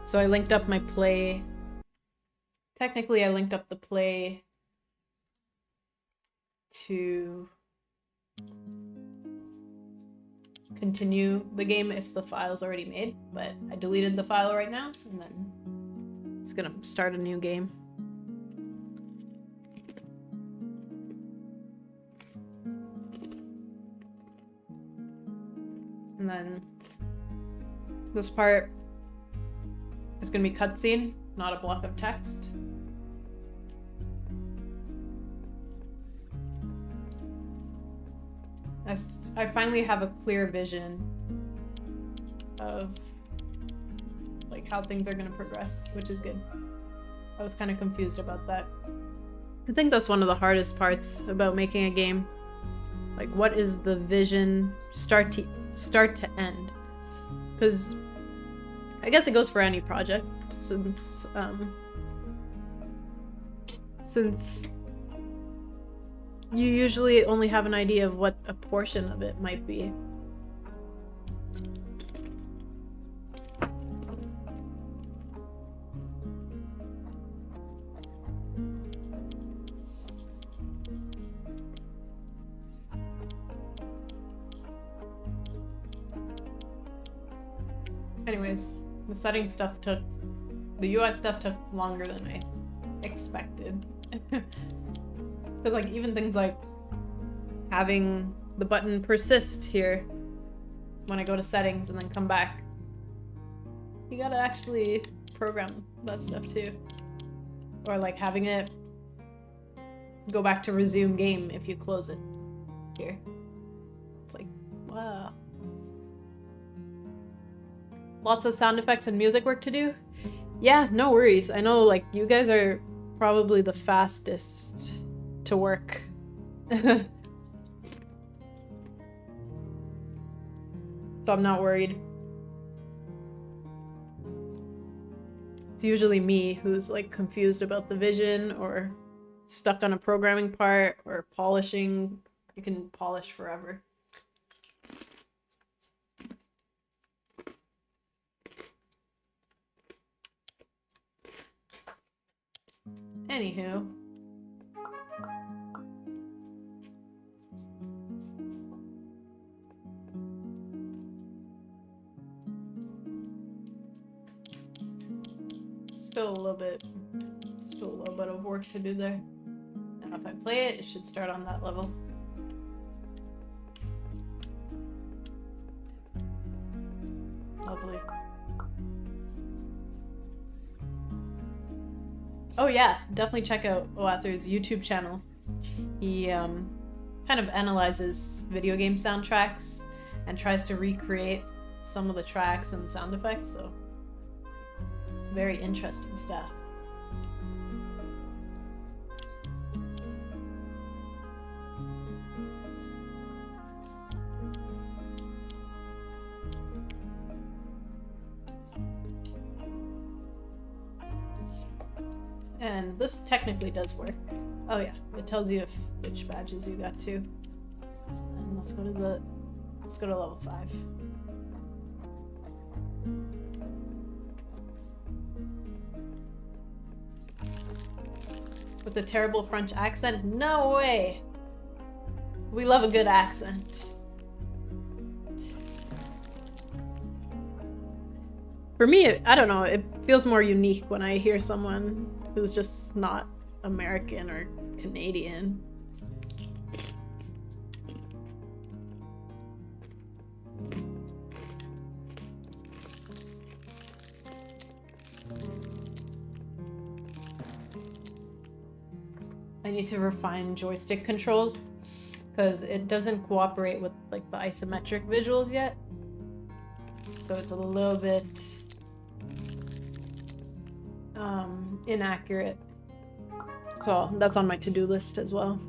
So I linked up my play. Technically, I linked up the play to continue the game if the file's already made, but I deleted the file right now, and then it's gonna start a new game. And then this part is gonna be cutscene, not a block of text. I finally have a clear vision of like how things are gonna progress, which is good. I was kind of confused about that. I think that's one of the hardest parts about making a game. Like, what is the vision start to end? Because I guess it goes for any project, since you usually only have an idea of what a portion of it might be. Anyways, the setting stuff took, the UI stuff took longer than I expected. Because like even things like having the button persist here when I go to settings and then come back, you gotta actually program that stuff too. Or like having it go back to resume game if you close it here. It's like, wow. Lots of sound effects and music work to do? Yeah, no worries. I know like you guys are probably the fastest to work. So I'm not worried. It's usually me who's like confused about the vision or stuck on a programming part or polishing. You can polish forever. Anywho. Still a little bit of work to do there. And if I play it, it should start on that level. Lovely. Oh yeah, definitely check out Oathr's YouTube channel. He kind of analyzes video game soundtracks and tries to recreate some of the tracks and sound effects, so very interesting stuff. And this technically does work. Oh yeah, it tells you which badges you got too. And let's go to level 5. With a terrible French accent? No way! We love a good accent. For me, I don't know, it feels more unique when I hear someone who's just not American or Canadian. I need to refine joystick controls because it doesn't cooperate with like the isometric visuals yet. So it's a little bit inaccurate. So that's on my to-do list as well.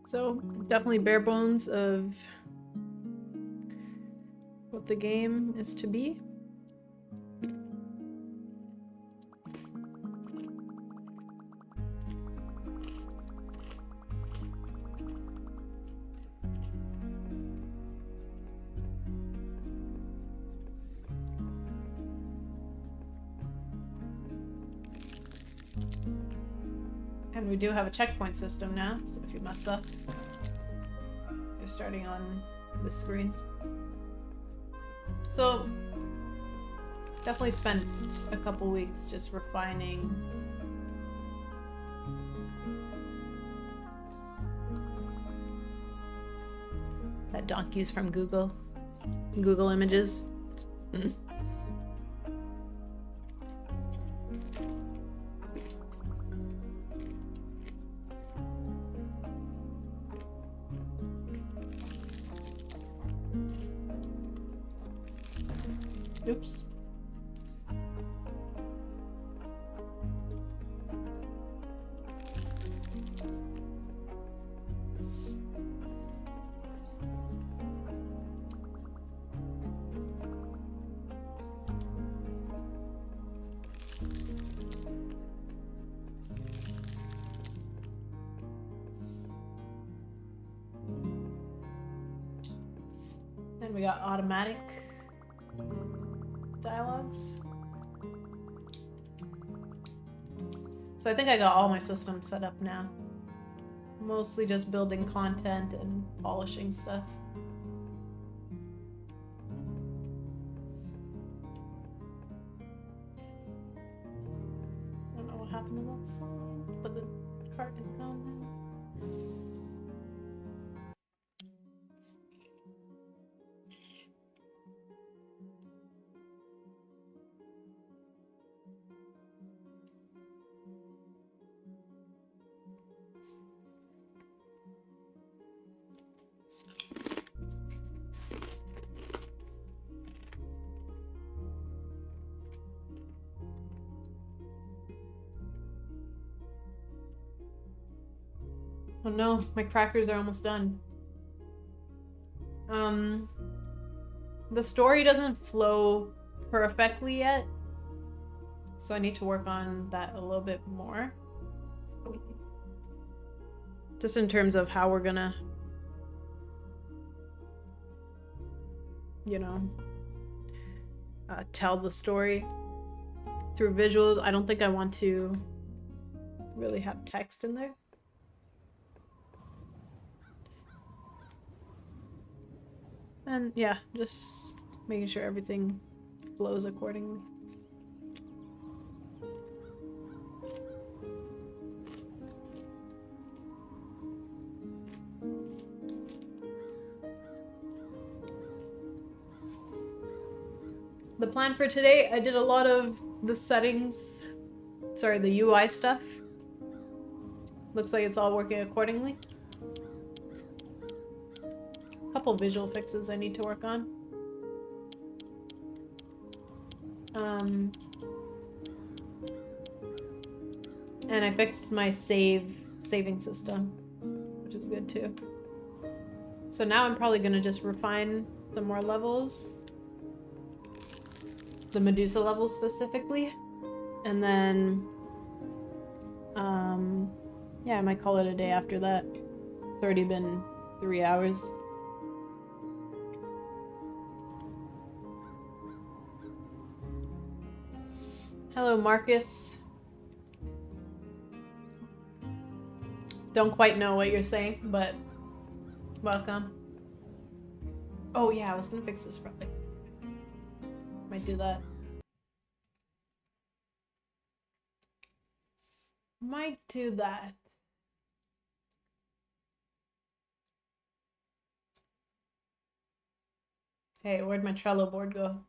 So definitely bare bones of what the game is to be. And we do have a checkpoint system now, so if you mess up, you're starting on this screen. So, definitely spent a couple weeks just refining that donkey's from Google Images. Oops. Then we got automatic dialogues. So I think I got all my systems set up now. Mostly just building content and polishing stuff. I don't know what happened to that sign, but the cart is gone now. Oh no, my crackers are almost done. The story doesn't flow perfectly yet, so I need to work on that a little bit more. Just in terms of how we're gonna, you know, tell the story through visuals. I don't think I want to really have text in there. And yeah, just making sure everything flows accordingly. The plan for today, I did a lot of the settings, sorry, the UI stuff. Looks like it's all working accordingly. A couple visual fixes I need to work on. And I fixed my saving system, which is good too. So now I'm probably gonna just refine some more levels. The Medusa levels specifically. And then, yeah, I might call it a day after that. It's already been 3 hours. Hello, Marcus. Don't quite know what you're saying, but welcome. Oh yeah, I was gonna fix this probably. Might do that. Might do that. Hey, where'd my Trello board go?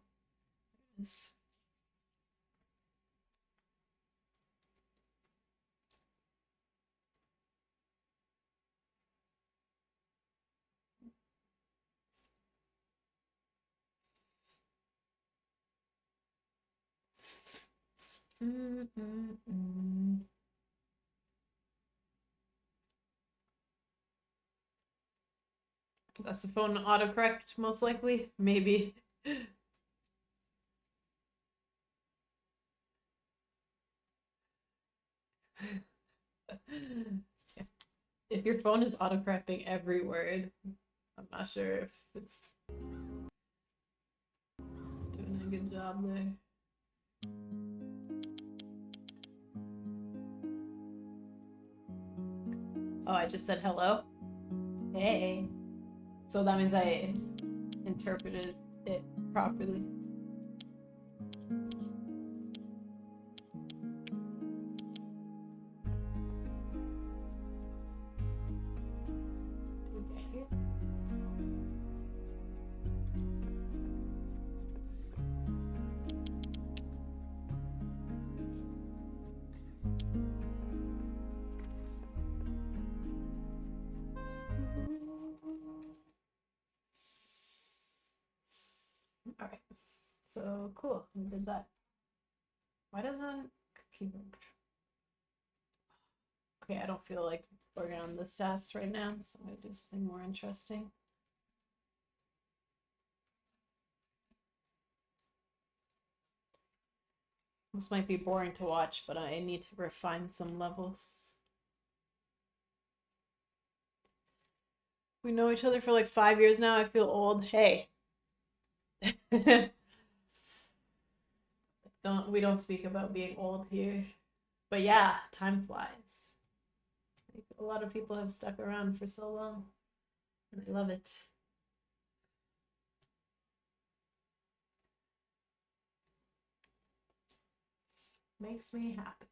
That's the phone autocorrect, most likely. Maybe. If your phone is autocorrecting every word, I'm not sure if it's doing a good job there. Oh, I just said hello? Hey. So that means I interpreted it properly. All right. So cool, we did that. Why doesn't keyboard? Okay, I don't feel like working on this task right now, so I'm gonna do something more interesting. This might be boring to watch, but I need to refine some levels. We know each other for like 5 years now. I feel old. Hey. We don't speak about being old here. But yeah, time flies. Like, a lot of people have stuck around for so long, and I love it. Makes me happy.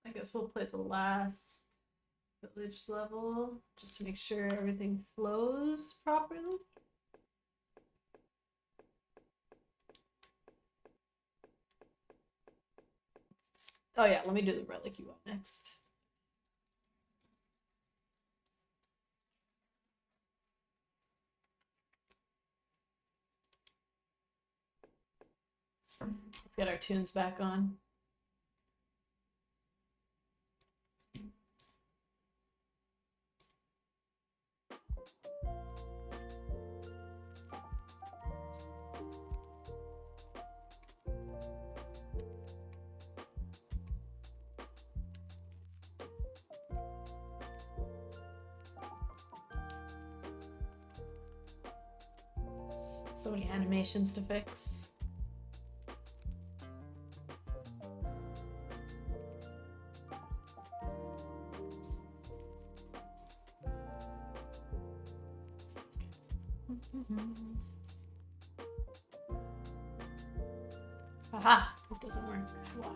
I guess we'll play the last village level just to make sure everything flows properly. Oh yeah, let me do the relic you up next. Let's get our tunes back on. So many animations to fix. Aha! It doesn't work. Why?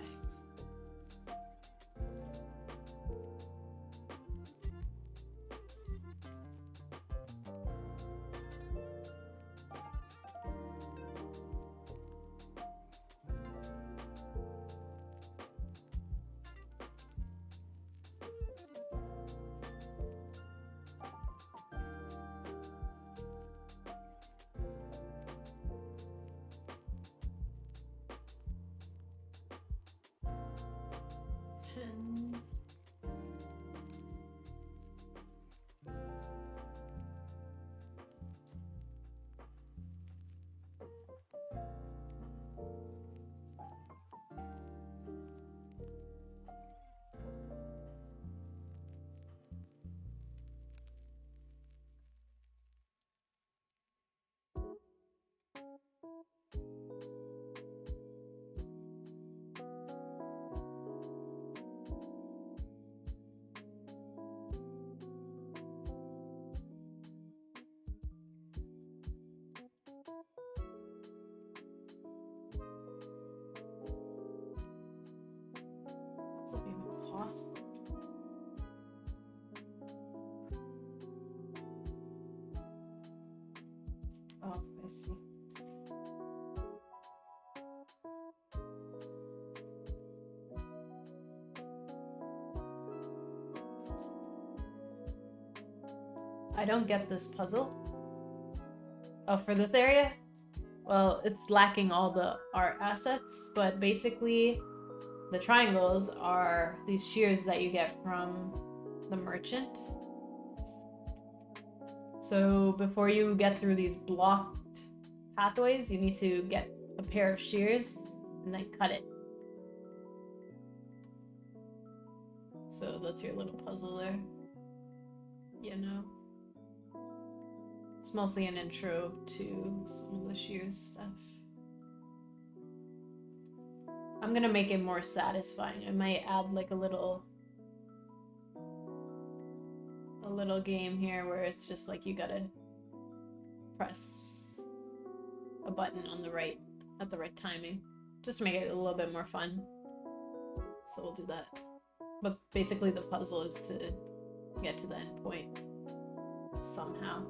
This will be impossible. Oh, I see. I don't get this puzzle. Oh, for this area? Well, it's lacking all the art assets, but basically the triangles are these shears that you get from the merchant. So before you get through these blocked pathways, you need to get a pair of shears and then cut it. So that's your little puzzle there. You know. It's mostly an intro to some of the shears stuff. I'm gonna make it more satisfying. I might add like a little game here where it's just like you gotta press a button on the right at the right timing, just to make it a little bit more fun. So we'll do that. But basically the puzzle is to get to the end point somehow.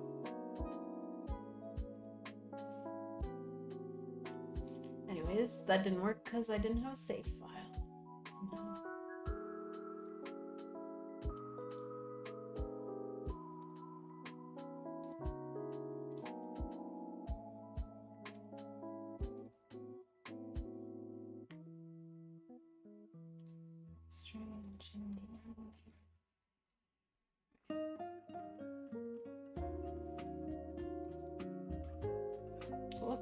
Anyways, that didn't work because I didn't have a save file. Cool.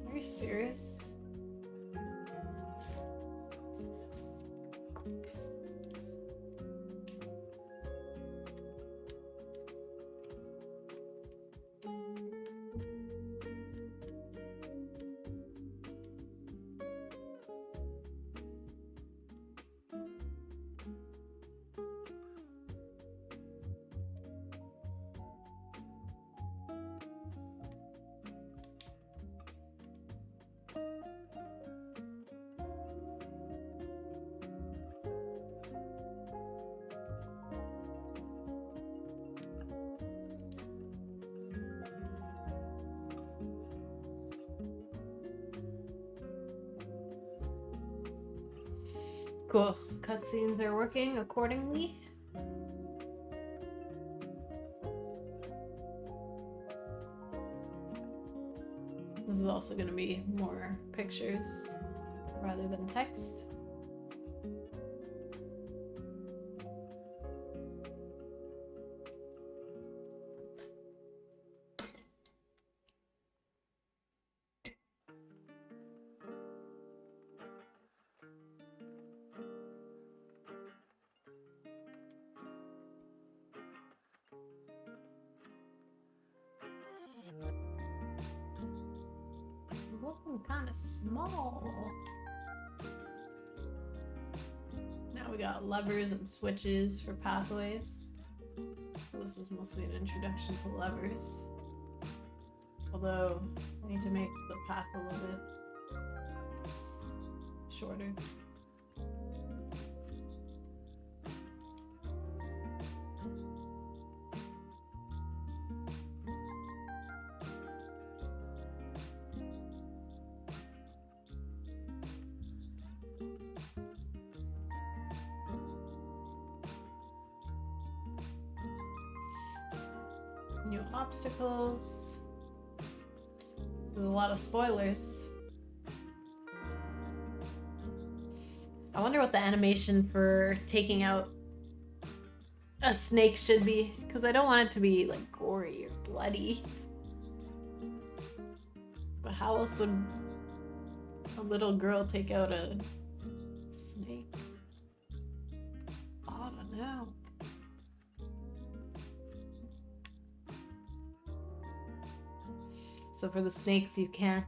Are you serious? Cool. Cutscenes are working accordingly. This is also going to be more pictures rather than text. Looking kind of small. Now we got levers and switches for pathways. This was mostly an introduction to levers. Although I need to make the path a little bit shorter. New obstacles. There's a lot of spoilers. I wonder what the animation for taking out a snake should be, because I don't want it to be like gory or bloody. But how else would a little girl take out a snake? I don't know. So for the snakes, you can't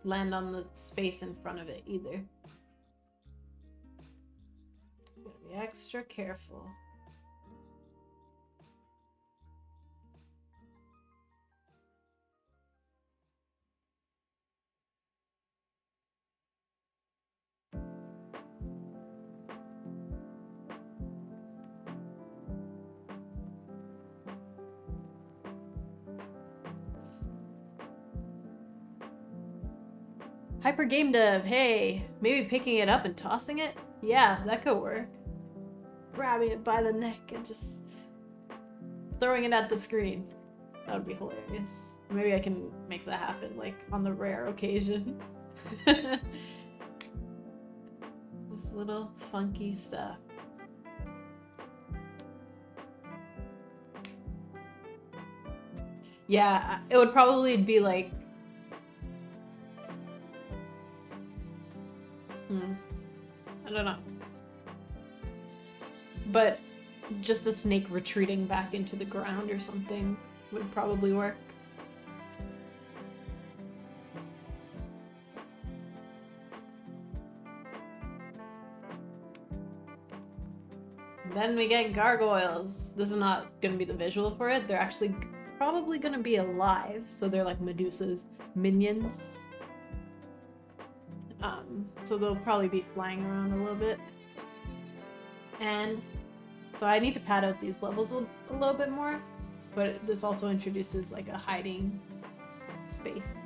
land on the space in front of it either. You gotta be extra careful. Hyper Game Dev, hey, maybe picking it up and tossing it? Yeah, that could work. Grabbing it by the neck and just throwing it at the screen. That would be hilarious. Maybe I can make that happen, like, on the rare occasion. This little funky stuff. Yeah, it would probably be like... I don't know. But just the snake retreating back into the ground or something would probably work. Then we get gargoyles. This is not going to be the visual for it. They're actually probably going to be alive. So they're like Medusa's minions. So they'll probably be flying around a little bit. And so I need to pad out these levels a little bit more. but this also introduces like a hiding space.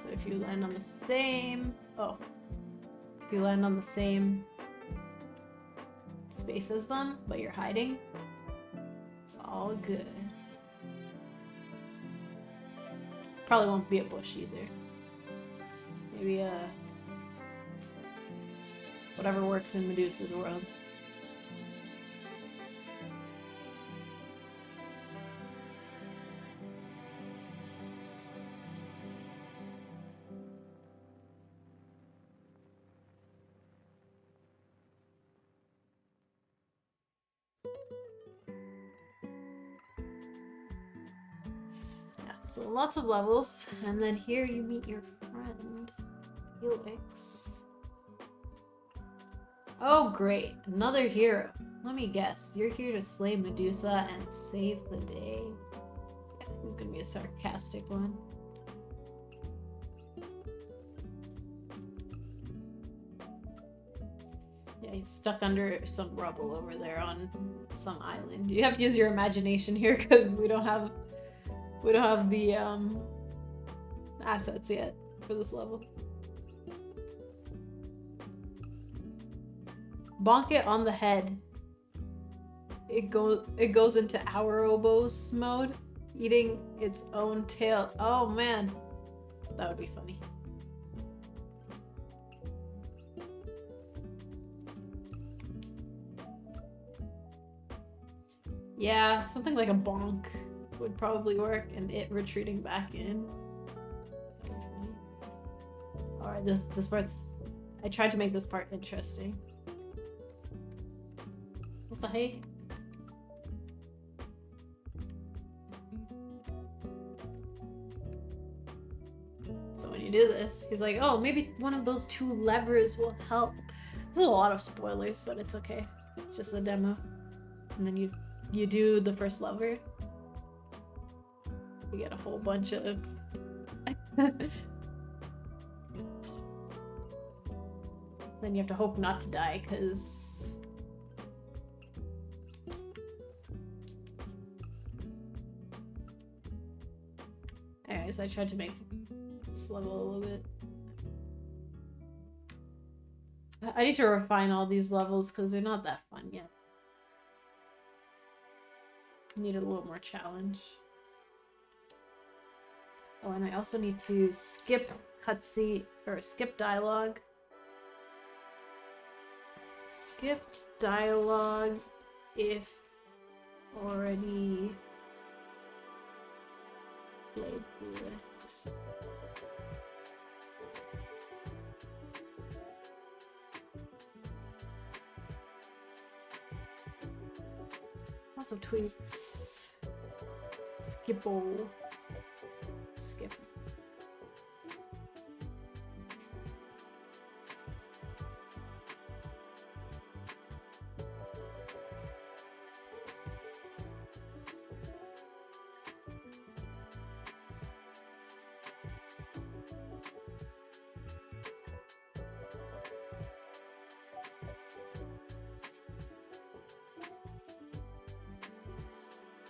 So if you land on the same, if you land on the same space as them, but you're hiding, it's all good. Probably won't be a bush either. Maybe a whatever works in Medusa's world. So lots of levels, and then here you meet your friend, Felix. Oh great, another hero. Let me guess, you're here to slay Medusa and save the day. Yeah, he's gonna be a sarcastic one. Yeah, he's stuck under some rubble over there on some island. You have to use your imagination here because we don't have the assets yet for this level. Bonk it on the head. It goes into Ouroboros mode, eating its own tail. Oh man, that would be funny. Yeah, something like a bonk would probably work, and it retreating back in. Alright, this part's... I tried to make this part interesting. What the heck? So when you do this, he's like, oh, maybe one of those two levers will help. This is a lot of spoilers, but it's okay. It's just a demo. And then you do the first lever. You get a whole bunch of... Then you have to hope not to die, because... Anyways, I tried to make this level a little bit... I need to refine all these levels, because they're not that fun yet. Need a little more challenge. Oh, and I also need to skip cutscene, or skip dialogue. Skip dialogue if already played through it. Lots of tweets. Skipple. Skip.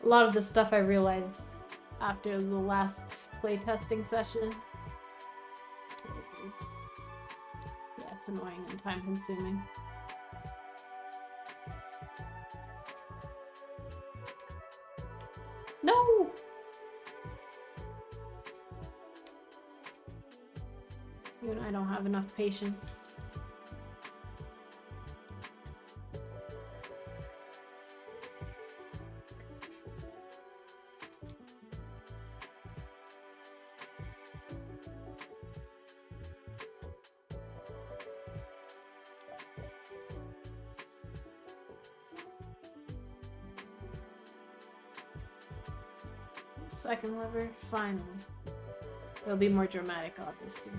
A lot of the stuff I realized after the last playtesting session is, yeah, it's annoying and time consuming. No! Even I don't have enough patience. Second lever, finally. It'll be more dramatic, obviously.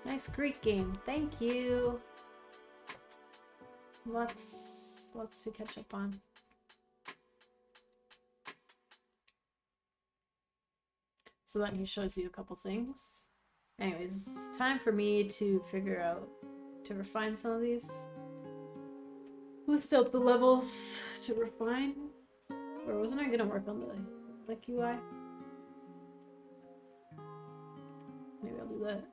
Nice Greek game, thank you. Lots to catch up on. So then he shows you a couple things. Anyways, it's time for me to figure out, to refine some of these. List out the levels to refine. Or wasn't I gonna work on the like UI? Maybe I'll do that.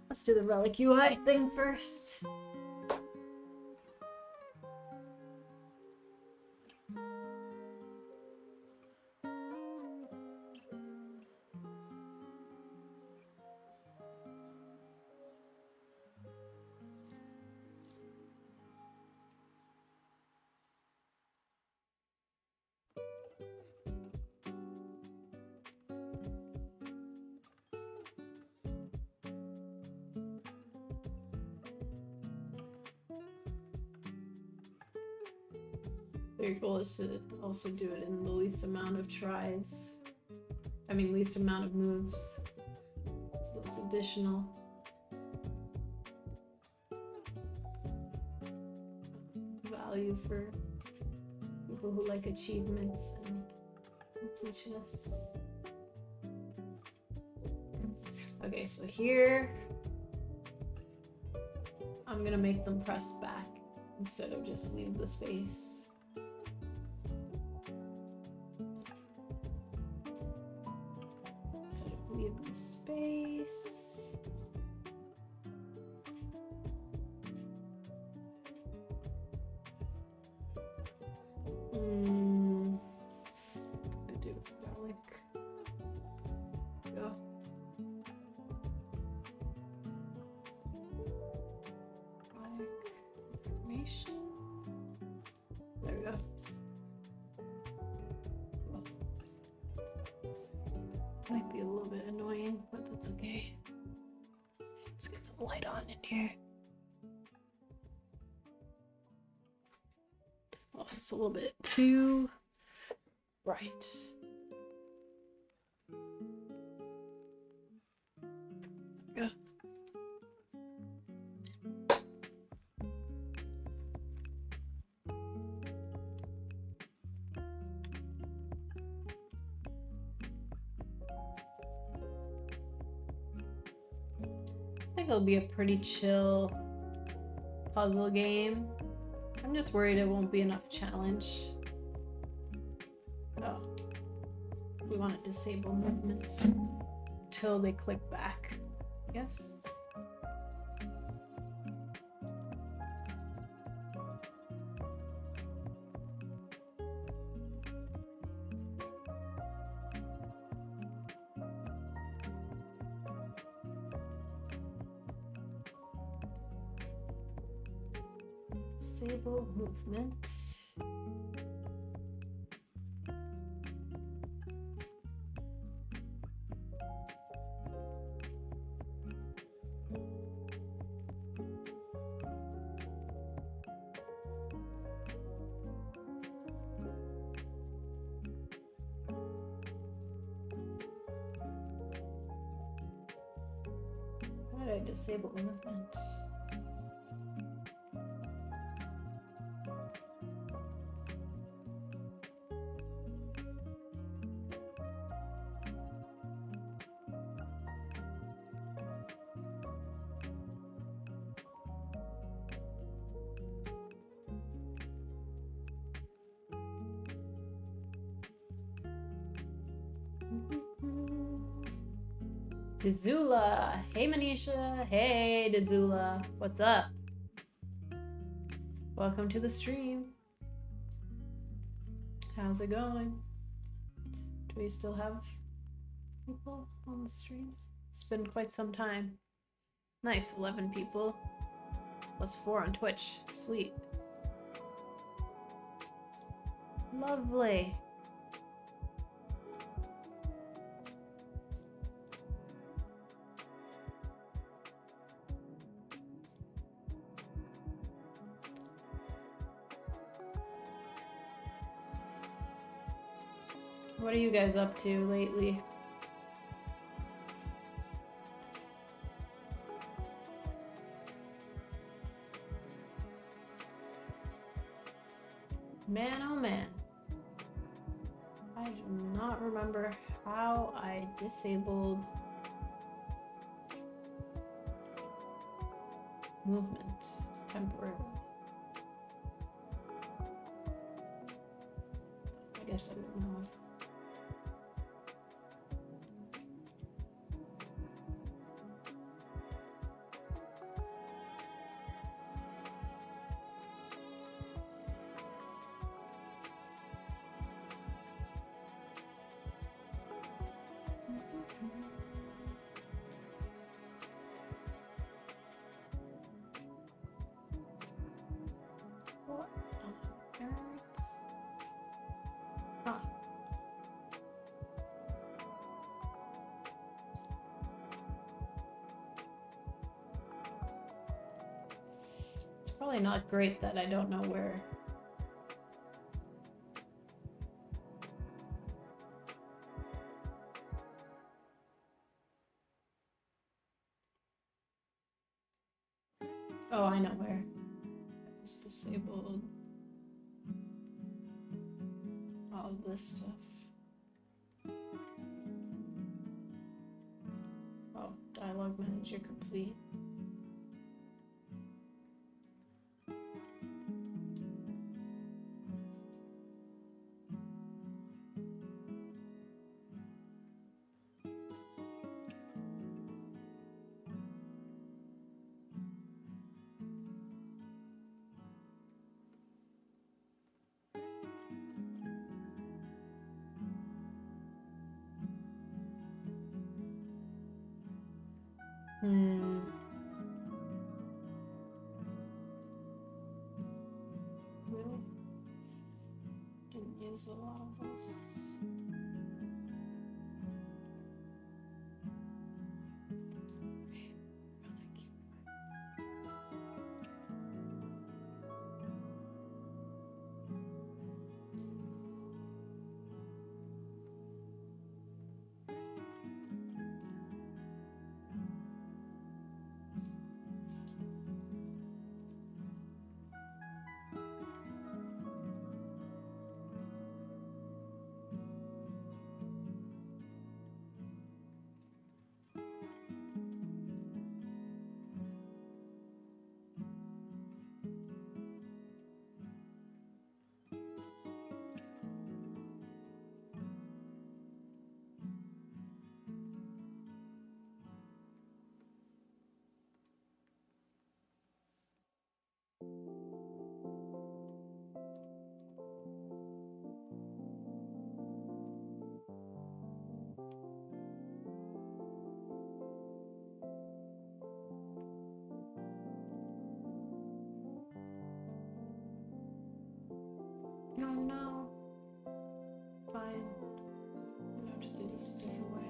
Let's do the relic UI thing first. So your goal is to also do it in the least amount of tries. I mean, least amount of moves. So that's additional. Value for people who like achievements and completionists. Okay, so here I'm gonna make them press back instead of just leave the space. Instead of leave the space. I do relic. Go. Information. There we go. Cool. Might be a little bit annoying, but that's okay. Let's get some light on in here. Oh, it's a little bit too bright. There we go. I think it'll be a pretty chill puzzle game. I'm just worried it won't be enough challenge. Oh. We want to disable movements until they click back, I guess. Disable movement. How did I disable movement? Dizula, hey Manisha, hey Dizula, what's up? Welcome to the stream. How's it going? Do we still have people on the stream? It's been quite some time. Nice, 11 people. Plus 4 on Twitch. Sweet. Lovely. What are you guys up to lately? Man, oh man. I do not remember how I disabled movement temporarily. I guess I don't know if what on earth? Ah. It's probably not great that I don't know where. Oh, I know where. I just disabled all this stuff. Oh, dialogue manager complete. Really? Didn't use a lot of this. No, no. Fine. I'm gonna have to do this a different way.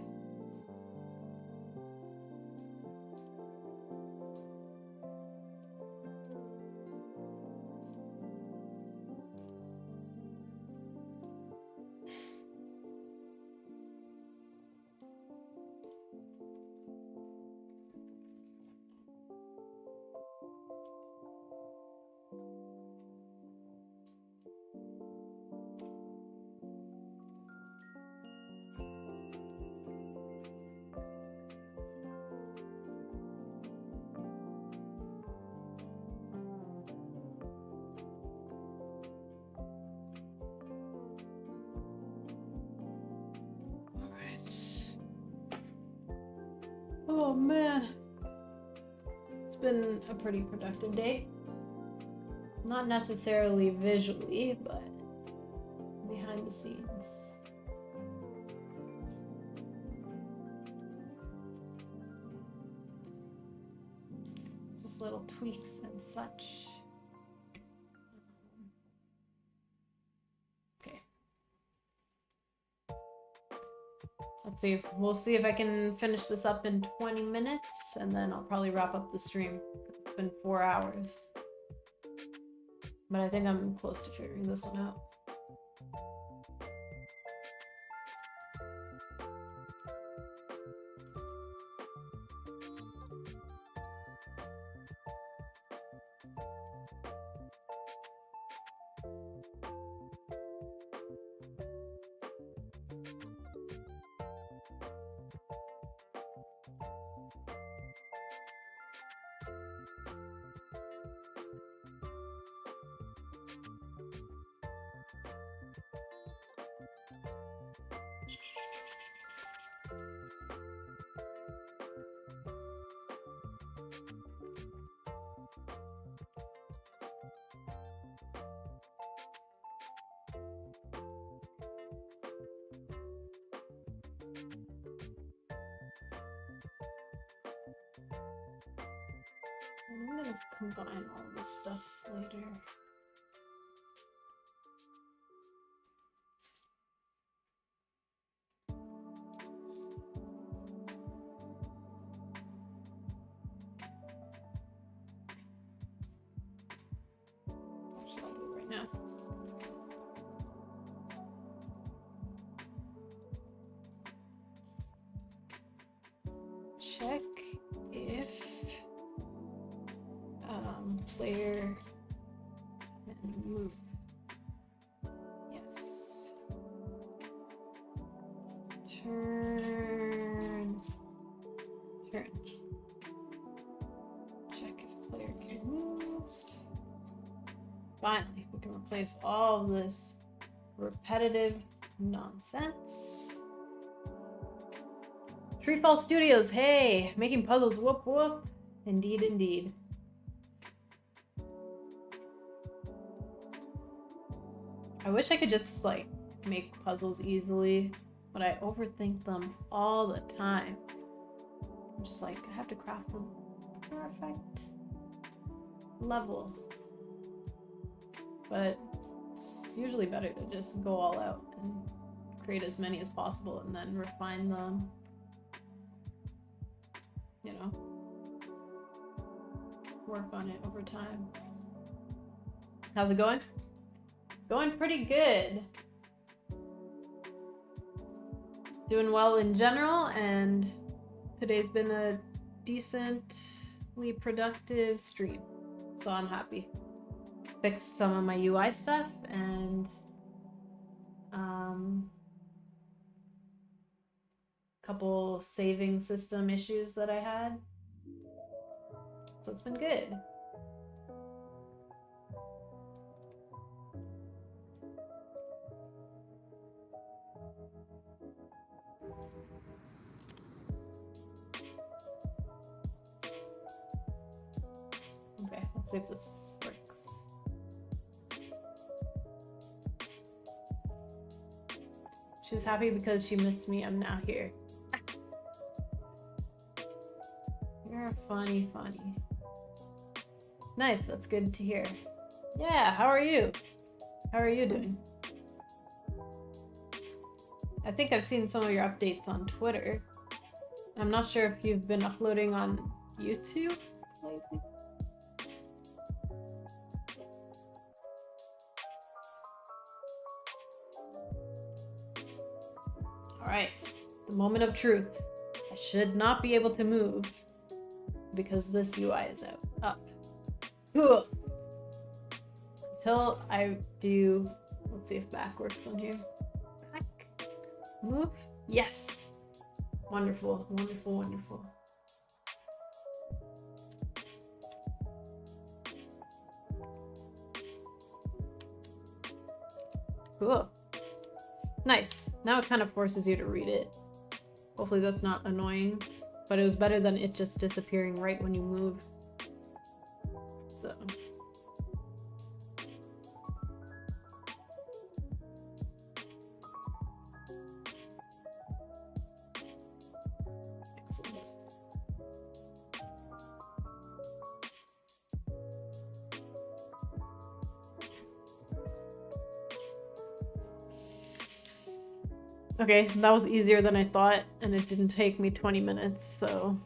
Oh man, it's been a pretty productive day. Not necessarily visually, but behind the scenes. Just little tweaks and such. Okay. Let's see. We'll see if I can finish this up in 20 minutes, and then I'll probably wrap up the stream. It's been 4 hours. But I think I'm close to figuring this one out. I'm gonna combine all this stuff later. Actually, I'll do it right now. Check if player can move. Yes. Turn. Check if player can move. Finally, we can replace all of this repetitive nonsense. Treefall Studios, hey! Making puzzles, whoop whoop. Indeed, indeed. I wish I could just, like, make puzzles easily, but I overthink them all the time. I'm just like, I have to craft them perfect level. But it's usually better to just go all out and create as many as possible and then refine them. You know, work on it over time. How's it going? Going pretty good. Doing well in general, and today's been a decently productive stream, so I'm happy. Fixed some of my UI stuff and couple saving system issues that I had, so it's been good. Okay, let's see if this works. She's happy because she missed me. I'm now here. You're funny. Nice, that's good to hear. Yeah, how are you? How are you doing? I think I've seen some of your updates on Twitter. I'm not sure if you've been uploading on YouTube lately. Alright, the moment of truth. I should not be able to move because this UI is up. Cool. Until I do, let's see if back works on here. Back, move, yes. Wonderful. Cool. Nice. Now it kind of forces you to read it. Hopefully that's not annoying, but it was better than it just disappearing right when you move. So. Excellent. Okay, that was easier than I thought, and it didn't take me 20 minutes, so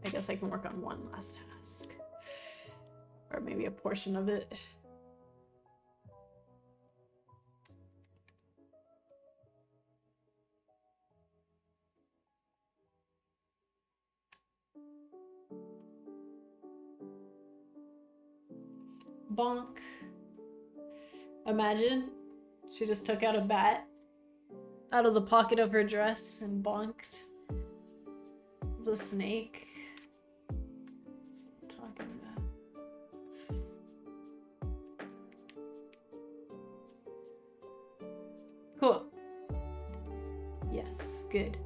I guess I can work on one last task. Or maybe a portion of it. Bonk. Imagine she just took out a bat out of the pocket of her dress and bonked the snake. That's what I'm talking about. Cool. good.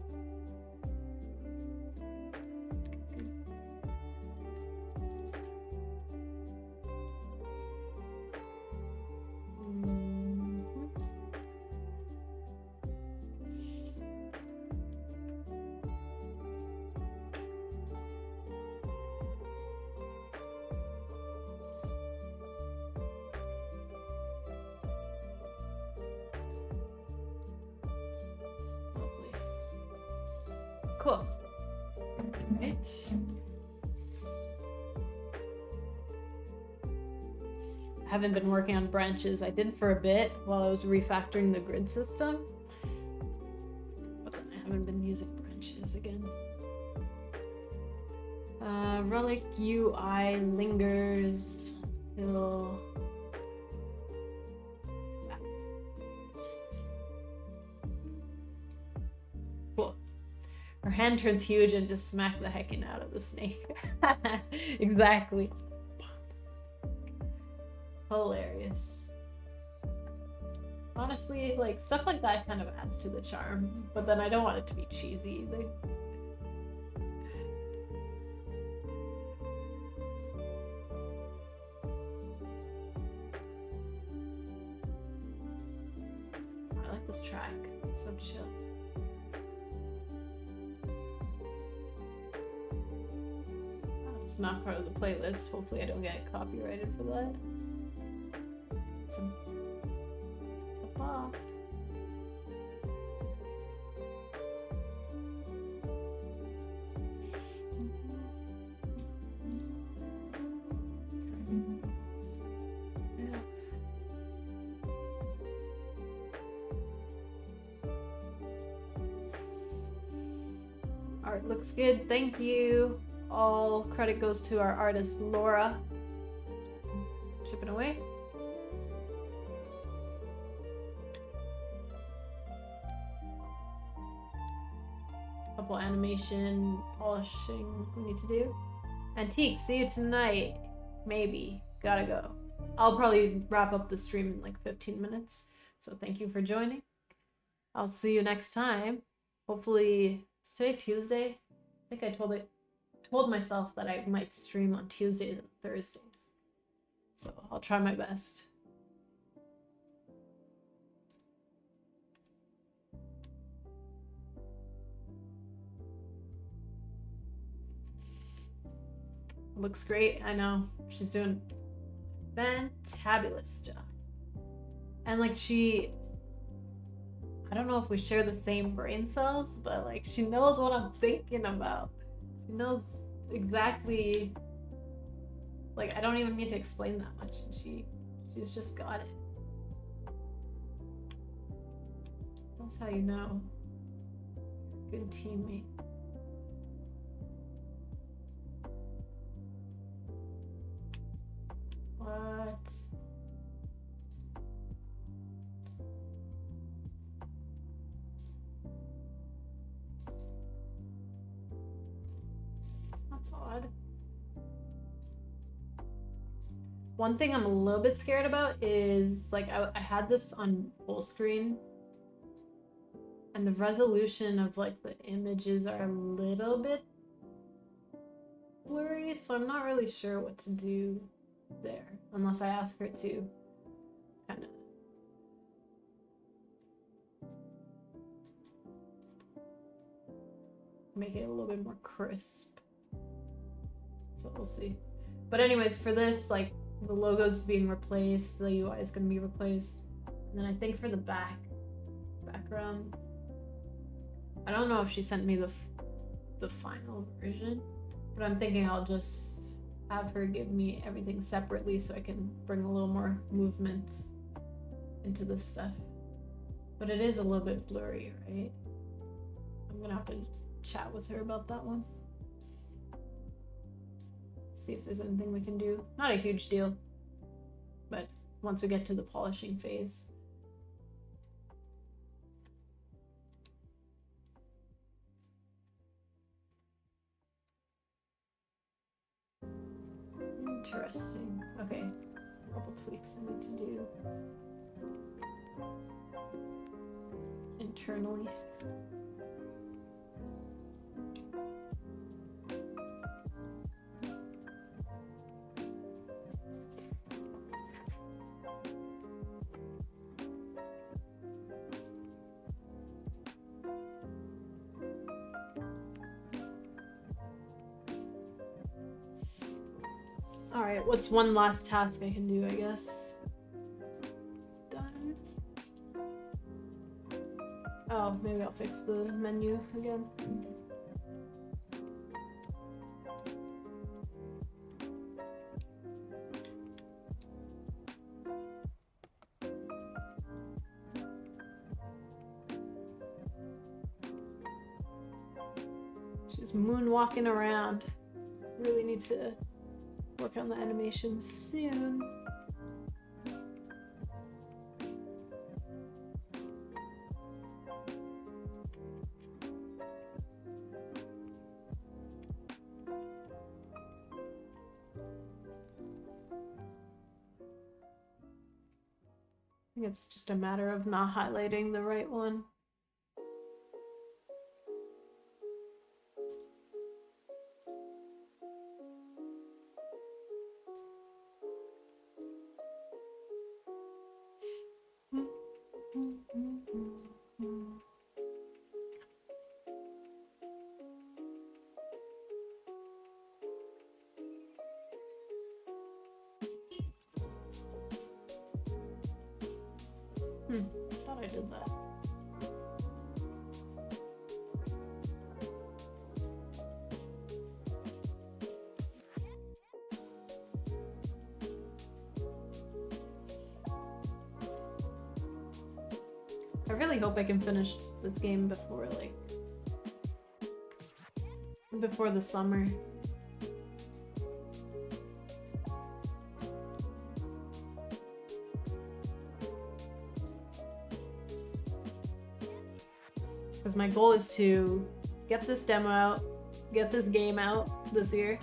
Cool. Right. I haven't been working on branches. I did for a bit while I was refactoring the grid system. But then I haven't been using branches again. Relic UI lingers till cool. Her hand turns huge and just smack the heckin' out of the snake. Exactly. Hilarious. Honestly, like, stuff like that kind of adds to the charm, but then I don't want it to be cheesy either. I like this track. It's so chill. It's not part of the playlist. Hopefully I don't get copyrighted for that. It's a pop. Yeah. Art looks good, thank you. All credit goes to our artist, Laura. Chipping away. Couple animation, polishing we need to do. Antique, see you tonight. Maybe. Gotta go. I'll probably wrap up the stream in like 15 minutes. So thank you for joining. I'll see you next time. Hopefully, is today Tuesday? I think I told myself that I might stream on Tuesdays and Thursdays. So I'll try my best. Looks great, I know. She's doing a fantabulous job. And like I don't know if we share the same brain cells, but like she knows what I'm thinking about. She knows exactly, like I don't even need to explain that much, and she's just got it. That's how you know. Good teammate. What? That's odd. One thing I'm a little bit scared about is, like, I had this on full screen, and the resolution of, like, the images are a little bit blurry, so I'm not really sure what to do there, unless I ask her to kind of make it a little bit more crisp. So we'll see. But anyways, for this, like, the logo's being replaced, the UI is going to be replaced, and then I think for the background, I don't know if she sent me the final version, but I'm thinking I'll just have her give me everything separately so I can bring a little more movement into this stuff. But it is a little bit blurry, right? I'm gonna have to chat with her about that one. See if there's anything we can do. Not a huge deal, but once we get to the polishing phase. Interesting. Okay, a couple tweaks I need to do internally. Alright, what's one last task I can do, I guess? It's done. Oh, maybe I'll fix the menu again. She's moonwalking around. Really need to work on the animation soon. I think it's just a matter of not highlighting the right one. I thought I did that. I really hope I can finish this game before, like, before the summer. Because my goal is to get this demo out, get this game out this year,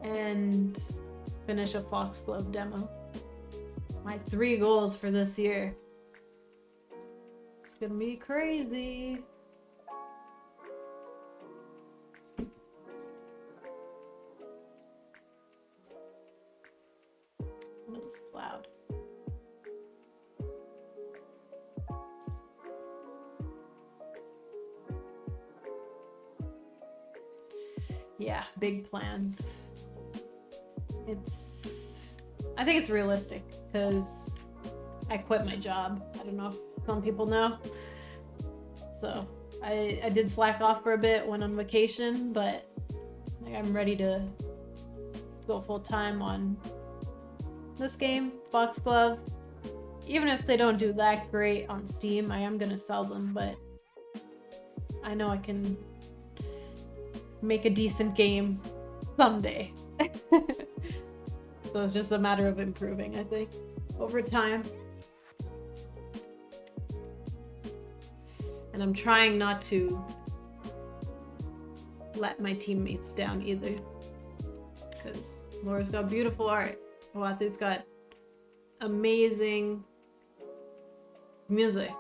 and finish a Foxglove demo. My 3 goals for this year. It's gonna be crazy. What is cloud? Yeah, big plans. I think it's realistic because I quit my job. I don't know if some people know. So I did slack off for a bit, went on vacation, but like, I'm ready to go full time on this game, Foxglove. Even if they don't do that great on Steam, I am gonna sell them, but I know I can make a decent game someday. So it's just a matter of improving, I think, over time. And I'm trying not to let my teammates down either, because Laura's got beautiful art. Oathr's got amazing music.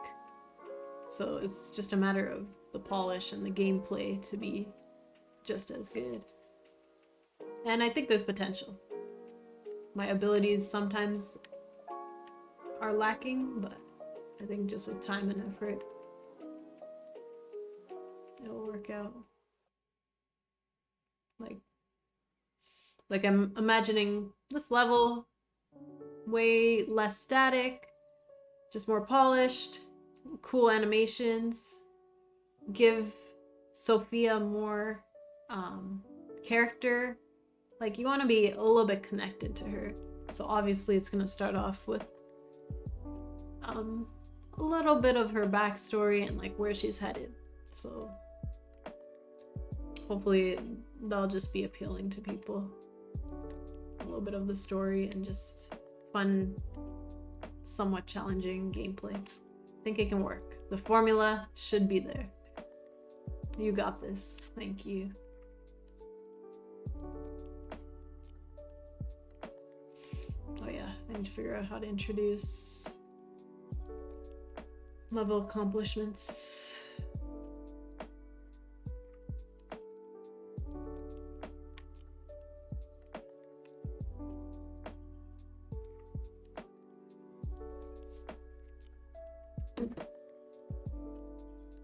So it's just a matter of the polish and the gameplay to be just as good. And I think there's potential. My abilities sometimes are lacking, but I think just with time and effort, it'll work out. Like I'm imagining this level way less static, just more polished, cool animations, give Sophia more character. Like, you want to be a little bit connected to her. So obviously it's going to start off with a little bit of her backstory and like where she's headed. So hopefully that'll just be appealing to people. A little bit of the story and just fun, somewhat challenging gameplay. I think it can work. The formula should be there. You got this. Thank you. Oh yeah, I need to figure out how to introduce level accomplishments.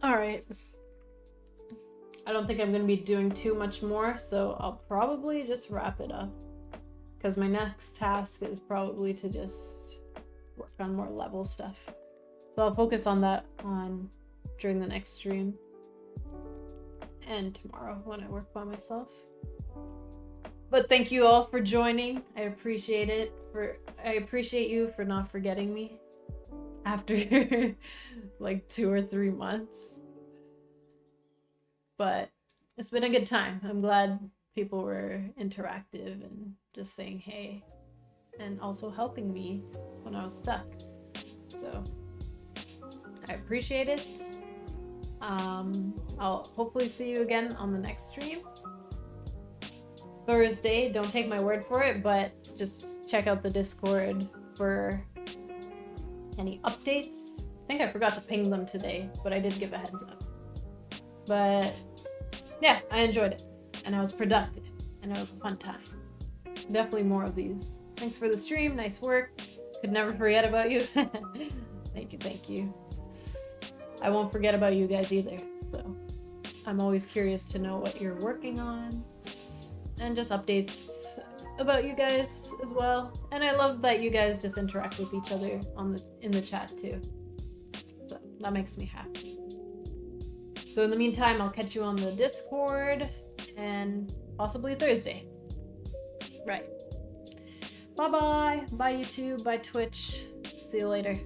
Alright. I don't think I'm going to be doing too much more, so I'll probably just wrap it up. Because my next task is probably to just work on more level stuff. So I'll focus on that during the next stream. And tomorrow when I work by myself. But thank you all for joining. I appreciate it. I appreciate you for not forgetting me after like 2 or 3 months. But it's been a good time. I'm glad people were interactive and just saying hey and also helping me when I was stuck. So I appreciate it. I'll hopefully see you again on the next stream. Thursday, don't take my word for it, but just check out the Discord for any updates. I think I forgot to ping them today, but I did give a heads up. But yeah, I enjoyed it, and I was productive, and it was a fun time. Definitely more of these. Thanks for the stream, nice work. Could never forget about you. Thank you, thank you. I won't forget about you guys either, so I'm always curious to know what you're working on, and just updates about you guys as well. And I love that you guys just interact with each other in the chat too. So that makes me happy. So in the meantime, I'll catch you on the Discord and possibly Thursday. Right. Bye-bye. Bye YouTube. Bye Twitch. See you later.